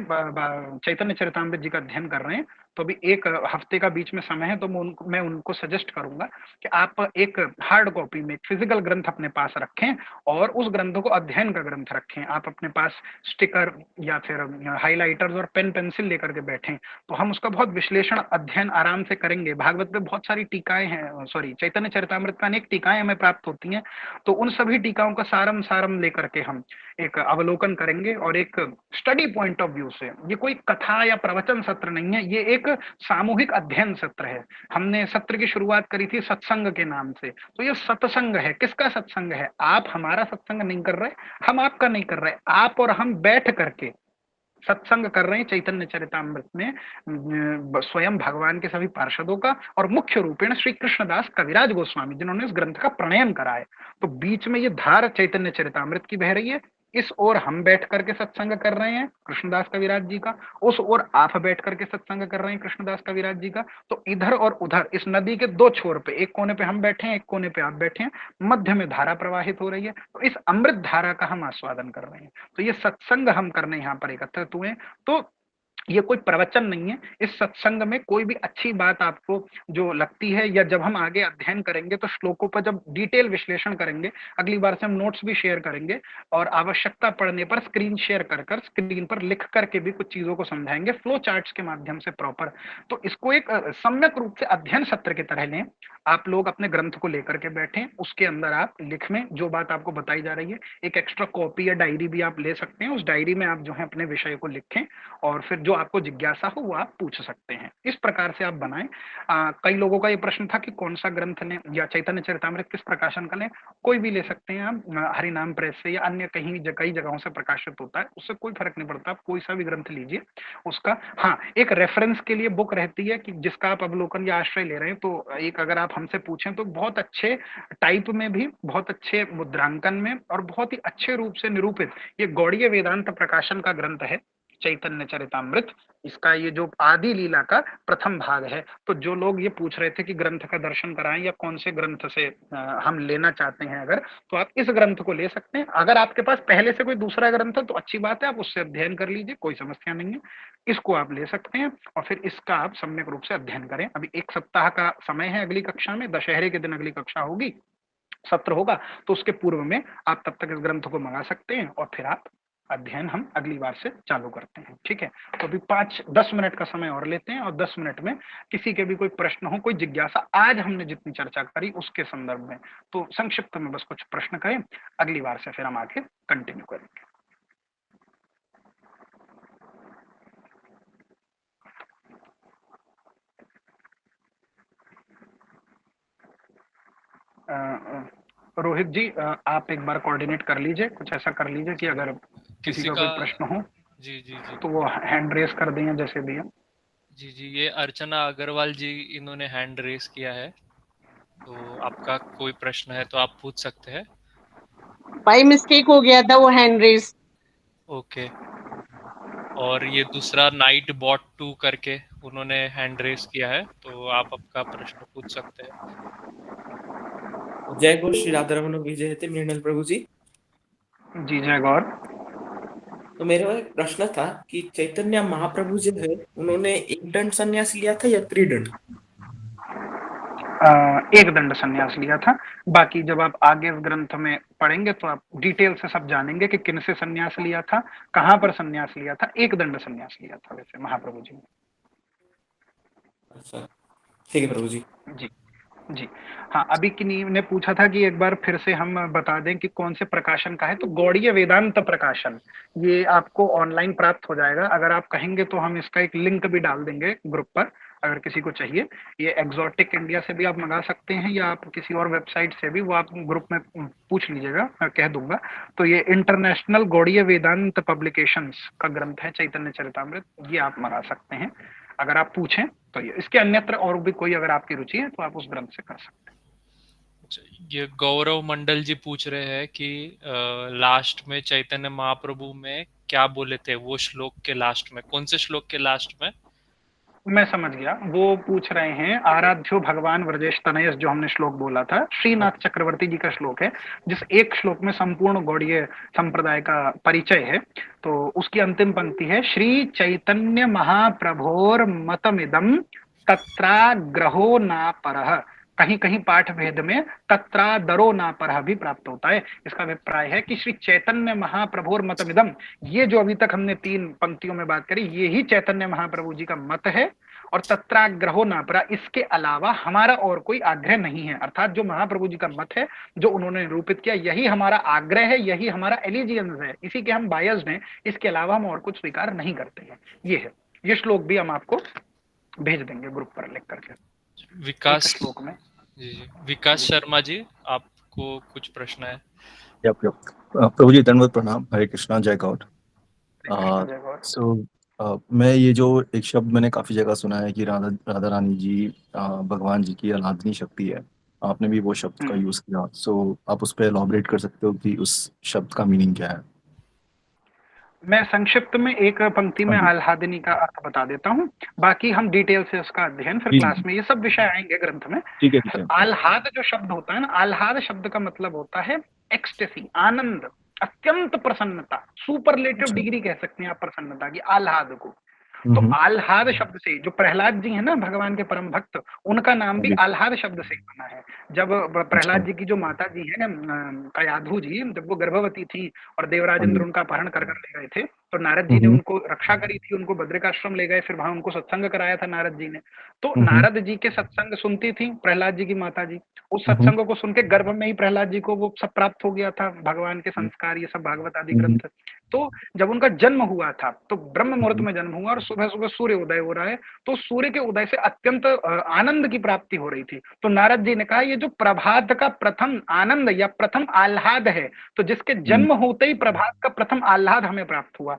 चैतन्य चरितामृत जी का अध्ययन कर रहे हैं, तो अभी एक हफ्ते का बीच में समय है, तो मैं उनको सजेस्ट करूंगा कि आप एक हार्ड कॉपी में एक फिजिकल ग्रंथ अपने पास रखें, और उस ग्रंथ को अध्ययन का ग्रंथ रखें। आप अपने पास स्टिकर या फिर हाइलाइटर्स और पेन पेंसिल लेकर के बैठें, तो हम उसका बहुत विश्लेषण अध्ययन आराम से करेंगे। भागवत में बहुत सारी टीकाएं हैं, सॉरी चैतन्य चरितामृत में अनेक टीकाएं हमें प्राप्त होती हैं, तो उन सभी टीकाओं का सारम सारम लेकर के हम एक अवलोकन करेंगे, और एक स्टडी पॉइंट ऑफ व्यू से। ये कोई कथा या प्रवचन सत्र नहीं है, ये एक सामूहिक अध्ययन सत्र है। हमने सत्र की शुरुआत करी थी सत्संग के नाम से, तो ये सत्संग है। किसका सत्संग है? आप हमारा सत्संग नहीं कर रहे, हम आपका नहीं कर रहे, आप और हम बैठ करके सत्संग कर रहे हैं चैतन्य चरितामृत में स्वयं भगवान के सभी पार्षदों का, और मुख्य रूपेण श्री कृष्णदास कविराज गोस्वामी जिन्होंने इस ग्रंथ का प्रणयन करा है। तो बीच में ये धार चैतन्य चरितामृत की बह रही है, इस ओर हम बैठ करके सत्संग कर रहे हैं कृष्णदास कविराज जी का, उस ओर आप बैठ करके सत्संग कर रहे हैं कृष्णदास कविराज जी का। तो इधर और उधर इस नदी के दो छोर पे, एक कोने पे हम बैठे हैं, एक कोने पे आप बैठे हैं, मध्य में धारा प्रवाहित हो रही है, तो इस अमृत धारा का हम आस्वादन कर रहे हैं। तो ये सत्संग हम करने यहाँ पर एकत्रित हुए। तो ये कोई प्रवचन नहीं है। इस सत्संग में कोई भी अच्छी बात आपको जो लगती है, या जब हम आगे अध्ययन करेंगे तो श्लोकों पर जब डिटेल विश्लेषण करेंगे, अगली बार से हम नोट्स भी शेयर करेंगे, और आवश्यकता पड़ने पर स्क्रीन शेयर कर कर स्क्रीन पर लिख करके भी कुछ चीजों को समझाएंगे फ्लो चार्ट्स के माध्यम से प्रॉपर। तो इसको एक सम्यक रूप से अध्ययन सत्र की तरह लें। आप लोग अपने ग्रंथ को लेकर के बैठें, उसके अंदर आप लिखें जो बात आपको बताई जा रही है। एक एक्स्ट्रा कॉपी या डायरी भी आप ले सकते हैं, उस डायरी में आप जो है अपने विषय को लिखें, और फिर जो आपको जिज्ञासा हो वो आप पूछ सकते हैं। इस प्रकार से आप बनाएं। कई लोगों का ये प्रश्न था कि कौन सा ग्रंथ लें, या चैतन्य चरितामृत किस प्रकाशन का लें। कोई भी ले सकते हैं आप, हरिनाम प्रेस से या अन्य कई जगहों से प्रकाशित होता है, उससे कोई फर्क नहीं पड़ता, आप कोई सा भी ग्रंथ लीजिए उसका। हाँ, एक रेफरेंस के लिए बुक रहती है कि जिसका आप अवलोकन या आश्रय ले रहे हैं, तो एक अगर आप हमसे पूछें तो बहुत अच्छे टाइप में भी, बहुत अच्छे मुद्रांकन में, और बहुत ही अच्छे रूप से निरूपित ये गौड़ीय वेदांत प्रकाशन का ग्रंथ है चैतन्य चरितामृत। इसका ये जो आदि लीला का प्रथम भाग है। तो जो लोग ये पूछ रहे थे कि ग्रंथ का दर्शन कराएं या कौन से ग्रंथ से हम लेना चाहते हैं अगर, तो आप इस ग्रंथ को ले सकते हैं। अगर आपके पास पहले से कोई दूसरा ग्रंथ है तो अच्छी बात है, आप उससे अध्ययन कर लीजिए, कोई समस्या नहीं है। इसको आप ले सकते हैं और फिर इसका आप सम्यक रूप से अध्ययन करें। अभी 1 सप्ताह का समय है, अगली कक्षा में दशहरे के दिन अगली कक्षा होगी, सत्र होगा, तो उसके पूर्व में आप तब तक इस ग्रंथ को मंगा सकते हैं और फिर आप अध्ययन हम अगली बार से चालू करते हैं। ठीक है, तो अभी 5-10 मिनट का समय और लेते हैं और 10 मिनट में किसी के भी कोई प्रश्न हो, कोई जिज्ञासा आज हमने जितनी चर्चा करी उसके संदर्भ में, तो संक्षिप्त में बस कुछ प्रश्न करें, अगली बार से फिर हम आगे कंटिन्यू करेंगे। रोहित जी, आप एक बार कोऑर्डिनेट कर लीजिए, कुछ ऐसा कर लीजिए कि अगर किसी किसी का का। कोई प्रश्न हो जी जी जी। तो वो हैंड रेस कर दें जैसे भी है। जी जी, ये अर्चना अग्रवाल जी, इन्होंने हैंड रेस किया है, तो आपका कोई प्रश्न है तो आप पूछ सकते हैं। बाई मिस्टेक हो गया था वो हैंड रेस। ओके। और ये दूसरा नाइट बॉट 2 करके उन्होंने हैंड रेस किया है, तो आप आपका प्रश्न पूछ सकते हैं। जय गो श्री राधा रमन विजय थे मृणाल प्रभु जी। जी जय गौर। तो मेरा एक प्रश्न था कि चैतन्य महाप्रभु जो है उन्होंने एक दंड संन्यास लिया था या त्रिदंड? एक दंड संन्यास लिया था। बाकी जब आप आगे ग्रंथ में पढ़ेंगे तो आप डिटेल से सब जानेंगे कि किन से संन्यास लिया था, कहां पर संन्यास लिया था। एक दंड संन्यास लिया था वैसे महाप्रभु जी ने। अच्छा, ठीक है प्रभु जी। जी जी। हाँ, अभी किन्हीं ने पूछा था कि एक बार फिर से हम बता दें कि कौन से प्रकाशन का है, तो गौड़ीय वेदांत प्रकाशन ये आपको ऑनलाइन प्राप्त हो जाएगा। अगर आप कहेंगे तो हम इसका एक लिंक भी डाल देंगे ग्रुप पर, अगर किसी को चाहिए। ये एग्जॉटिक इंडिया से भी आप मंगा सकते हैं या आप किसी और वेबसाइट से भी, वो आप ग्रुप में पूछ लीजिएगा, मैं कह दूंगा। तो ये इंटरनेशनल गौड़ीय वेदांत पब्लिकेशंस का ग्रंथ है चैतन्य चरितामृत, ये आप मंगा सकते हैं अगर आप पूछें तो। ये इसके अन्यत्र और भी कोई अगर आपकी रुचि है तो आप उस ग्रंथ से कर सकते हैं। ये गौरव मंडल जी पूछ रहे हैं कि लास्ट में चैतन्य महाप्रभु में क्या बोले थे, वो श्लोक के लास्ट में, कौन से श्लोक के लास्ट में? मैं समझ गया, वो पूछ रहे हैं आराध्यो भगवान व्रजेश तनयस, जो हमने श्लोक बोला था, श्रीनाथ चक्रवर्ती जी का श्लोक है, जिस एक श्लोक में संपूर्ण गौड़ीय संप्रदाय का परिचय है। तो उसकी अंतिम पंक्ति है, श्री चैतन्य महाप्रभोर मतमिदम तत्राग्रहो ना परः। कहीं कहीं पाठ भेद में तत्रादरो ना परः भी प्राप्त होता है। इसका अभिप्राय है कि श्री चैतन्य महाप्रभोर मतमिदम, ये जो अभी तक हमने 3 पंक्तियों में बात करी, ये ही चैतन्य महाप्रभु जी का मत है। और तत्राग्रहो ना परा, इसके अलावा हमारा और कोई आग्रह नहीं है। अर्थात जो महाप्रभु जी का मत है, जो उन्होंने निरूपित किया, यही हमारा आग्रह है, यही हमारा एलिजियंस है, इसी के हम बायस्ड हैं। इसके अलावा हम और कुछ स्वीकार नहीं करते हैं। ये है, ये श्लोक भी हम आपको भेज देंगे ग्रुप पर लिख करके, विकास श्लोक में। जी जी, विकास शर्मा जी, आपको कुछ प्रश्न है? Yup yup. प्रभु जी धन्यवाद, प्रणाम, हरे कृष्णा, जय गौर। जय गौर। सो मैं ये जो एक शब्द मैंने काफी जगह सुना है कि राधा रानी जी भगवान जी की अनादिनी शक्ति है, आपने भी वो शब्द का यूज किया। सो आप उस पर एलॉबरेट कर सकते हो कि उस शब्द का मीनिंग क्या है? मैं संक्षिप्त में एक पंक्ति में हाँ जी। आह्लादिनी का अर्थ बता देता हूँ, बाकी हम डिटेल से उसका अध्ययन फिर जी क्लास जी, में, ये सब विषय आएंगे ग्रंथ में। ठीक है ठीक है। आह्लाद जो शब्द होता है ना, आह्लाद शब्द का मतलब होता है एक्सटेसी, आनंद, अत्यंत प्रसन्नता, सुपरलेटिव अच्छा। डिग्री कह सकते हैं आप प्रसन्नता की, आह्लाद को। तो हम्म। आह्लाद शब्द से, जो प्रहलाद जी है ना भगवान के परम भक्त, उनका नाम हाँ भी जी। आह्लाद शब्द से ही बना है। जब अच्छा। प्रहलाद जी की जो माता जी है कयाधु जी, जब वो गर्भवती थी और देवराज हाँ इंद्र जी। उनका अपहरण कर कर ले गए थे, तो नारद जी ने हम्म उनको रक्षा करी थी, उनको बद्रिकाश्रम ले गए, फिर वहां उनको सत्संग कराया था नारद जी ने। तो हम्म नारद जी के सत्संग सुनती थी प्रहलाद जी की माता जी। उस हम्म सत्संग को सुन के गर्भ में ही प्रहलाद जी को वो सब प्राप्त हो गया था, भगवान के संस्कार, ये सब भागवत आदि हम्म ग्रंथ। तो जब उनका जन्म हुआ था तो ब्रह्म मुहूर्त हम्म में जन्म हुआ और सुबह सुबह सूर्य उदय हो रहा है, तो सूर्य के उदय से अत्यंत आनंद की प्राप्ति हो रही थी। तो नारद जी ने कहा, ये जो प्रभात का प्रथम आनंद या प्रथम आह्लाद है, तो जिसके हम्म जन्म होते ही प्रभात का प्रथम आह्लाद हमें प्राप्त हुआ,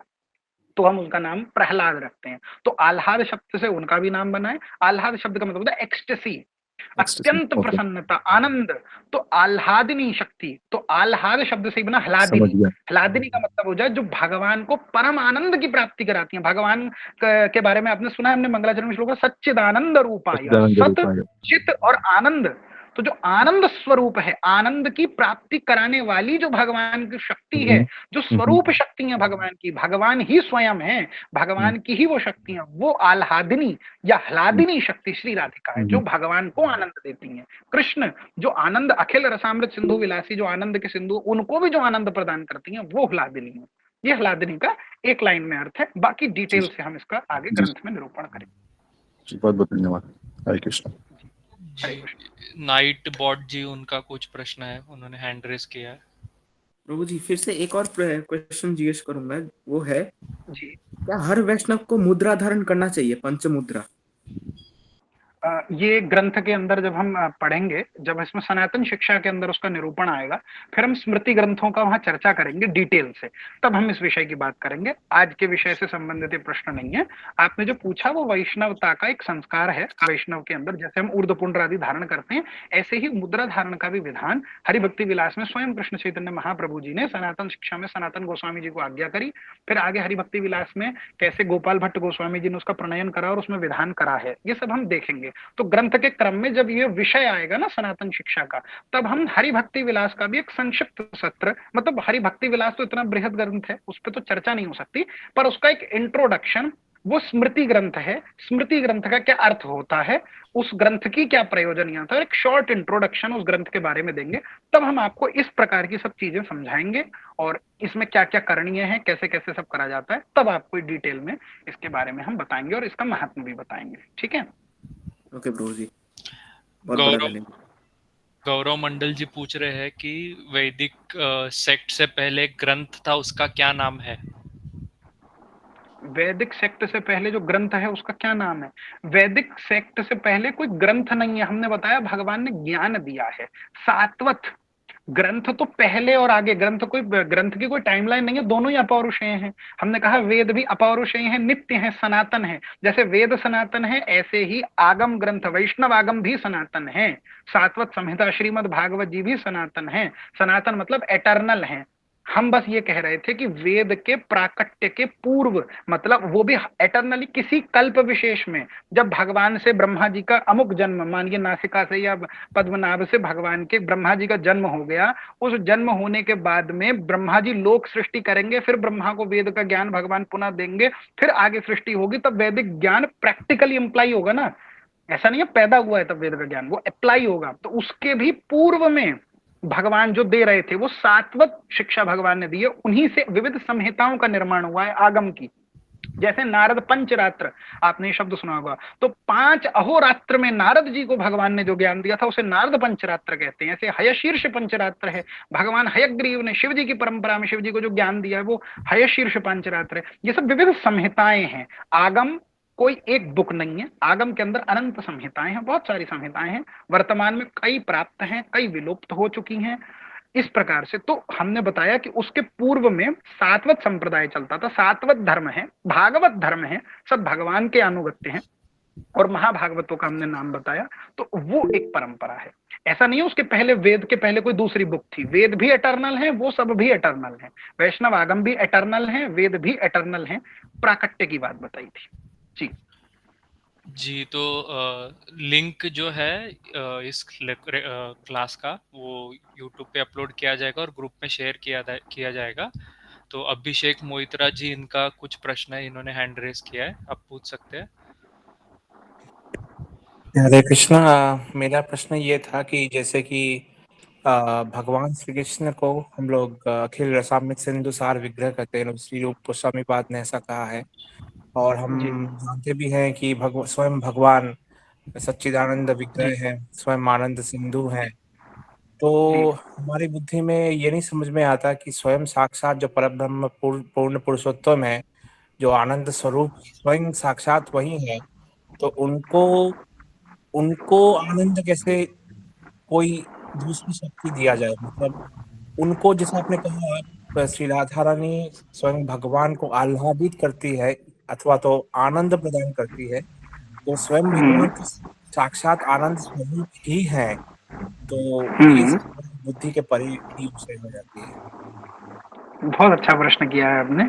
तो हम उसका नाम प्रहलाद रखते हैं। तो आह्लाद शब्द से उनका भी नाम बना है। आह्लाद शब्द का मतलब होता है एक्सटेसी, ecstasy, अत्यंत ओके, प्रसन्नता, आनंद। तो आह्लादिनी शक्ति, तो आह्लाद शब्द से ही बना समझ ह्लादिनी। गया। ह्लादिनी का मतलब हो जाए जो भगवान को परम आनंद की प्राप्ति कराती है। भगवान के बारे में आपने सुना है, हमने मंगलाचरण में श्लोक है, सच्चिदानंद रूपाय, सच्चिदानंद सत, रूपाय। चित और आनंद। तो जो आनंद स्वरूप है, आनंद की प्राप्ति कराने वाली जो भगवान की शक्ति है, हम्म जो हम्म स्वरूप शक्ति है भगवान की, भगवान ही स्वयं है, भगवान की ही वो शक्ति है, वो आह्लादिनी या ह्लादिनी शक्ति श्री राधिका है, जो हम्म भगवान को आनंद देती है। कृष्ण जो आनंद, अखिल रसामृत सिंधु विलासी, जो आनंद के सिंधु, उनको भी जो आनंद प्रदान करती हैं, वो ह्लादिनी है। ये हलादनी का एक लाइन में अर्थ है, बाकी डिटेल जी से हम इसका आगे जी ग्रंथ में निरूपण करेंगे। जी, बहुत बहुत धन्यवाद। हरे कृष्ण। हरे जी कृष्ण। नाइट बॉट जी, उनका कुछ प्रश्न है, उन्होंने हैंड रेस किया है। प्रभु जी फिर से एक और क्वेश्चन जिज्ञेस करूंगा, वो है जी क्या हर वैष्णव को मुद्रा धारण करना चाहिए, पंच मुद्रा? ये ग्रंथ के अंदर जब हम पढ़ेंगे, जब इसमें सनातन शिक्षा के अंदर उसका निरूपण आएगा, फिर हम स्मृति ग्रंथों का वहां चर्चा करेंगे डिटेल से, तब हम इस विषय की बात करेंगे। आज के विषय से संबंधित ये प्रश्न नहीं है। आपने जो पूछा वो वैष्णवता का एक संस्कार है। वैष्णव के अंदर जैसे हम ऊर्ध्व पुंड्र आदि धारण करते हैं, ऐसे ही मुद्रा धारण का भी विधान हरिभक्ति विलास में स्वयं कृष्ण चैतन्य महाप्रभु जी ने सनातन शिक्षा में सनातन गोस्वामी जी को आज्ञा करी। फिर आगे हरिभक्ति विलास में कैसे गोपाल भट्ट गोस्वामी जी ने उसका प्रणयन करा और उसमें विधान करा है, ये सब हम देखेंगे। तो ग्रंथ के क्रम में जब ये विषय आएगा ना सनातन शिक्षा का, तब हम हरिभक्ति विलास का भी एक संक्षिप्त सत्र, मतलब हरिभक्ति विलास तो इतना बृहद ग्रंथ है, उस पर तो चर्चा नहीं हो सकती, पर उसका एक इंट्रोडक्शन, वो स्मृति ग्रंथ है, स्मृति ग्रंथ का क्या अर्थ होता है, उस ग्रंथ की क्या प्रयोजन था, और एक शॉर्ट इंट्रोडक्शन उस ग्रंथ के बारे में देंगे। तब हम आपको इस प्रकार की सब चीजें समझाएंगे और इसमें क्या क्या करणीय है, कैसे कैसे सब करा जाता है, तब आपको डिटेल में इसके बारे में हम बताएंगे और इसका महात्म्य भी बताएंगे। ठीक है। ओके प्रभु जी, बहुत बड़ा गौरव धन्यवाद। गौरव मंडल जी पूछ रहे हैं कि वैदिक सेक्ट से पहले ग्रंथ था, उसका क्या नाम है? वैदिक सेक्ट से पहले जो ग्रंथ है उसका क्या नाम है? वैदिक सेक्ट से पहले कोई ग्रंथ नहीं है। हमने बताया भगवान ने ज्ञान दिया है। सात्वत ग्रंथ तो पहले और आगे, ग्रंथ की कोई टाइमलाइन नहीं है, दोनों ही अपौरुषेय हैं। हमने कहा वेद भी अपौरुषेय है, नित्य है, सनातन है। जैसे वेद सनातन है, ऐसे ही आगम ग्रंथ वैष्णव आगम भी सनातन है। सात्वत संहिता श्रीमद् भागवत जी भी सनातन है। सनातन मतलब एटर्नल है। हम बस ये कह रहे थे कि वेद के प्राकट्य के पूर्व, मतलब वो भी एटर्नली किसी कल्प विशेष में, जब भगवान से ब्रह्मा जी का अमुक जन्म, मानिए नासिका से या पद्मनाभ से भगवान के ब्रह्मा जी का जन्म हो गया, उस जन्म होने के बाद में ब्रह्मा जी लोक सृष्टि करेंगे, फिर ब्रह्मा को वेद का ज्ञान भगवान पुनः देंगे, फिर आगे सृष्टि होगी, तब वैदिक ज्ञान प्रैक्टिकली इंप्लाई होगा ना। ऐसा नहीं है पैदा हुआ है तब वेद का ज्ञान, वो अप्लाई होगा। तो उसके भी पूर्व में भगवान जो दे रहे थे वो सात्वत शिक्षा भगवान ने दी है। उन्हीं से विविध संहिताओं का निर्माण हुआ है आगम की। जैसे नारद पंचरात्र, आपने ये शब्द सुना होगा, तो 5 अहोरात्र में नारद जी को भगवान ने जो ज्ञान दिया था उसे नारद पंचरात्र कहते हैं। ऐसे हयशीर्ष पंचरात्र है, भगवान हयग्रीव ने शिव जी की परंपरा में शिव जी को जो ज्ञान दिया है वो हयशीर्ष पंचरात्र है। ये सब विविध संहिताएं हैं। आगम कोई एक बुक नहीं है, आगम के अंदर अनंत संहिताएं हैं, बहुत सारी संहिताएं हैं। वर्तमान में कई प्राप्त हैं, कई विलुप्त हो चुकी हैं। इस प्रकार से तो हमने बताया कि उसके पूर्व में सात्वत संप्रदाय चलता था। सात्वत धर्म है, भागवत धर्म है, सब भगवान के अनुगत्य हैं, और महाभागवतों का हमने नाम बताया। तो वो एक परंपरा है। ऐसा नहीं है उसके पहले, वेद के पहले कोई दूसरी बुक थी। वेद भी एटर्नल है, वो सब भी एटर्नल है। वैष्णव आगम भी एटर्नल है, वेद भी एटर्नल है। प्राकट्य की बात बताई थी जी। जी तो लिंक जो है इस क्लास का वो यूट्यूब पे अपलोड किया जाएगा और ग्रुप में शेयर किया जाएगा। तो अभिषेक मोहित्रा जी, इनका कुछ प्रश्न है, इन्होंने हैंड रेस किया है, आप पूछ सकते हैं। हरे कृष्णा। मेरा प्रश्न ये था कि जैसे कि भगवान श्री कृष्ण को हम लोग अखिल रसामृत सिंधु सार विग्रह कहते हैं, श्री रूप गोस्वामी पाद ने ऐसा कहा है। और हम जी जानते भी हैं कि स्वयं भगवान सच्चिदानंद विग्रह है, स्वयं आनंद सिंधु है। तो जी हमारी बुद्धि में ये नहीं समझ में आता कि स्वयं साक्षात जो परब्रह्म पूर्ण पुरुषोत्तम है, जो आनंद स्वरूप स्वयं साक्षात वही है, तो उनको आनंद कैसे कोई दूसरी शक्ति दिया जाए? मतलब उनको, जैसे आपने कहा, आप श्री राधा रानी स्वयं भगवान को आह्लादित करती है अथवा तो आनंद प्रदान करती है, तो स्वयं भगवान तो साक्षात आनंद स्वरूप ही है। तो ये बुद्धि के परे की विषय हो जाती है। बहुत अच्छा प्रश्न किया है आपने।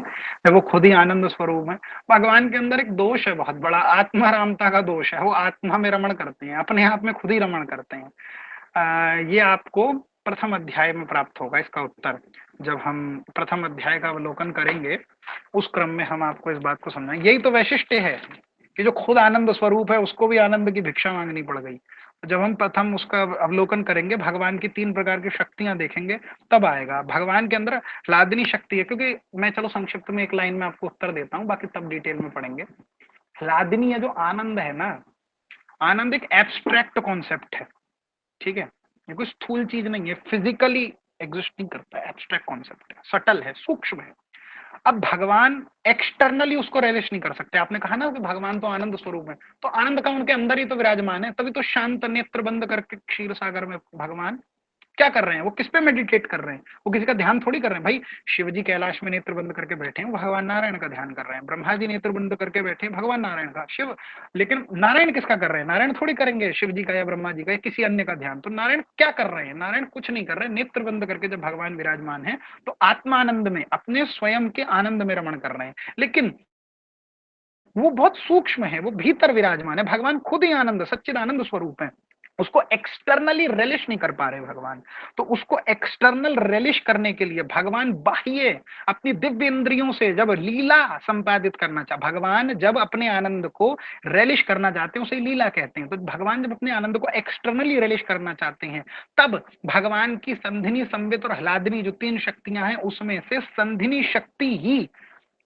जब वो खुद ही आनंद स्वरूप है। भगवान के अंदर एक दोष है बहुत बड़ा, आत्मारामता का दोष है। वो आत्मा में रमण करते हैं, अपने आप में खुद ही रमण करते हैं। ये आपको प्रथम अध्याय में प्राप्त होगा इसका उत्तर। जब हम प्रथम अध्याय का अवलोकन करेंगे उस क्रम में हम आपको इस बात को समझाएंगे। यही तो वैशिष्ट्य है कि जो खुद आनंद स्वरूप है उसको भी आनंद की भिक्षा मांगनी पड़ गई। जब हम प्रथम उसका अवलोकन करेंगे, भगवान की 3 प्रकार की शक्तियां देखेंगे, तब आएगा। भगवान के अंदर ह्लादिनी शक्ति है, क्योंकि मैं चलो संक्षिप्त में एक लाइन में आपको उत्तर देता हूँ, बाकी तब डिटेल में पढ़ेंगे। ह्लादिनी है जो आनंद है ना, आनंद एक एब्स्ट्रैक्ट कॉन्सेप्ट है, ठीक है, ये कोई स्थूल चीज नहीं है, फिजिकली एग्जिस्ट नहीं करता है, एब्स्ट्रैक्ट कॉन्सेप्ट है, सटल है, सूक्ष्म है। अब भगवान एक्सटर्नली उसको रेलिश नहीं कर सकते। आपने कहा ना कि भगवान तो आनंद स्वरूप है, तो आनंद का उनके अंदर ही तो विराजमान है, तभी तो शांत नेत्र बंद करके क्षीर सागर में भगवान क्या कर रहे हैं, वो किस पे मेडिटेट कर रहे हैं, वो किसी का ध्यान थोड़ी कर रहे हैं। भाई शिव जी कैलाश में नेत्र बंद करके बैठे हैं, भगवान नारायण का ध्यान कर रहे हैं, ब्रह्मा जी नेत्र बंद करके बैठे हैं, भगवान नारायण का, शिव, लेकिन नारायण किसका कर रहे हैं, नारायण थोड़ी करेंगे शिव जी का या ब्रह्मा जी का या किसी अन्य का ध्यान। तो नारायण क्या कर रहे हैं, नारायण कुछ नहीं कर रहे, नेत्र बंद करके जब भगवान विराजमान है तो आत्मानंद में, अपने स्वयं के आनंद में रमण कर रहे हैं, लेकिन वो बहुत सूक्ष्म है, वो भीतर विराजमान है। भगवान खुद ही आनंद, सच्चिदानंद स्वरूप है, उसको एक्सटर्नली रेलिश नहीं कर पा रहे भगवान। तो उसको एक्सटर्नल रेलिश करने के लिए भगवान बाह्य अपनी दिव्य इंद्रियों से जब लीला संपादित करना चाहे, भगवान जब अपने आनंद को रेलिश करना चाहते हैं, उसे लीला कहते हैं। तो भगवान जब अपने आनंद को एक्सटर्नली रेलिश करना चाहते हैं, तब भगवान की संधिनी, संवित और ह्लादिनी जो 3 शक्तियां हैं, उसमें से संधिनी शक्ति ही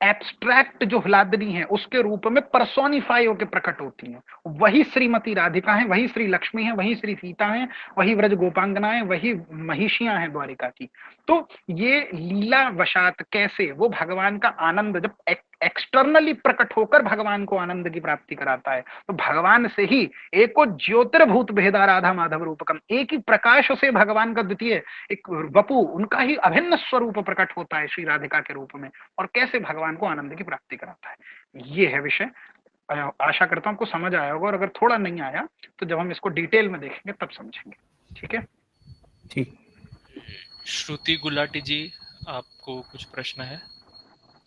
एब्स्ट्रैक्ट जो ह्लादिनी है उसके रूप में पर्सोनिफाई होकर प्रकट होती है। वही श्रीमती राधिका है, वही श्री लक्ष्मी है, वही श्री सीता है, वही व्रज गोपांगना है, वही महिषियां हैं द्वारिका की। तो ये लीला वशात कैसे वो भगवान का आनंद जब एक्सटर्नली प्रकट होकर भगवान को आनंद की प्राप्ति कराता है, तो भगवान से ही एको ज्योतिर्भूत भेदा राधा माधव रूपकम, एक ही प्रकाश से भगवान का द्वितीय एक वपु, उनका ही अभिन्न स्वरूप प्रकट होता है श्री राधिका के रूप में, और कैसे भगवान को आनंद की प्राप्ति कराता है। ये है विषय। आशा करता हूं आपको समझ आया होगा, और अगर थोड़ा नहीं आया तो जब हम इसको डिटेल में देखेंगे तब समझेंगे। ठीक है, ठीक। श्रुति गुलाटी जी, आपको कुछ प्रश्न है?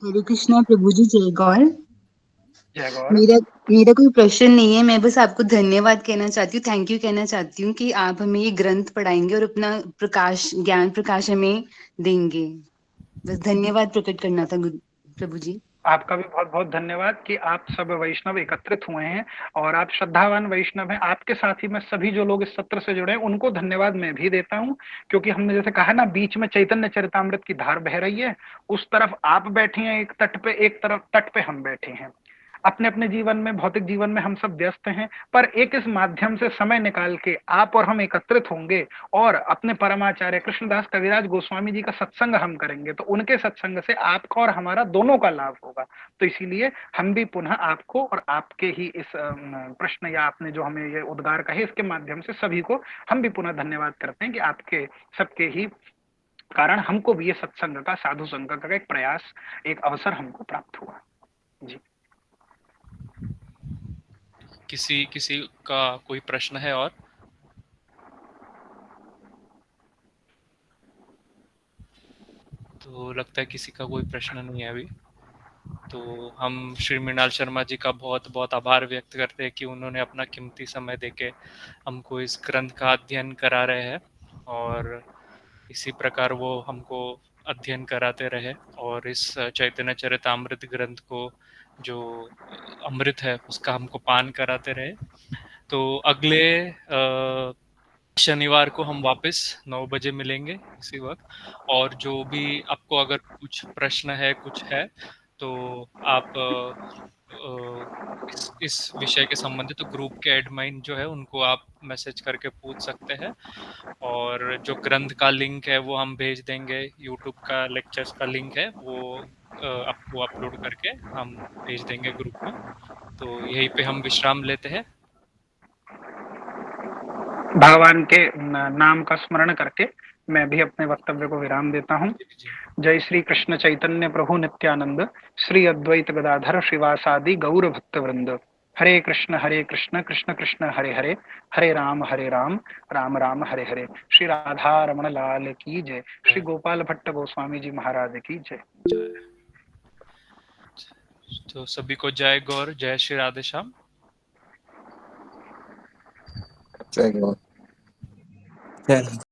हरे कृष्णा प्रभु जी, जय गौर। जय गौर। मेरा कोई प्रश्न नहीं है, मैं बस आपको धन्यवाद कहना चाहती हूँ, थैंक यू कहना चाहती हूँ कि आप हमें ये ग्रंथ पढ़ाएंगे और अपना प्रकाश, ज्ञान प्रकाश हमें देंगे। बस धन्यवाद प्रकट करना था प्रभु जी। आपका भी बहुत बहुत धन्यवाद कि आप सब वैष्णव एकत्रित हुए हैं और आप श्रद्धावान वैष्णव हैं। आपके साथ ही मैं सभी जो लोग इस सत्र से जुड़े हैं उनको धन्यवाद मैं भी देता हूं, क्योंकि हमने जैसे कहा ना, बीच में चैतन्य चरितामृत की धार बह रही है, उस तरफ आप बैठे हैं एक तट पे, एक तरफ तट पे हम बैठे हैं। अपने अपने जीवन में, भौतिक जीवन में हम सब व्यस्त हैं, पर एक इस माध्यम से समय निकाल के आप और हम एकत्रित होंगे और अपने परमाचार्य कृष्णदास कविराज गोस्वामी जी का सत्संग हम करेंगे, तो उनके सत्संग से आपका और हमारा दोनों का लाभ होगा। तो इसीलिए हम भी पुनः आपको और आपके ही इस प्रश्न या आपने जो हमें ये उद्गार कहे, इसके माध्यम से सभी को हम भी पुनः धन्यवाद करते हैं कि आपके सबके ही कारण हमको भी ये सत्संग का, साधु संग का एक प्रयास, एक अवसर हमको प्राप्त हुआ। जी, किसी का कोई प्रश्न है? और तो लगता है किसी का कोई प्रश्न नहीं है अभी। तो हम श्री मृणाल शर्मा जी का बहुत बहुत आभार व्यक्त करते हैं कि उन्होंने अपना कीमती समय देके हमको इस ग्रंथ का अध्ययन करा रहे हैं, और इसी प्रकार वो हमको अध्ययन कराते रहे और इस चैतन्य चरितामृत ग्रंथ को, जो अमृत है, उसका हमको पान कराते रहे। तो अगले शनिवार को हम वापस 9 बजे मिलेंगे इसी वक्त, और जो भी आपको अगर कुछ प्रश्न है, कुछ है, तो आप इस विषय के संबंधित तो ग्रुप के एडमिन जो है उनको आप मैसेज करके पूछ सकते हैं, और जो ग्रंथ का लिंक है वो हम भेज देंगे, यूट्यूब का लेक्चर्स का लिंक है वो आपको अपलोड करके हम भेज देंगे ग्रुप में। तो यहीं पे हम विश्राम लेते हैं। भगवान के नाम का स्मरण करके मैं भी अपने वक्तव्य को विराम देता हूँ। जय श्री कृष्ण चैतन्य प्रभु नित्यानंद, श्री अद्वैत गदाधर श्रीवासादि गौर भक्त वृंद। हरे कृष्ण कृष्ण कृष्ण हरे हरे, हरे राम राम राम हरे हरे। श्री राधा रमण लाल की जय, श्री गोपाल भट्ट गोस्वामी जी महाराज की जय। तो सभी को जय गौर, जय श्री राधे श्याम। जय गौर। जय